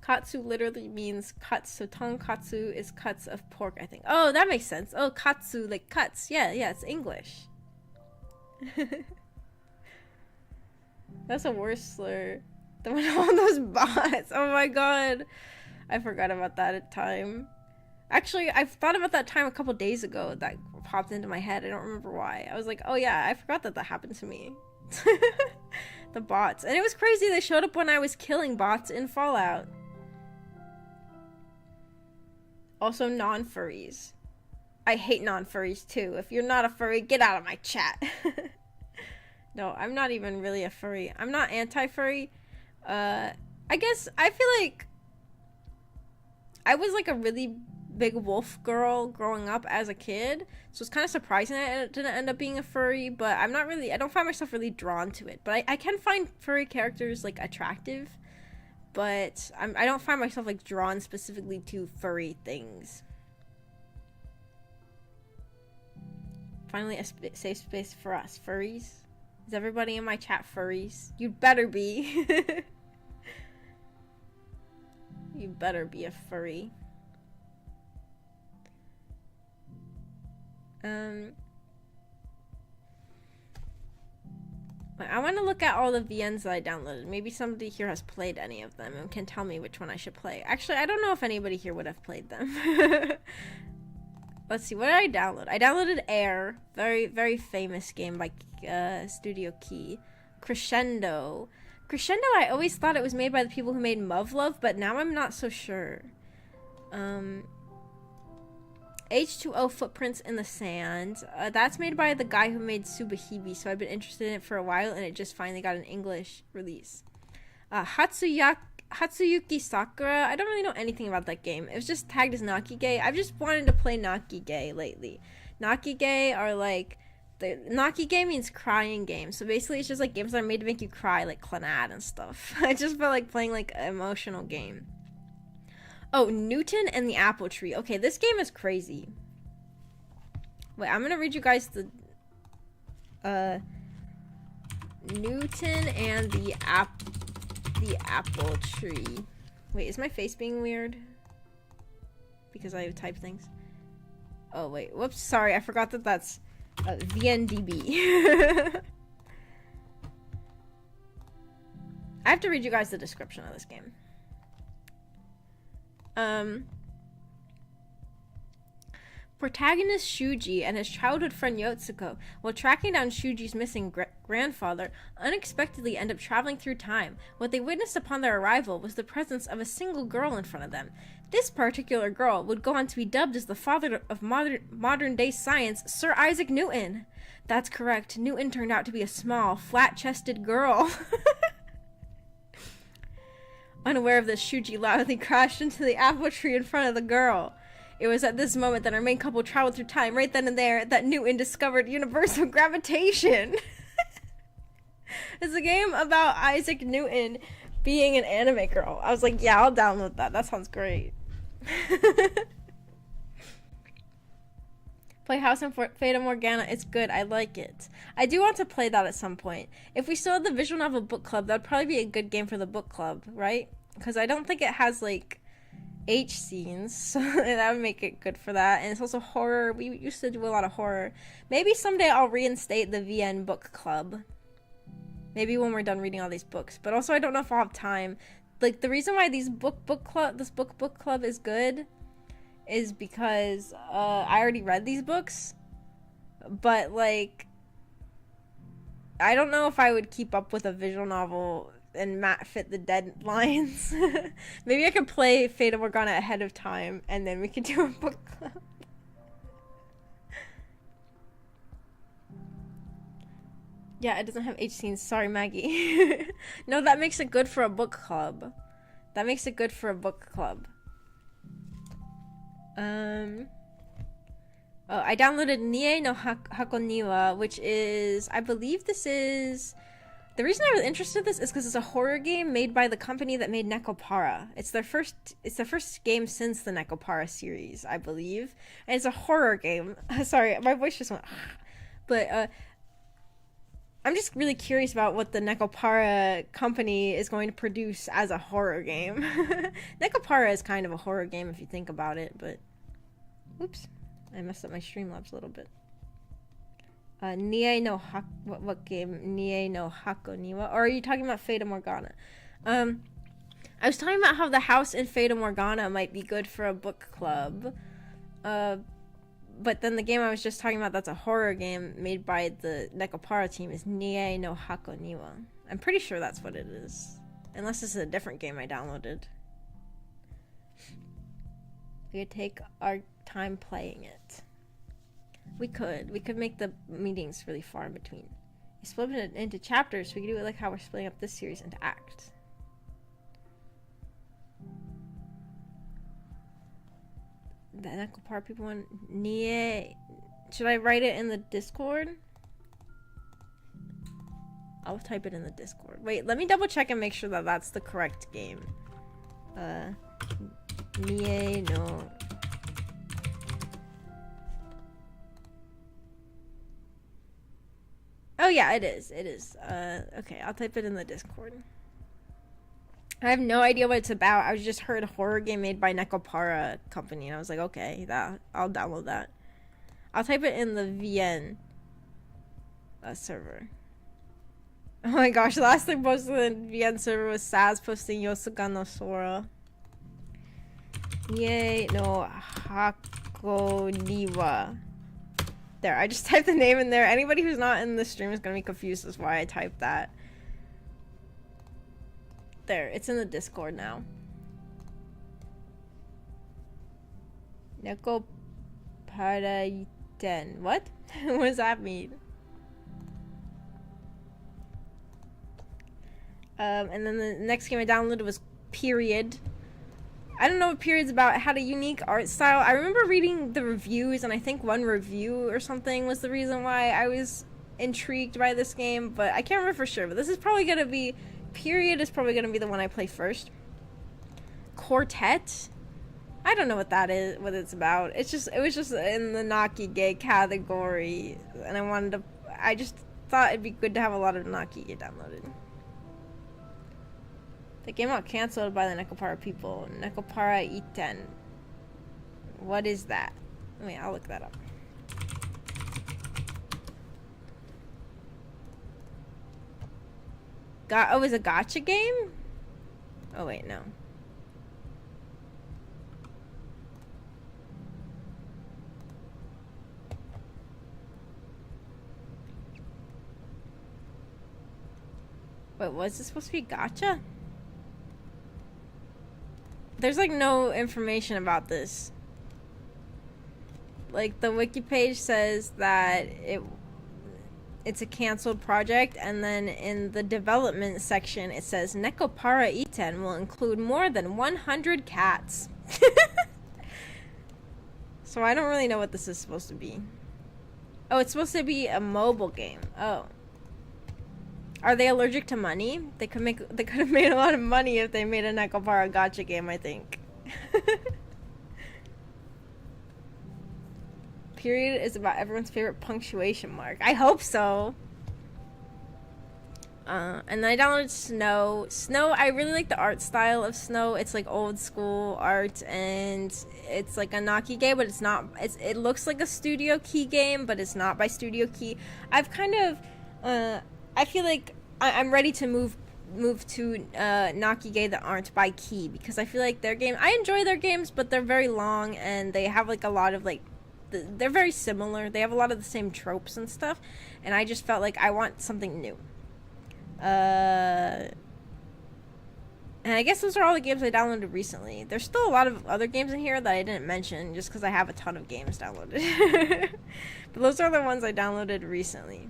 Katsu literally means cuts. So tonkatsu is cuts of pork, I think. Oh, that makes sense. Oh, katsu, like cuts. Yeah, it's English. That's a worse slur than all those bots. Oh my god. I forgot about that time. Actually, I've thought about that time a couple days ago that popped into my head. I don't remember why. I was like, oh yeah, I forgot that happened to me. The bots. And it was crazy. They showed up when I was killing bots in Fallout. Also, non-furries. I hate non-furries too. If you're not a furry, get out of my chat. No, I'm not even really a furry. I'm not anti-furry. I guess I feel like I was like a really big wolf girl growing up as a kid, so it's kind of surprising that it didn't end up being a furry, but I don't find myself really drawn to it. But I can find furry characters like attractive, but I don't find myself like drawn specifically to furry things. Finally, a safe space for us furries. Is everybody in my chat furries? You'd better be. You better be a furry. I want to look at all the VNs that I downloaded. Maybe somebody here has played any of them and can tell me which one I should play. Actually, I don't know if anybody here would have played them. Let's see, what did I download? I downloaded Air, very, very famous game by Studio Key. Crescendo, I always thought it was made by the people who made Muv-Luv, but now I'm not so sure. H2O Footprints in the Sand. That's made by the guy who made Subahibi, so I've been interested in it for a while, and it just finally got an English release. Hatsuyuki Sakura. I don't really know anything about that game. It was just tagged as Nakige. I've just wanted to play Nakige lately. Nakige are like... Nakige means crying game. So basically it's just like games that are made to make you cry, like Clannad and stuff. I just felt like playing like an emotional game. Oh, Newton and the Apple Tree. Okay, this game is crazy. Wait, I'm gonna read you guys the... Newton and the Apple Tree. Wait, is my face being weird? Because I type things. Oh, wait. Whoops. Sorry, I forgot that that's VNDB. I have to read you guys the description of this game. Protagonist Shuji and his childhood friend Yotsuko, while tracking down Shuji's missing grandfather, unexpectedly end up traveling through time. What they witnessed upon their arrival was the presence of a single girl in front of them. This particular girl would go on to be dubbed as the father of modern-day science, Sir Isaac Newton. That's correct. Newton turned out to be a small, flat-chested girl. Unaware of this, Shuji loudly crashed into the apple tree in front of the girl. It was at this moment that our main couple traveled through time, right then and there, that Newton discovered universal gravitation. It's a game about Isaac Newton being an anime girl. I was like, yeah, I'll download that. That sounds great. Play House and Fata Morgana. It's good. I like it. I do want to play that at some point. If we still had the visual novel book club, that'd probably be a good game for the book club, right? Because I don't think it has, like, H scenes, so that would make it good for that. And it's also horror. We used to do a lot of horror. Maybe someday I'll reinstate the VN book club. Maybe when we're done reading all these books. But also I don't know if I'll have time. Like, the reason why this book club is good is because I already read these books, but like I don't know if I would keep up with a visual novel and fit the deadlines. Maybe I could play Fata Morgana ahead of time and then we could do a book club. Yeah, it doesn't have H scenes. Sorry, Maggie. No, that makes it good for a book club. That makes it good for a book club. Oh, I downloaded Nie no Hakoniwa, which is, I believe this is, the reason I was interested in this is because it's a horror game made by the company that made Nekopara. It's their first game since the Nekopara series, I believe, and it's a horror game. Sorry, my voice just went, but I'm just really curious about what the Nekopara company is going to produce as a horror game. Nekopara is kind of a horror game if you think about it, but oops, I messed up my Streamlabs a little bit. Nie no what game? Nie no Hakoniwa? Or are you talking about Fata Morgana? I was talking about how the house in Fata Morgana might be good for a book club. But then the game I was just talking about that's a horror game made by the Nekopara team is Nie no Hakoniwa. I'm pretty sure that's what it is. Unless this is a different game I downloaded. We could take our time playing it. We could make the meetings really far in between. You split it into chapters, so we could do it like how we're splitting up this series into acts. The Nekopara people want Nie. Should I write it in the Discord? I'll type it in the Discord. Wait, let me double check and make sure that that's the correct game. Nie no. Oh yeah, it is. It is. Okay, I'll type it in the Discord. I have no idea what it's about. I just heard a horror game made by Nekopara company, and I was like, okay, I'll download that. I'll type it in the VN server. Oh my gosh, the last thing posted in the VN server was Saz posting Yosuga no Sora. Nie no Hakoniwa. There, I just typed the name in there. Anybody who's not in the stream is going to be confused as why I typed that. There, it's in the Discord now. Neko Paraiten. What? What does that mean? And then the next game I downloaded was Period. I don't know what Period's about. It had a unique art style. I remember reading the reviews, and I think one review or something was the reason why I was intrigued by this game, but I can't remember for sure. But this is probably going to be... Period is probably going to be the one I play first. Quartet? I don't know what that is, what it's about. It was just in the Naki gay category, and I just thought it'd be good to have a lot of Naki downloaded. The game got cancelled by the Nekopara people. Nekopara Iten. What is that? Wait, I'll look that up. Oh, is it a gacha game? Oh wait, no. Wait, was this supposed to be gacha? There's like no information about this. Like the wiki page says that it's a canceled project, and then in the development section it says Nekopara Iten will include more than 100 cats. So I don't really know what this is supposed to be. Oh, it's supposed to be a mobile game. Oh. Are they allergic to money? They could have made a lot of money if they made a Nekopara gacha game, I think. Period is about everyone's favorite punctuation mark. I hope so. And then I downloaded Snow. Snow, I really like the art style of Snow. It's like old school art, and it's like a Naki game, but it's not. It looks like a Studio Key game, but it's not by Studio Key. I've kind of, I feel like I'm ready to move to Nakige that aren't by Key, because I feel like their game. I enjoy their games, but they're very long, and they have like a lot of like. They're very similar. They have a lot of the same tropes and stuff, and I just felt like I want something new. And I guess those are all the games I downloaded recently. There's still a lot of other games in here that I didn't mention just because I have a ton of games downloaded. But those are the ones I downloaded recently.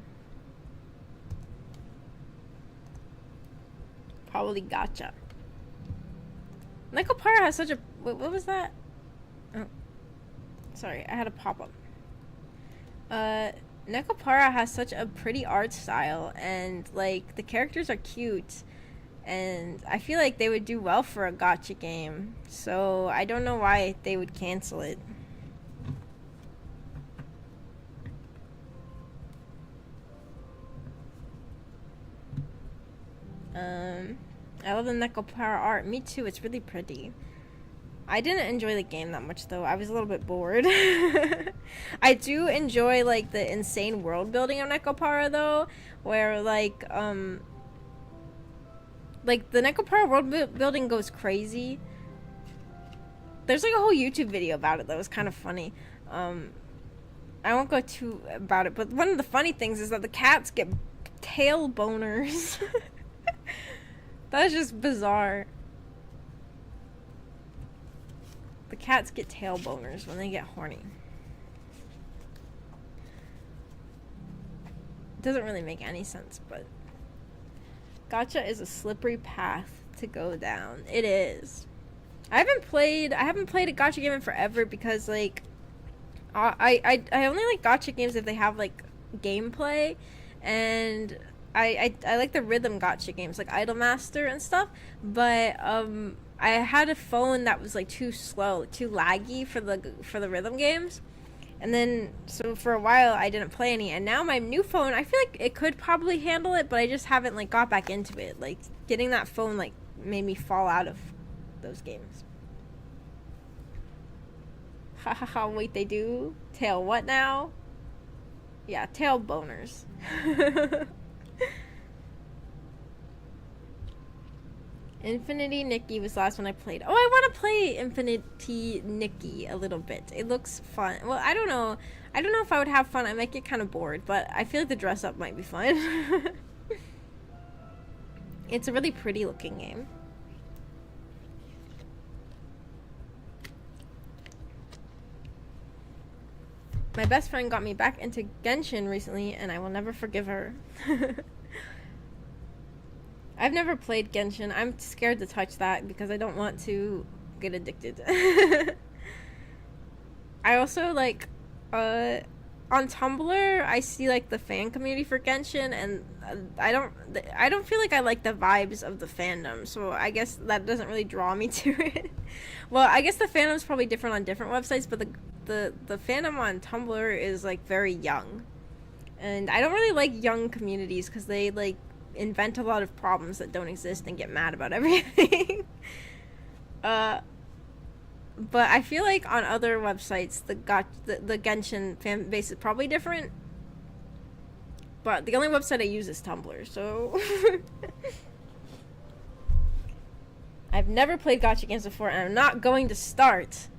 Probably Gacha. Nekopara has such a... What was that? Oh. Sorry, I had a pop-up. Nekopara has such a pretty art style, and like the characters are cute, and I feel like they would do well for a gacha game, so I don't know why they would cancel it. I love the Nekopara art. Me too, it's really pretty. I didn't enjoy the game that much, though. I was a little bit bored. I do enjoy, like, the insane world building of Nekopara, though, where, like, the Nekopara world building goes crazy. There's, like, a whole YouTube video about it that was kind of funny. I won't go too about it, but one of the funny things is that the cats get tail boners. That's just bizarre. The cats get tail boners when they get horny. It doesn't really make any sense, but gacha is a slippery path to go down. It is. I haven't played a gacha game in forever because like I only like gacha games if they have like gameplay, and I like the rhythm gacha games like Idolmaster and stuff, but I had a phone that was like too slow, too laggy for the rhythm games, and then so for a while I didn't play any. And now my new phone, I feel like it could probably handle it, but I just haven't like got back into it. Like getting that phone like made me fall out of those games. Ha ha ha! Wait, they do tail what now? Yeah, tail boners. Infinity Nikki was the last one I played. Oh, I want to play Infinity Nikki a little bit. It looks fun. Well, I don't know. I don't know if I would have fun. I might get kind of bored, but I feel like the dress up might be fun. It's a really pretty looking game. My best friend got me back into Genshin recently, and I will never forgive her. I've never played Genshin. I'm scared to touch that because I don't want to get addicted. I also like on Tumblr I see like the fan community for Genshin, and I don't feel like I like the vibes of the fandom, so I guess that doesn't really draw me to it. Well, I guess the fandom's probably different on different websites, but the fandom on Tumblr is like very young, and I don't really like young communities because they like invent a lot of problems that don't exist and get mad about everything. But I feel like on other websites the Genshin fan base is probably different. But the only website I use is Tumblr, so I've never played gacha games before, and I'm not going to start.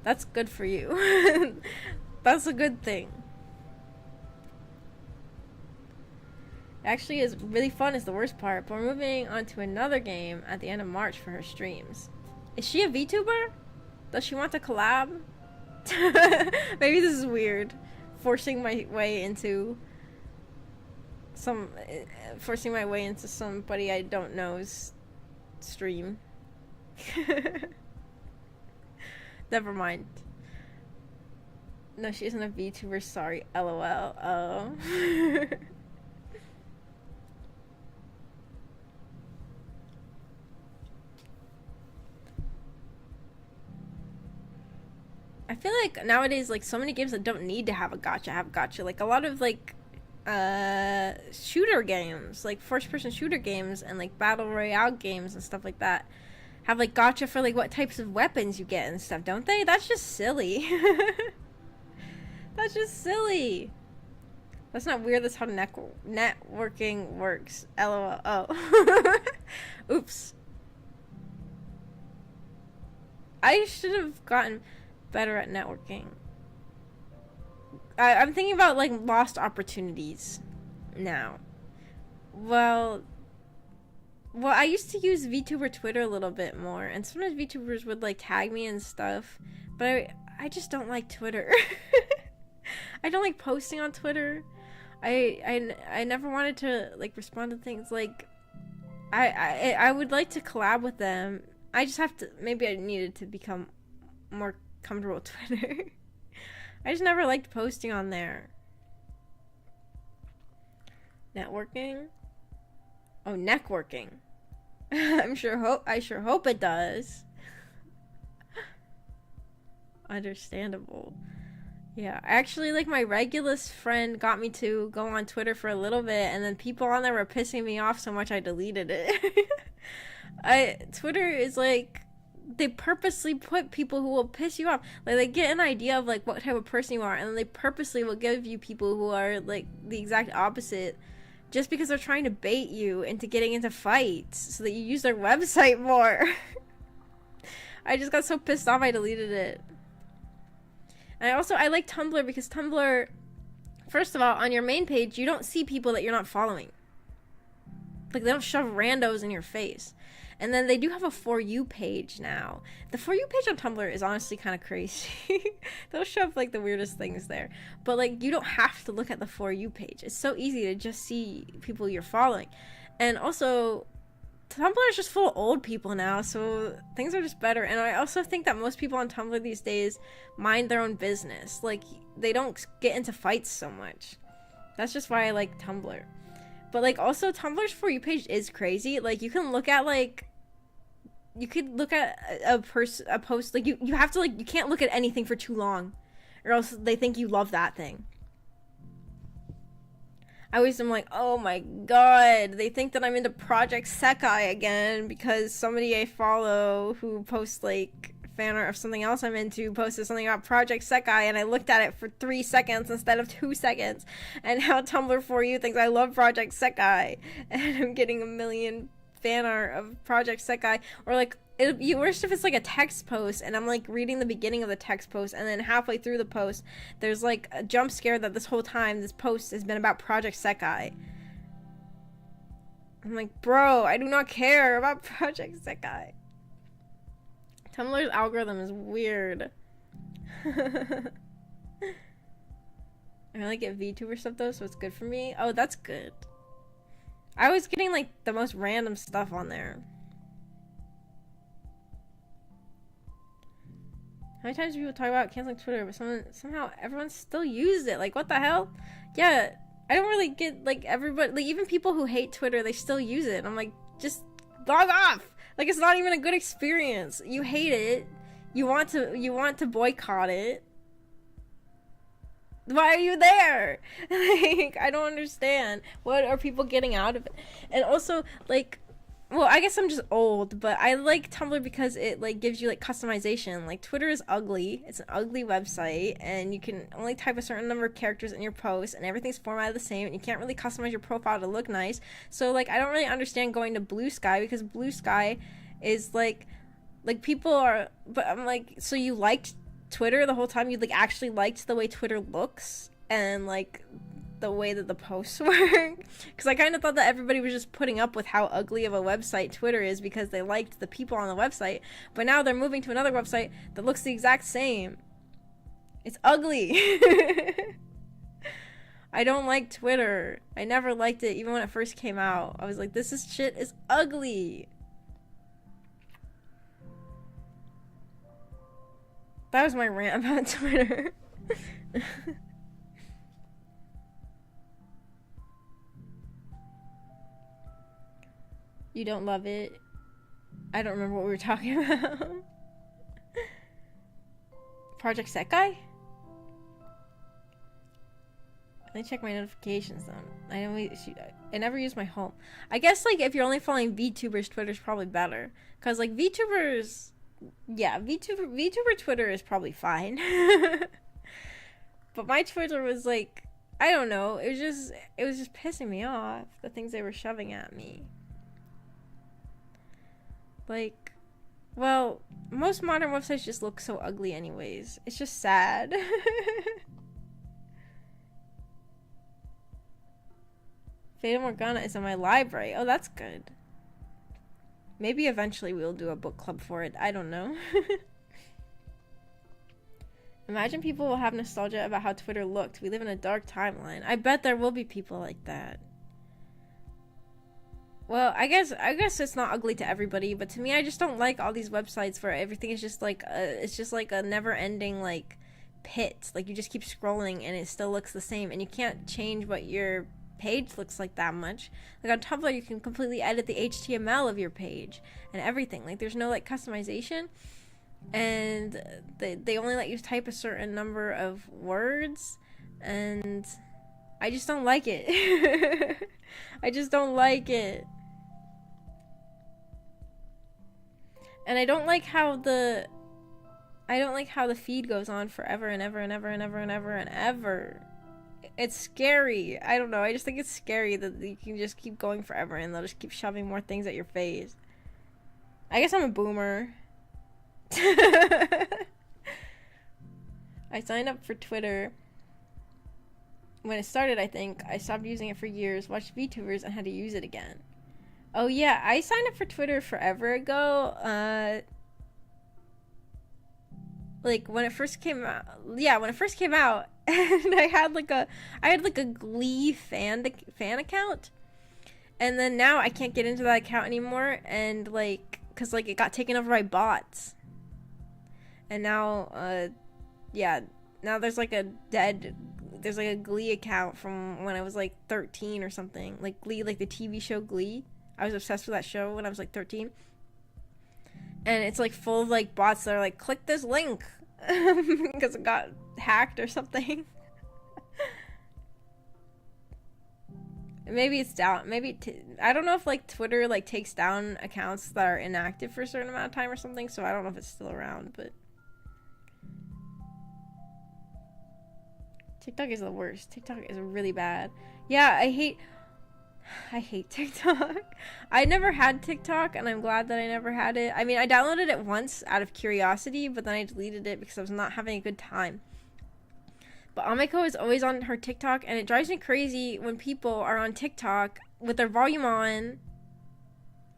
That's good for you. That's a good thing. Actually is really fun is the worst part, but we're moving on to another game at the end of March for her streams. Is she a VTuber? Does she want to collab? Maybe this is weird. Forcing my way into somebody I don't know's stream. Never mind. No, she isn't a VTuber, sorry. LOL. Oh. I feel like nowadays, like, so many games that don't need to have a gotcha have gotcha. Like, a lot of, like, shooter games, like, first-person shooter games and, like, battle royale games and stuff like that have, like, gotcha for, like, what types of weapons you get and stuff, don't they? That's just silly. That's just silly. That's not weird. That's how networking works. LOL. Oh. Oops. I should have gotten better at networking. I'm thinking about, like, lost opportunities now. Well, I used to use VTuber Twitter a little bit more, and sometimes VTubers would, like, tag me and stuff, but I just don't like Twitter. I don't like posting on Twitter. I never wanted to, like, respond to things. Like, I would like to collab with them. I just have to, maybe I needed to become more comfortable with Twitter. I just never liked posting on there. Networking? Oh, neckworking. I sure hope it does. Understandable. Yeah, actually, like, my Regulus friend got me to go on Twitter for a little bit, and then people on there were pissing me off so much I deleted it. Twitter is, like, they purposely put people who will piss you off. Like, they get an idea of, like, what type of person you are, and then they purposely will give you people who are, like, the exact opposite, just because they're trying to bait you into getting into fights so that you use their website more. I just got so pissed off I deleted it. And I like Tumblr because Tumblr, first of all, on your main page, you don't see people that you're not following. Like, they don't shove randos in your face. And then they do have a For You page now. The For You page on Tumblr is honestly kind of crazy. They'll shove, like, the weirdest things there. But, like, you don't have to look at the For You page. It's so easy to just see people you're following. And also, Tumblr is just full of old people now, so things are just better. And I also think that most people on Tumblr these days mind their own business. Like, they don't get into fights so much. That's just why I like Tumblr. But, like, also, Tumblr's For You page is crazy. Like, you can look at, like, you could look at a post, like, you have to, like, you can't look at anything for too long, or else they think you love that thing. I always am like, oh my god, they think that I'm into Project Sekai again because somebody I follow who posts, like, fan art of something else I'm into posted something about Project Sekai, and I looked at it for 3 seconds instead of 2 seconds, and now Tumblr For You thinks I love Project Sekai, and I'm getting a million fan art of Project Sekai. Or, like, it'd be worse if it's, like, a text post and I'm, like, reading the beginning of the text post, and then halfway through the post there's, like, a jump scare that this whole time this post has been about Project Sekai. I'm like, bro, I do not care about Project Sekai. Tumblr's algorithm is weird. I like get VTuber stuff though, so it's good for me. Oh, that's good. I was getting, like, the most random stuff on there. How many times do people talk about canceling Twitter, but somehow everyone still uses it? Like, what the hell? Yeah, I don't really get, like, everybody, like, even people who hate Twitter, they still use it. I'm like, just log off. Like, it's not even a good experience. You hate it. You want to boycott it. Why are you there? Like, I don't understand. What are people getting out of it? And also, like, well, I guess I'm just old, but I like Tumblr because it, like, gives you, like, customization. Like, Twitter is ugly. It's an ugly website, and you can only type a certain number of characters in your post, and everything's formatted the same, and you can't really customize your profile to look nice. So, like, I don't really understand going to Blue Sky, because Blue Sky is, like, people are, but I'm like, so you liked Twitter the whole time? You, like, actually liked the way Twitter looks, and, like, the way that the posts work? Because I kind of thought that everybody was just putting up with how ugly of a website Twitter is because they liked the people on the website, but now they're moving to another website that looks the exact same. It's ugly. I don't like Twitter. I never liked it, even when it first came out. I was like, shit is ugly. That was my rant about Twitter. You don't love it? I don't remember what we were talking about. Project Set Guy? Let me check my notifications then. I never use my home. I guess like if you're only following VTubers, Twitter's probably better. Cause like VTubers, yeah, VTuber Twitter is probably fine. But my Twitter was like, I don't know. It was just pissing me off. The things they were shoving at me. Like, well, most modern websites just look so ugly anyways. It's just sad. Fata Morgana is in my library. Oh, that's good. Maybe eventually we'll do a book club for it. I don't know. Imagine people will have nostalgia about how Twitter looked. We live in a dark timeline. I bet there will be people like that. Well, I guess it's not ugly to everybody, but to me, I just don't like all these websites where everything is just like it's just like a never-ending like pit. Like you just keep scrolling and it still looks the same, and you can't change what your page looks like that much. Like on Tumblr, you can completely edit the HTML of your page and everything. Like there's no like customization, and they only let you type a certain number of words, and I just don't like it. I just don't like it. And I don't like how the feed goes on forever and ever and ever and ever and ever and ever. It's scary. I don't know. I just think it's scary that you can just keep going forever and they'll just keep shoving more things at your face. I guess I'm a boomer. I signed up for Twitter when it started, I think. I stopped using it for years, watched VTubers, and had to use it again. Oh yeah, I signed up for Twitter forever ago. Like when it first came out. Yeah, when it first came out, and I had like a Glee fan account, and then now I can't get into that account anymore, and like, cause like it got taken over by bots, and now, yeah, now there's like a Glee account from when I was like 13 or something, like Glee, like the TV show Glee. I was obsessed with that show when I was like 13. And it's like full of like bots that are like, click this link because it got hacked or something. Maybe it's down. Maybe I don't know if like Twitter like takes down accounts that are inactive for a certain amount of time or something. So I don't know if it's still around, but TikTok is the worst. TikTok is really bad. Yeah, I hate TikTok. I never had TikTok, and I'm glad that I never had it. I mean, I downloaded it once out of curiosity, but then I deleted it because I was not having a good time. But Ameko is always on her TikTok, and it drives me crazy when people are on TikTok with their volume on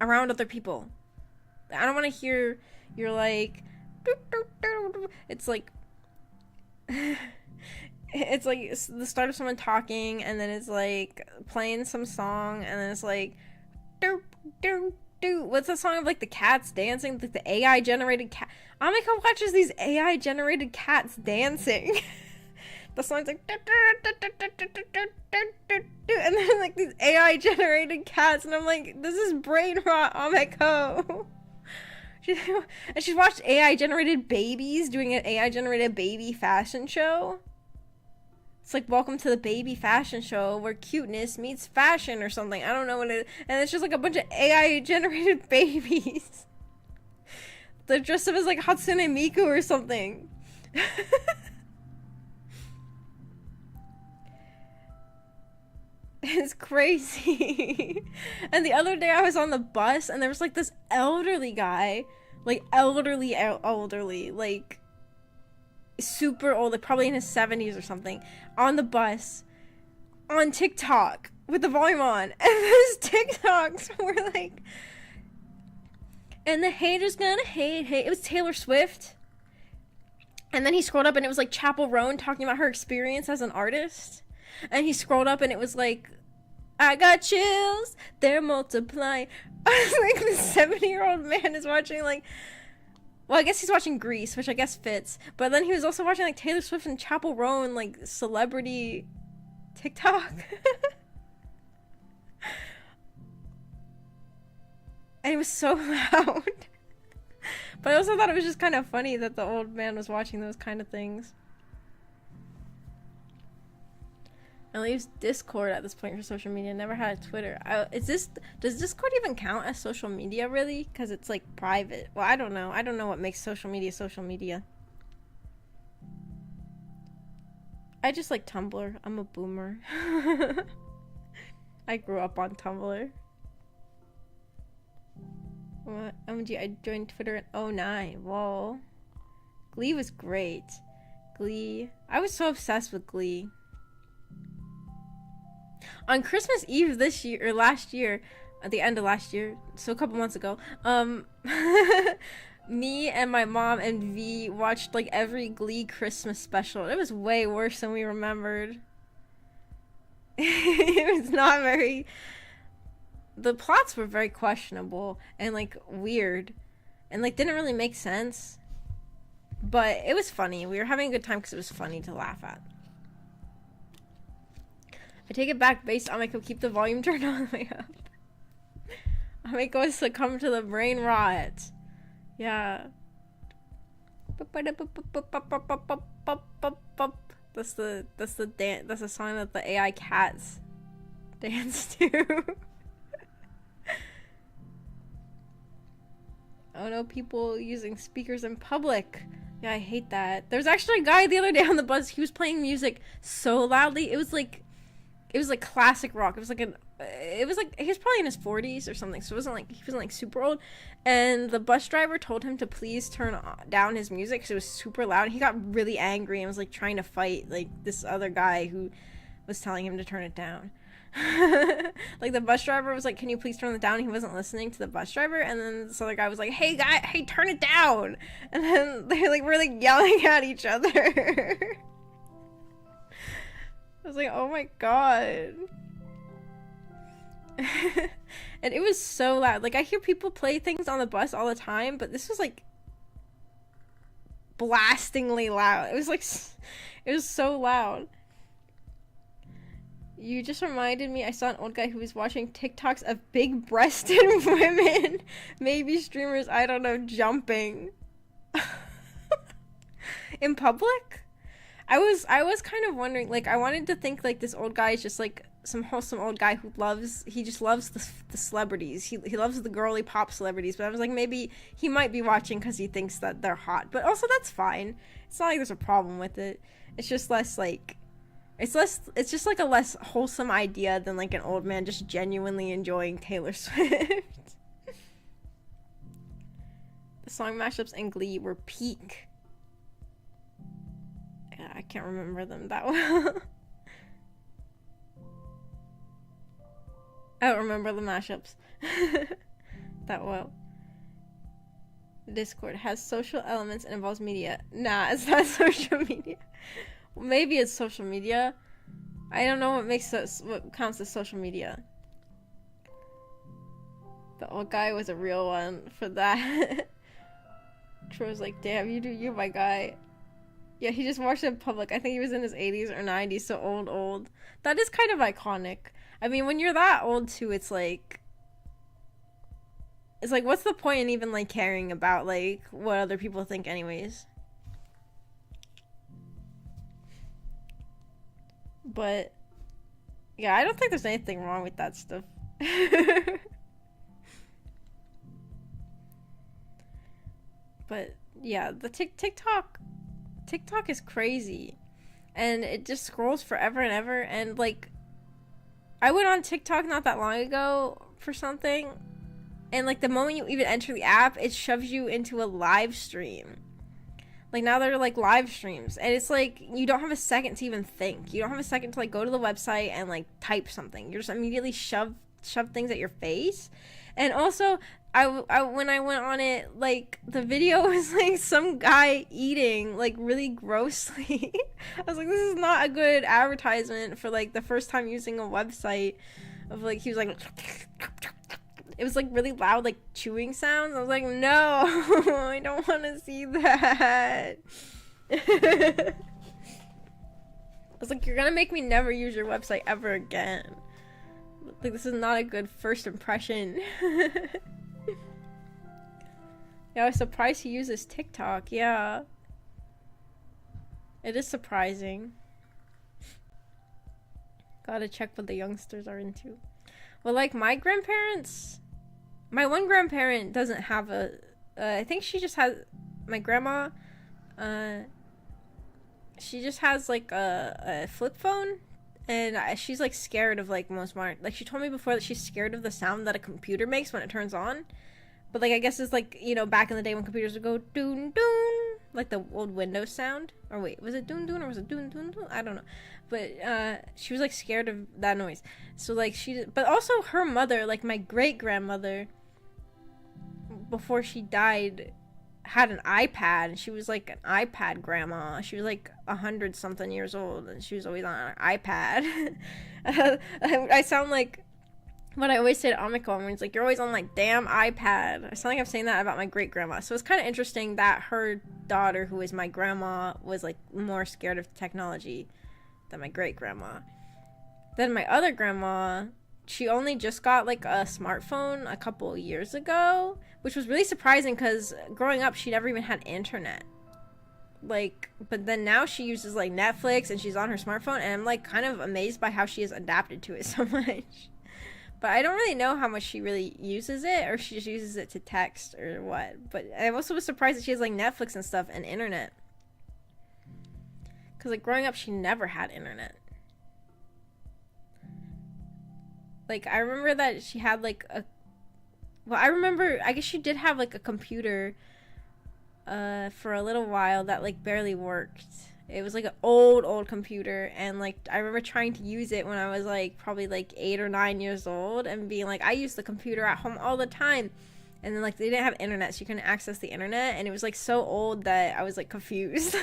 around other people. I don't want to hear you're like... It's like... It's like it's the start of someone talking, and then it's like playing some song, and then it's like doop doop doop. What's the song of like the cats dancing, like the AI generated cat? Amika watches these AI generated cats dancing. The song's like and then like these AI generated cats, and I'm like, this is brain rot, Amiko. And she's watched AI generated babies doing an AI generated baby fashion show. It's like, welcome to the baby fashion show where cuteness meets fashion or something. I don't know what it is. And it's just like a bunch of AI generated babies. They're dressed up as like Hatsune Miku or something. It's crazy. And the other day I was on the bus and there was like this elderly guy. Like elderly, like super old, like probably in his 70s or something, on the bus on TikTok with the volume on, and his TikToks were like, and the haters gonna hate. It was Taylor Swift, and then he scrolled up and it was like Chappell Roan talking about her experience as an artist, and he scrolled up and it was like, I got chills, they're multiplying. I was like, this 70-year-old man is watching like, well, I guess he's watching Grease, which I guess fits. But then he was also watching like Taylor Swift and Chappell Roan, like celebrity TikTok. And it was so loud. But I also thought it was just kind of funny that the old man was watching those kind of things. I use Discord at this point for social media. Never had a Twitter. Does Discord even count as social media, really? Because it's like private. Well, I don't know. I don't know what makes social media social media. I just like Tumblr. I'm a boomer. I grew up on Tumblr. What? OMG, I joined Twitter in 2009. Whoa. Glee was great. Glee. I was so obsessed with Glee. On Christmas Eve this year, or last year, at the end of last year, so a couple months ago, me and my mom and V watched like every Glee Christmas special. It was way worse than we remembered. It was not very... The plots were very questionable and like weird and like didn't really make sense. But it was funny. We were having a good time because it was funny to laugh at. I take it back, based on make him keep the volume turned all the way up. I make us succumb to the brain rot. Yeah. That's the song that the AI cats dance to. Oh no, people using speakers in public. Yeah, I hate that. There was actually a guy the other day on the bus. He was playing music so loudly. It was like classic rock. It was like he was probably in his 40s or something. So he wasn't like super old. And the bus driver told him to please turn down his music because it was super loud. And he got really angry and was like trying to fight like this other guy who was telling him to turn it down. Like the bus driver was like, "Can you please turn it down?" And he wasn't listening to the bus driver. And then this other guy was like, "Hey guy, hey, turn it down!" And then they were like yelling at each other. I was like, oh my god. And it was so loud. Like, I hear people play things on the bus all the time, but this was like blastingly loud. It was like, it was so loud. You just reminded me, I saw an old guy who was watching TikToks of big-breasted women, maybe streamers, I don't know, jumping. In public? I was kind of wondering, like, I wanted to think, like, this old guy is just, like, some wholesome old guy who just loves the celebrities. He loves the girly pop celebrities, but I was like, maybe he might be watching because he thinks that they're hot. But also, that's fine. It's not like there's a problem with it. It's just less, like, it's just, like, a less wholesome idea than, like, an old man just genuinely enjoying Taylor Swift. The song mashups in Glee were peak. I can't remember them that well. I don't remember the mashups that well. Discord has social elements and involves media. Nah, it's not social media. Well, maybe it's social media. I don't know what counts as social media. The old guy was a real one for that. Troy's like, damn, you do you, my guy. Yeah, he just watched it in public. I think he was in his 80s or 90s, so old. That is kind of iconic. I mean, when you're that old, too, it's like, what's the point in even, like, caring about, like, what other people think anyways? But, yeah, I don't think there's anything wrong with that stuff. But, yeah, the TikTok is crazy, and it just scrolls forever and ever. And like, I went on TikTok not that long ago for something, and like the moment you even enter the app, it shoves you into a live stream. Like, now they're like live streams, and it's like you don't have a second to even think. You don't have a second to like go to the website and like type something. You're just immediately shove things at your face. And also, I when I went on it, like, the video was like some guy eating like really grossly. I was like, this is not a good advertisement for like the first time using a website. Of like, he was like, it was like really loud, like chewing sounds. I was like, no, I don't want to see that. I was like, you're gonna make me never use your website ever again. Like, this is not a good first impression. Yeah, I was surprised he uses TikTok. Yeah. It is surprising. Gotta check what the youngsters are into. Well, like my grandparents, my one grandparent doesn't have a. I think she just has. My grandma, uh, she just has like a flip phone, and she's like scared of like most modern. Like she told me before that she's scared of the sound that a computer makes when it turns on. But like I guess it's like, you know, back in the day when computers would go doon doon, like the old Windows sound. Or wait, was it doon doon or was it doon doon doon? I don't know. But she was like scared of that noise. So like but also her mother, like my great grandmother, before she died, had an iPad, and she was like an iPad grandma. She was like 100-something years old, and she was always on an iPad. I sound like what I always say to Amiko when it's like, you're always on like damn iPad. I sound like I'm saying that about my great grandma. So it's kind of interesting that her daughter, who is my grandma, was like more scared of technology than my great grandma. Then my other grandma, she only just got like a smartphone a couple years ago, which was really surprising because growing up she never even had internet. Like, but then now she uses like Netflix and she's on her smartphone, and I'm like kind of amazed by how she has adapted to it so much. But I don't really know how much she really uses it, or she just uses it to text or what. But I also was surprised that she has like Netflix and stuff and internet. Because like growing up she never had internet. Like I remember that she had like a, well, I remember, I guess she did have like a computer for a little while that like barely worked. It was like an old computer, and like I remember trying to use it when I was like probably like 8 or 9 years old, and being like, I use the computer at home all the time. And then like they didn't have internet, so you couldn't access the internet, and it was like so old that I was like confused.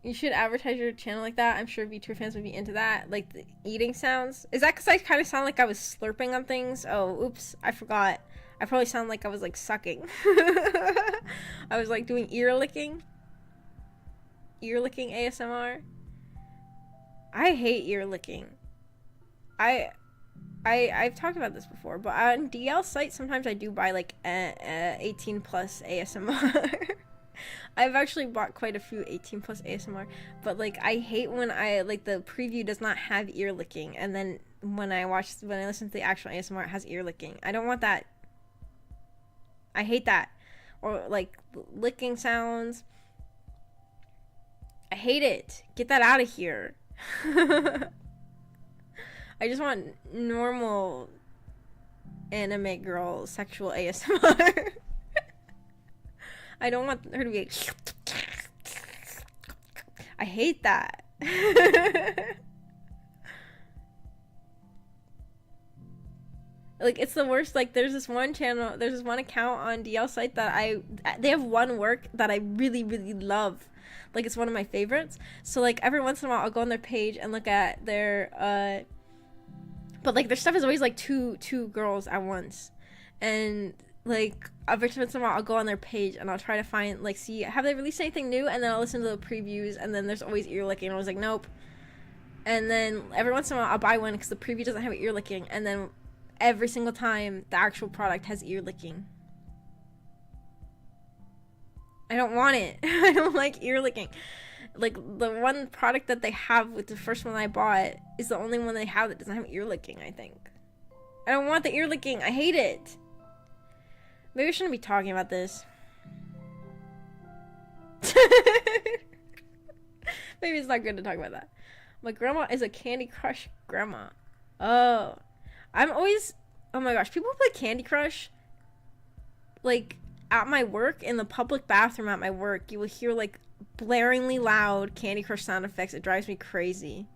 You should advertise your channel like that. I'm sure VTuber fans would be into that. Like the eating sounds. Is that because I kind of sound like I was slurping on things? Oh, oops. I forgot. I probably sound like I was like sucking. I was like doing ear licking. Ear licking ASMR. I hate ear licking. I've talked about this before, but on DL sites sometimes I do buy like 18 plus ASMR. I've actually bought quite a few 18 plus ASMR, but like I hate when I like the preview does not have ear licking, and then when I listen to the actual ASMR, it has ear licking. I don't want that. I hate that. Or like licking sounds. I hate it. Get that out of here. I just want normal anime girl sexual ASMR. I don't want her to be like, I hate that. Like, it's the worst. Like, there's this one account on DL site that they have one work that I really, really love. Like, it's one of my favorites. So, like, every once in a while, I'll go on their page and look at their, but, like, their stuff is always, like, two girls at once. And like every once in a while I'll go on their page and I'll try to find, like, see, have they released anything new, and then I'll listen to the previews, and then there's always ear licking, and I was like, nope. And then every once in a while I'll buy one because the preview doesn't have ear licking, and then every single time the actual product has ear licking. I don't want it. I don't like ear licking. Like, the one product that they have with the first one I bought is the only one they have that doesn't have ear licking, I think. I don't want the ear licking. I hate it. Maybe we shouldn't be talking about this. Maybe it's not good to talk about that. My grandma is a Candy Crush grandma. Oh. Oh my gosh, people play Candy Crush, like, at my work, in the public bathroom at my work. You will hear, like, blaringly loud Candy Crush sound effects. It drives me crazy.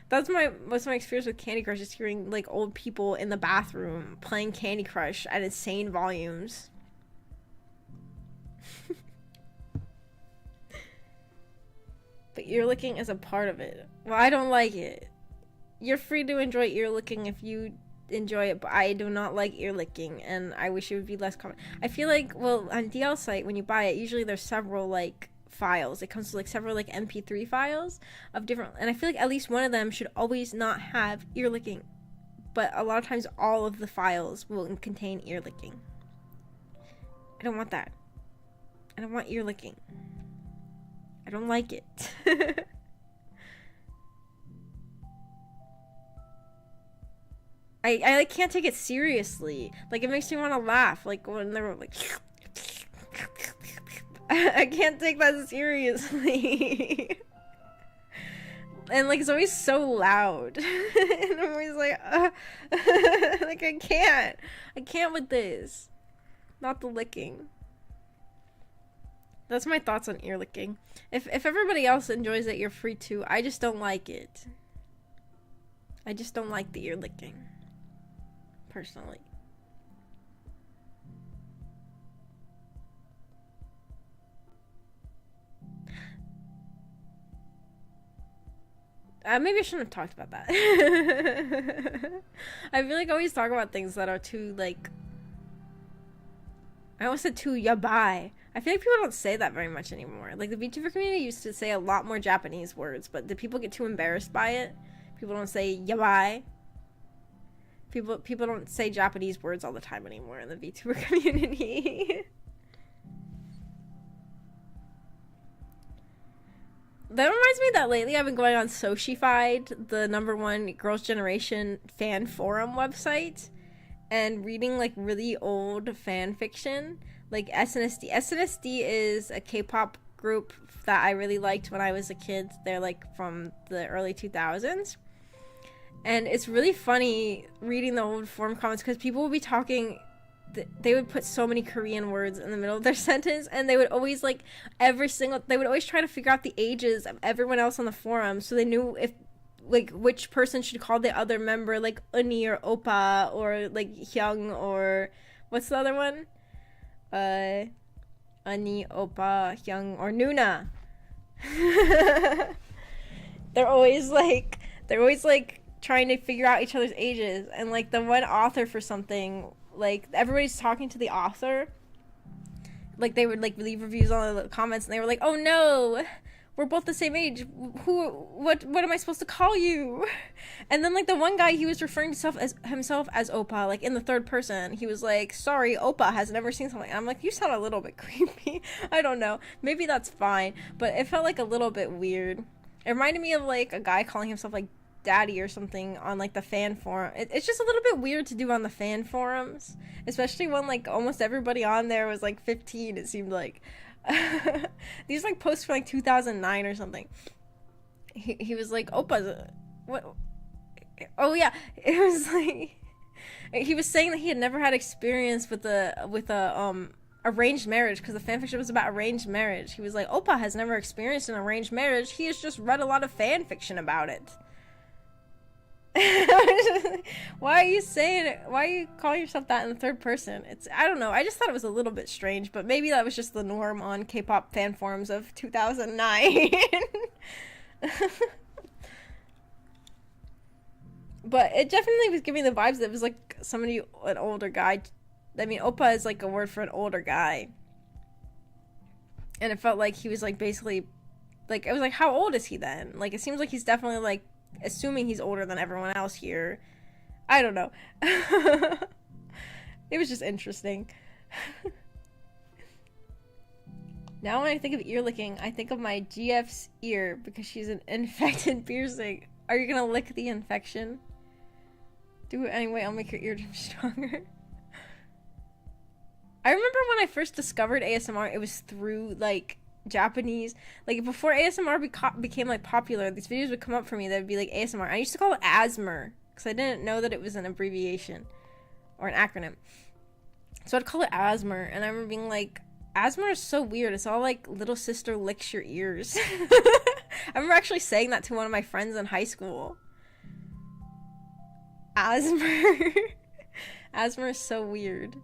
That's most of my experience with Candy Crush, is hearing like old people in the bathroom playing Candy Crush at insane volumes. But ear licking is a part of it. Well, I don't like it. You're free to enjoy ear licking if you enjoy it, but I do not like ear licking, and I wish it would be less common. I feel like, well, on DL site, when you buy it, usually there's several like files. It comes with like several like MP3 files of different, and I feel like at least one of them should always not have ear licking, but a lot of times all of the files will contain ear licking. I don't want that. I don't want ear licking. I don't like it. I like can't take it seriously. Like it makes me want to laugh. Like when they're like, I can't take that seriously. And like it's always so loud, and I'm always like, like I can't with this. Not the licking. That's my thoughts on ear licking. If everybody else enjoys it, you're free to. I just don't like it. I just don't like the ear licking. Personally. Maybe I shouldn't have talked about that. I feel like I always talk about things that are too, like... I almost said too yabai. I feel like people don't say that very much anymore. Like, the VTuber community used to say a lot more Japanese words, but do people get too embarrassed by it? People don't say yabai. People don't say Japanese words all the time anymore in the VTuber community. That reminds me that lately I've been going on Soshified, the #1 Girls' Generation fan forum website, and reading like really old fan fiction, like SNSD. SNSD is a K-pop group that I really liked when I was a kid. They're like from the early 2000s. And it's really funny reading the old forum comments because people will be talking, they would put so many Korean words in the middle of their sentence, and they would always like they would always try to figure out the ages of everyone else on the forum so they knew if like which person should call the other member like Uni or Oppa or like Hyung or what's the other one? Uni, Oppa, Hyung, or Nuna. They're always like trying to figure out each other's ages, and like the one author for something, like everybody's talking to the author, like they would like leave reviews on the comments, and they were like, oh no, we're both the same age, what am I supposed to call you? And then like the one guy, he was referring to himself as Oppa, like in the third person. He was like, sorry, Oppa has never seen something. And I'm like, you sound a little bit creepy. I don't know, maybe that's fine, but it felt like a little bit weird. It reminded me of like a guy calling himself like daddy or something on like the fan forum. It's just a little bit weird to do on the fan forums, especially when like almost everybody on there was like 15, it seemed like. These like posts from like 2009 or something. He was like, Oppa's what? Oh yeah, it was like he was saying that he had never had experience with a arranged marriage, because the fanfiction was about arranged marriage. He was like, Oppa has never experienced an arranged marriage, he has just read a lot of fan fiction about it. Why are you saying it? Why are you calling yourself that in the third person? I don't know, I just thought it was a little bit strange, but maybe that was just the norm on K-pop fan forums of 2009. But it definitely was giving the vibes that it was like somebody, an older guy. I mean, Oppa is like a word for an older guy, and it felt like he was like basically like, it was like, how old is he then? Like, it seems like he's definitely like assuming he's older than everyone else here. I don't know. It was just interesting. Now when I think of ear licking, I think of my GF's ear because she's an infected piercing. Are you gonna lick the infection? Do it anyway, I'll make your eardrum stronger. I remember when I first discovered ASMR, it was through like Japanese, like before ASMR became like popular, these videos would come up for me that would be like ASMR. I used to call it ASMR because I didn't know that it was an abbreviation or an acronym, so I'd call it ASMR. And I remember being like, ASMR is so weird, it's all like little sister licks your ears. I remember actually saying that to one of my friends in high school. ASMR. ASMR is so weird.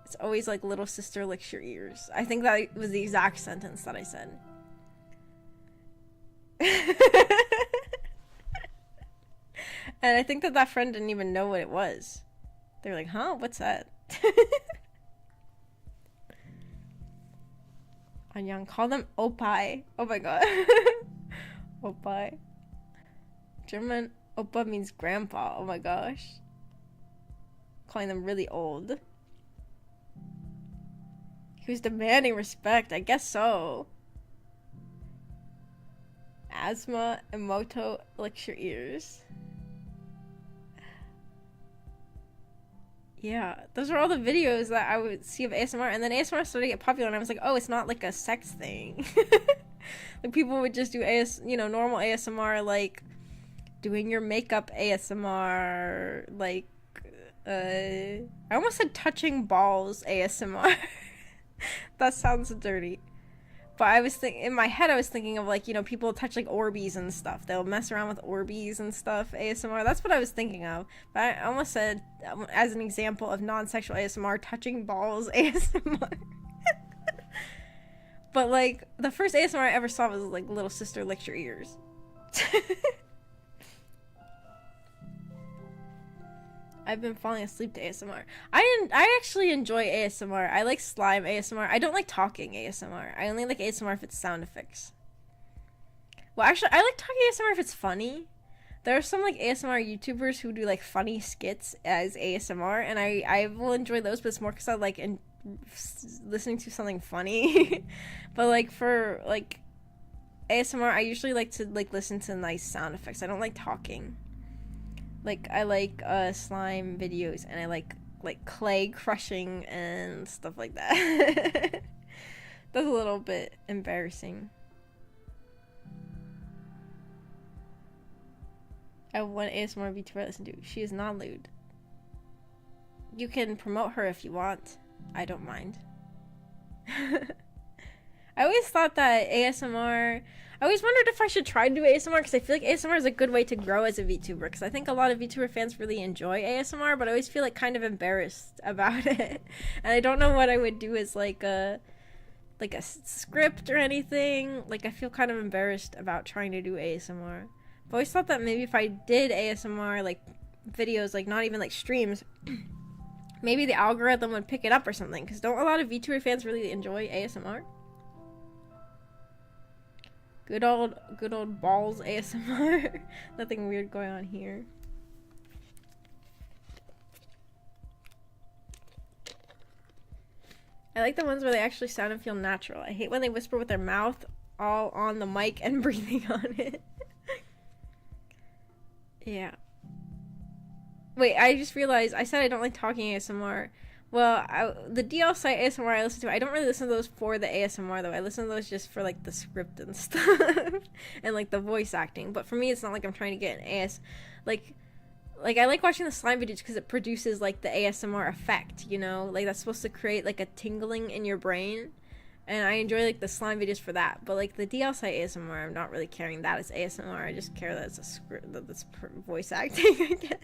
It's always like little sister licks your ears. I think that was the exact sentence that I said. And I think that friend didn't even know what it was. They were like, huh? What's that? Anyang. Call them Opai. Oh my god. Opai. German Oppa means grandpa. Oh my gosh. Calling them really old. He was demanding respect. I guess so. Asthma, Emoto, licks your ears. Yeah, those are all the videos that I would see of ASMR, and then ASMR started to get popular, and I was like, oh, it's not like a sex thing. Like, people would just do normal ASMR, like doing your makeup ASMR, like, I almost said touching balls ASMR. That sounds dirty. But I was in my head, I was thinking of like, people touch like Orbeez and stuff. They'll mess around with Orbeez and stuff, ASMR. That's what I was thinking of. But I almost said, as an example of non-sexual ASMR, touching balls ASMR. But like, the first ASMR I ever saw was like Little Sister Licks Your Ears. I've been falling asleep to ASMR. I actually enjoy ASMR. I like slime ASMR. I don't like talking ASMR. I only like ASMR if it's sound effects. Well, actually, I like talking ASMR if it's funny. There are some like ASMR YouTubers who do like funny skits as ASMR, and I will enjoy those, but it's more because I like listening to something funny. But like for like ASMR, I usually like to like listen to nice sound effects. I don't like talking. Like, I like slime videos, and I like clay crushing and stuff like that. That's a little bit embarrassing. I have one ASMR VTuber I listen to. She is not lewd. You can promote her if you want. I don't mind. I always thought that ASMR... I always wondered if I should try to do ASMR, because I feel like ASMR is a good way to grow as a VTuber, because I think a lot of VTuber fans really enjoy ASMR, but I always feel like kind of embarrassed about it. And I don't know what I would do as like a script or anything. Like, I feel kind of embarrassed about trying to do ASMR. I've always thought that maybe if I did ASMR, like, videos, like, not even like streams, maybe the algorithm would pick it up or something, because don't a lot of VTuber fans really enjoy ASMR? Good old balls ASMR. Nothing weird going on here. I like the ones where they actually sound and feel natural. I hate when they whisper with their mouth all on the mic and breathing on it. Yeah. Wait, I just realized I said I don't like talking ASMR. Well, the DL site ASMR I listen to, I don't really listen to those for the ASMR though. I listen to those just for like the script and stuff and like the voice acting. But for me, it's not like I'm trying to get an like I like watching the slime videos because it produces like the ASMR effect, like that's supposed to create like a tingling in your brain. And I enjoy like the slime videos for that. But like the DL site ASMR, I'm not really caring that as ASMR. I just care that it's a script, that it's voice acting, I guess.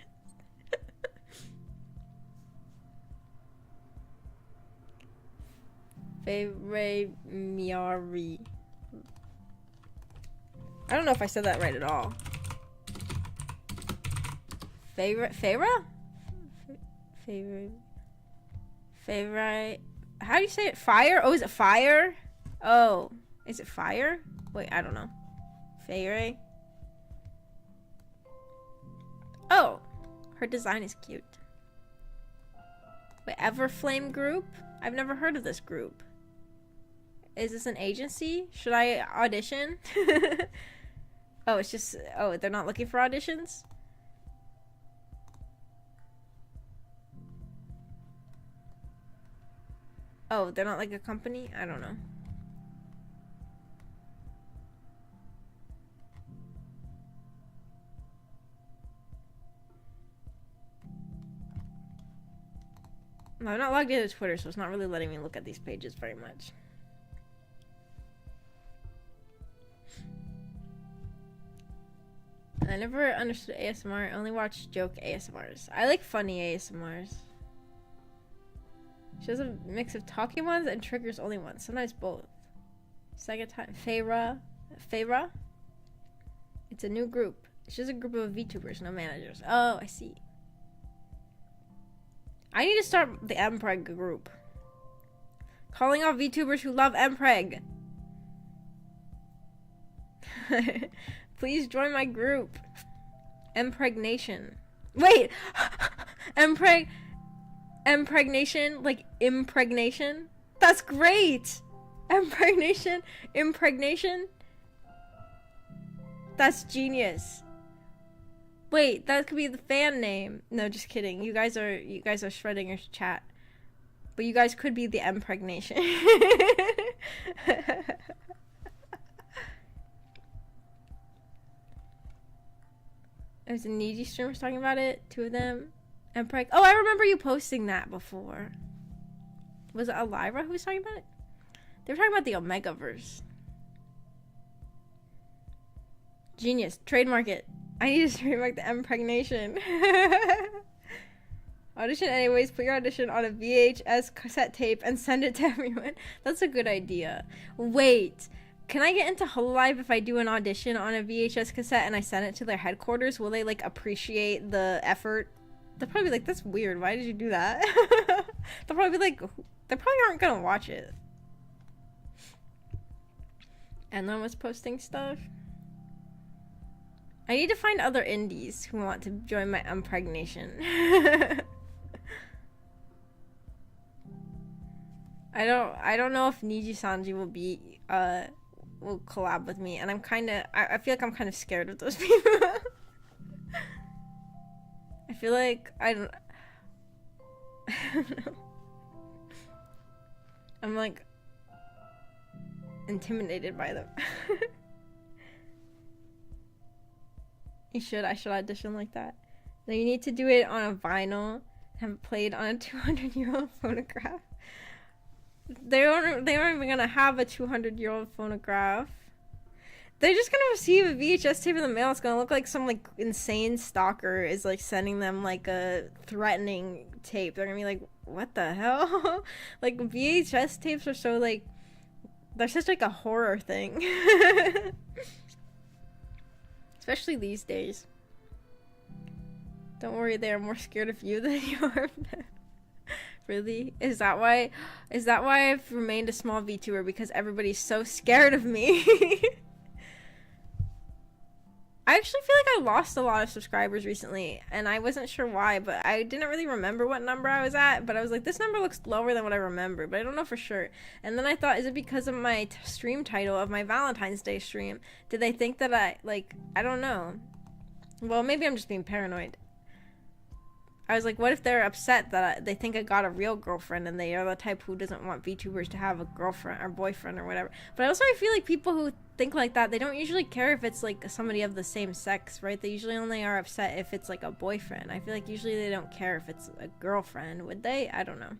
Favorite Miari. I don't know if I said that right at all. Favorite how do you say it? Fire? Oh, is it fire? Oh, is it fire? Wait, I don't know. Favorite. Oh, her design is cute. Wait, Everflame group? I've never heard of this group. Is this an agency? Should I audition? Oh, it's just... Oh, they're not looking for auditions? Oh, they're not like a company? I don't know. I'm not logged into Twitter, so it's not really letting me look at these pages very much. I never understood ASMR. I only watch joke ASMRs. I like funny ASMRs. She has a mix of talking ones and triggers only ones. Sometimes both. Second time. Feyra. It's a new group. It's just a group of VTubers, no managers. Oh, I see. I need to start the Mpreg group. Calling out VTubers who love Mpreg. Please join my group. Impregnation. Wait! Impregnation? Like impregnation? That's great! Impregnation? That's genius. Wait, that could be the fan name. No, just kidding. You guys are shredding your chat. But you guys could be the impregnation. There's a Niji streamers talking about it. 2 of them. Oh, I remember you posting that before. Was it Elira who was talking about it? They were talking about the Omegaverse. Genius. Trademark it. I need to trademark the impregnation. Audition anyways. Put your audition on a VHS cassette tape and send it to everyone. That's a good idea. Wait. Can I get into Hololive if I do an audition on a VHS cassette and I send it to their headquarters? Will they, like, appreciate the effort? They'll probably be like, that's weird. Why did you do that? They'll probably be like, they probably aren't gonna watch it. And then was posting stuff. I need to find other indies who want to join my impregnation. I don't know if Niji Sanji will collab with me, and I feel like I'm kind of scared of those people. I feel like I don't know. I'm like intimidated by them. I should audition like that. Now you need to do it on a vinyl, have it played on a 200-year-old phonograph. They aren't even gonna have a 200-year-old phonograph. They're just gonna receive a VHS tape in the mail. It's gonna look like some like insane stalker is like sending them like a threatening tape. They're gonna be like, what the hell? Like VHS tapes are so like, they're such like a horror thing. Especially these days. Don't worry, they are more scared of you than you are of them. Really? Is that why I've remained a small VTuber? Because everybody's so scared of me? I actually feel like I lost a lot of subscribers recently, and I wasn't sure why, but I didn't really remember what number I was at, but I was like, this number looks lower than what I remember, but I don't know for sure. And then I thought, is it because of my stream title of my Valentine's Day stream? Did they think that I don't know. Well, maybe I'm just being paranoid. I was like, what if they're upset that they think I got a real girlfriend and they are the type who doesn't want VTubers to have a girlfriend or boyfriend or whatever. But also I feel like people who think like that, they don't usually care if it's like somebody of the same sex, right? They usually only are upset if it's like a boyfriend. I feel like usually they don't care if it's a girlfriend. Would they? I don't know.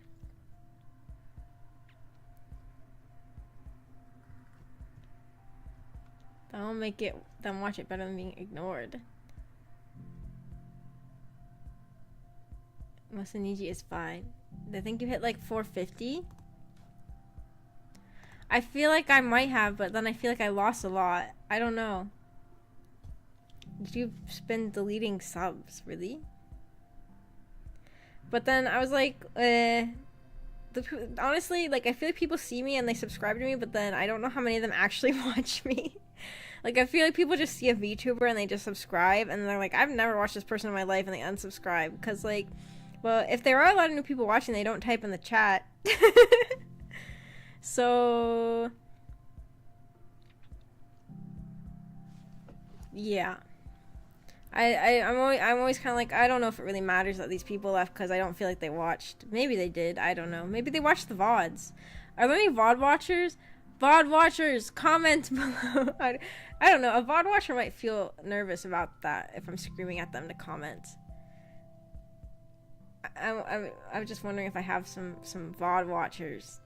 That'll make them watch it better than being ignored. Masaniji is fine. They think you hit like 450. I feel like I might have, but then I feel like I lost a lot. I don't know. Did you been deleting subs, really? But then I was like, honestly, like I feel like people see me and they subscribe to me, but then I don't know how many of them actually watch me. Like I feel like people just see a VTuber and they just subscribe, and they're like, I've never watched this person in my life, and they unsubscribe because like. Well, if there are a lot of new people watching, they don't type in the chat. So, yeah. I'm always kind of like, I don't know if it really matters that these people left because I don't feel like they watched. Maybe they did. I don't know. Maybe they watched the VODs. Are there any VOD watchers? VOD watchers, comment below. I don't know. A VOD watcher might feel nervous about that if I'm screaming at them to comment. I was just wondering if I have some VOD watchers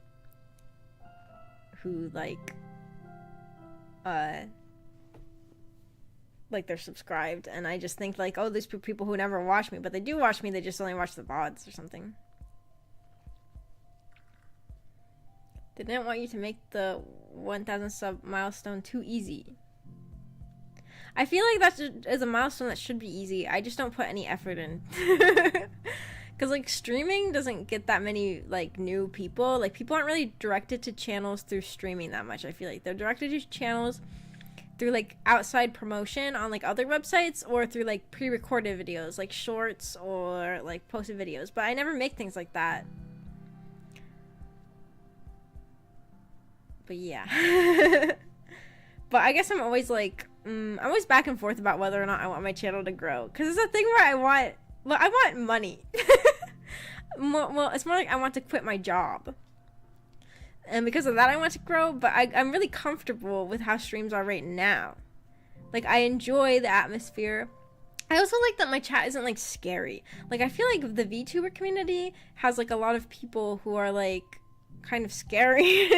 who like they're subscribed, and I just think like, oh, these people who never watch me, but they do watch me, they just only watch the VODs or something. They didn't want you to make the 1,000 sub milestone too easy. I feel like that is a milestone that should be easy. I just don't put any effort in. Because, like, streaming doesn't get that many, like, new people. Like, people aren't really directed to channels through streaming that much, I feel like. They're directed to channels through like outside promotion on like other websites, or through like pre-recorded videos like shorts or like posted videos, but I never make things like that. But yeah. But I guess I'm always like I'm always back and forth about whether or not I want my channel to grow, because it's a thing where I want money. Well, it's more like I want to quit my job, and because of that I want to grow. But I'm really comfortable with how streams are right now. Like, I enjoy the atmosphere. I also like that my chat isn't like scary. Like, I feel like the VTuber community has like a lot of people who are like kind of scary.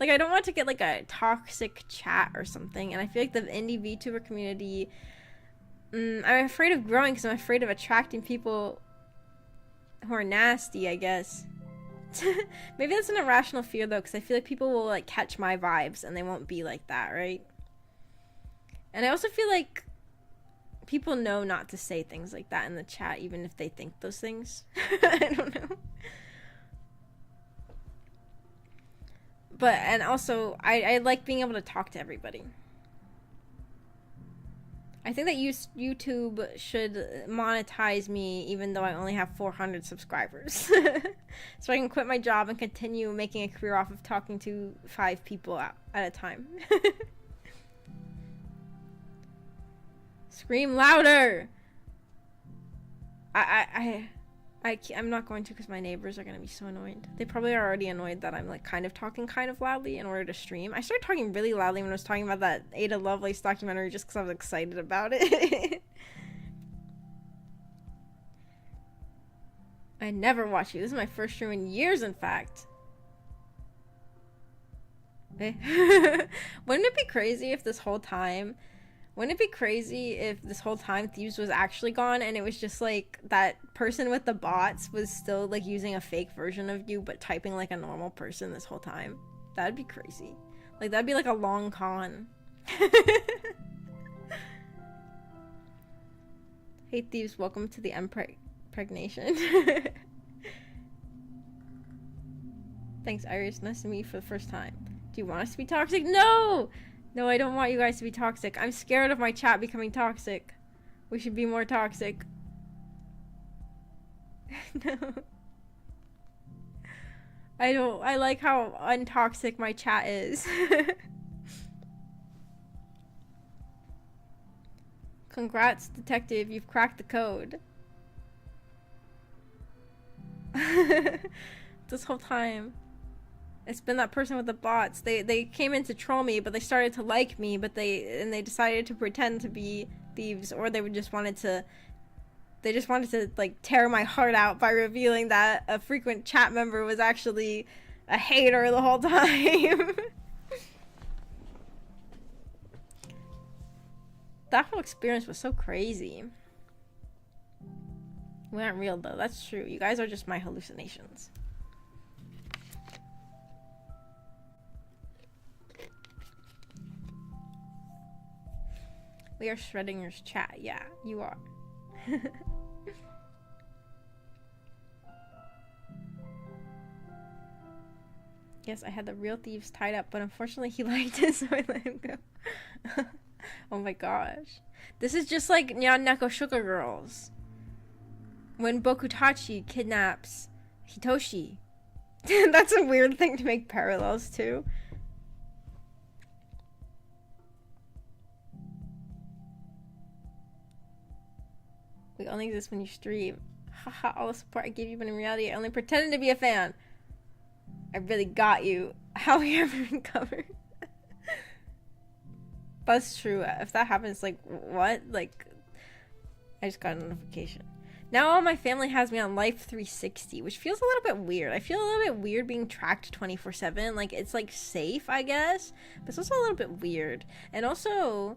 Like, I don't want to get like a toxic chat or something, and I feel like the indie VTuber community, I'm afraid of growing because I'm afraid of attracting people who are nasty, I guess. Maybe that's an irrational fear though, because I feel like people will like catch my vibes and they won't be like that, right? And I also feel like people know not to say things like that in the chat, even if they think those things. I don't know. But, and also, I like being able to talk to everybody. I think that YouTube should monetize me even though I only have 400 subscribers. So I can quit my job and continue making a career off of talking to 5 people at a time. Scream louder! I'm not going to, because my neighbors are going to be so annoyed. They probably are already annoyed that I'm like kind of talking kind of loudly in order to stream. I started talking really loudly when I was talking about that Ada Lovelace documentary just because I was excited about it. I never watch you. This is my first stream in years, in fact. Wouldn't it be crazy if this whole time... Wouldn't it be crazy if this whole time Thieves was actually gone and it was just like that person with the bots was still like using a fake version of you but typing like a normal person this whole time? That'd be crazy. Like, that'd be like a long con. Hey Thieves, welcome to the impregnation. Thanks Iris, nice to meet you for the first time. Do you want us to be toxic? No! No, I don't want you guys to be toxic. I'm scared of my chat becoming toxic. We should be more toxic. No. I like how untoxic my chat is. Congrats, detective, you've cracked the code. This whole time. It's been that person with the bots. They came in to troll me, but they started to like me, but they decided to pretend to be thieves, or they just wanted to like tear my heart out by revealing that a frequent chat member was actually a hater the whole time. That whole experience was so crazy. We aren't real though, that's true. You guys are just my hallucinations. We are Schrodinger's chat. Yeah, you are. Yes, I had the real thieves tied up, but unfortunately he liked it, so I let him go. Oh my gosh. This is just like Nyan Neko Sugar Girls. When Bokutachi kidnaps Hitoshi. That's a weird thing to make parallels to. We only exist when you stream. Haha, all the support I gave you, but in reality I only pretended to be a fan. I really got you. How we ever recover? That's true. If that happens, like, what? Like, I just got a notification. Now all my family has me on Life 360, which feels a little bit weird. I feel a little bit weird being tracked 24/7. Like, it's like safe, I guess, but it's also a little bit weird. And also,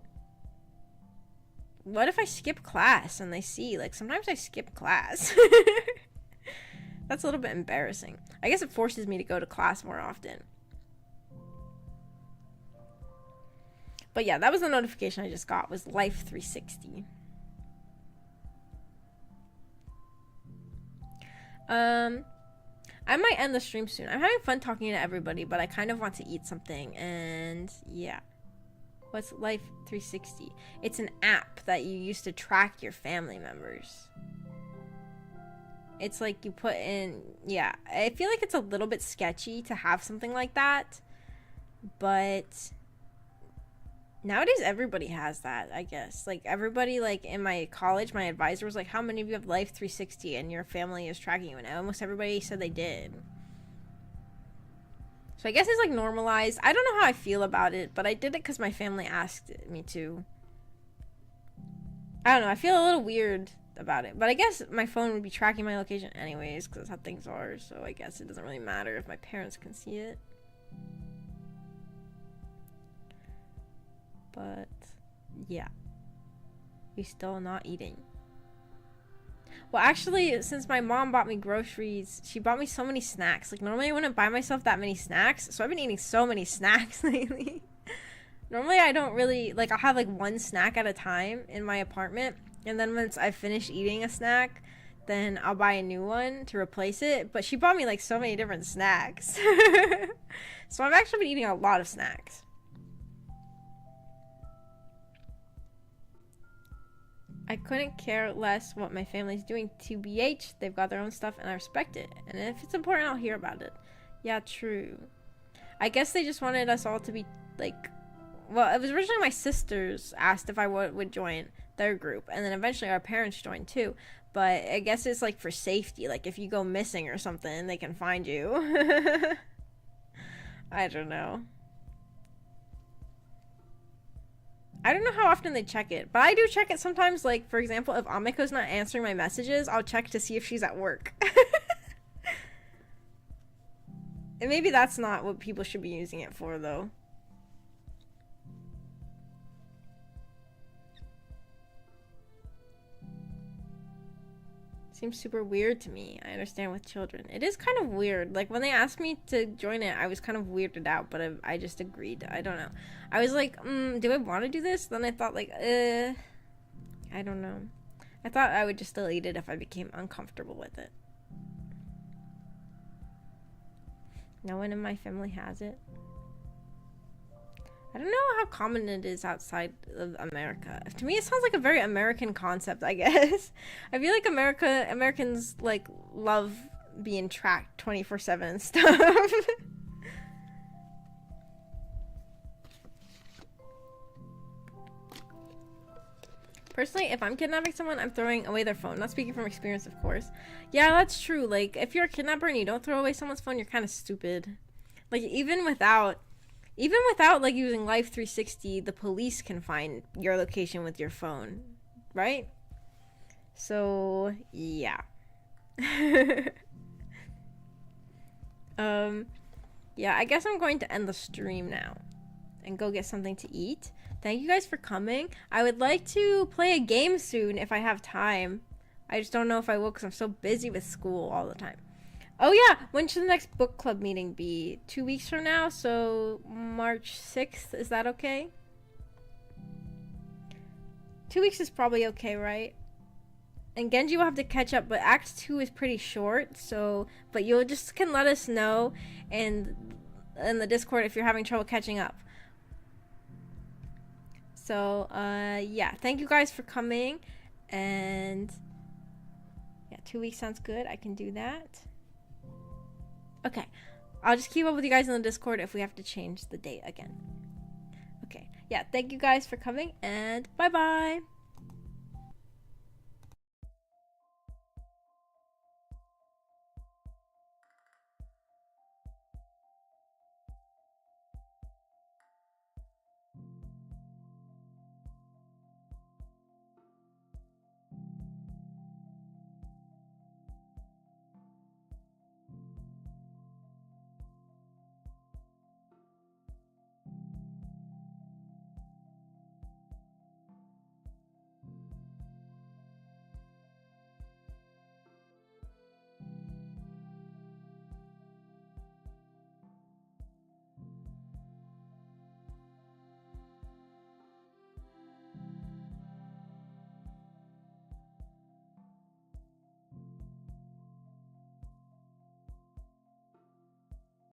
what if I skip class and they see? Like, sometimes I skip class. That's a little bit embarrassing. I guess it forces me to go to class more often. But yeah, that was the notification I just got, was Life 360. I might end the stream soon. I'm having fun talking to everybody, but I kind of want to eat something, and yeah. What's Life 360? It's an app that you use to track your family members. It's like you put in, yeah, I feel like it's a little bit sketchy to have something like that, but nowadays everybody has that, I guess. Like everybody, like in my college, my advisor was like, how many of you have Life 360 and your family is tracking you? And almost everybody said they did. So I guess it's like normalized. I don't know how I feel about it, but I did it because my family asked me to. I don't know, I feel a little weird about it, but I guess my phone would be tracking my location anyways because that's how things are, so I guess it doesn't really matter if my parents can see it. But yeah, we still not eating. Well, actually, since my mom bought me groceries, she bought me so many snacks. Like normally I wouldn't buy myself that many snacks, so I've been eating so many snacks lately. Normally I don't really, like, I'll have like one snack at a time in my apartment, and then once I finish eating a snack, then I'll buy a new one to replace it. But she bought me like so many different snacks. So I've actually been eating a lot of snacks. I couldn't care less what my family's doing. TBH, they've got their own stuff and I respect it. And if it's important, I'll hear about it. Yeah, true. I guess they just wanted us all to be like, well, it was originally my sisters asked if I would join their group, and then eventually our parents joined too. But I guess it's like for safety, like if you go missing or something, they can find you. I don't know. I don't know how often they check it, but I do check it sometimes. Like, for example, if Amiko's not answering my messages, I'll check to see if she's at work. And maybe that's not what people should be using it for, though. Seems super weird to me. I understand with children. It is kind of weird. Like, when they asked me to join it, I was kind of weirded out, but I just agreed. I don't know. I was like, do I want to do this? Then I thought, like, I don't know. I thought I would just delete it if I became uncomfortable with it. No one in my family has it. I don't know how common it is outside of America. To me, it sounds like a very American concept, I guess. I feel like Americans, like, love being tracked 24/7 and stuff. Personally, if I'm kidnapping someone, I'm throwing away their phone. Not speaking from experience, of course. Yeah, that's true. Like, if you're a kidnapper and you don't throw away someone's phone, you're kind of stupid. Like, even without like using Life 360, the police can find your location with your phone, right? So yeah. Yeah, I guess I'm going to end the stream now and go get something to eat. Thank you guys for coming. I would like to play a game soon if I have time. I just don't know if I will because I'm so busy with school all the time. Oh yeah, when should the next book club meeting be? 2 weeks from now, so March 6th, is that okay? 2 weeks is probably okay, right? And Genji will have to catch up, but Act 2 is pretty short, so, but you'll just can let us know in the Discord if you're having trouble catching up. So, yeah, thank you guys for coming, and yeah, 2 weeks sounds good, I can do that. Okay, I'll just keep up with you guys in the Discord if we have to change the date again. Okay, yeah, thank you guys for coming, and bye-bye!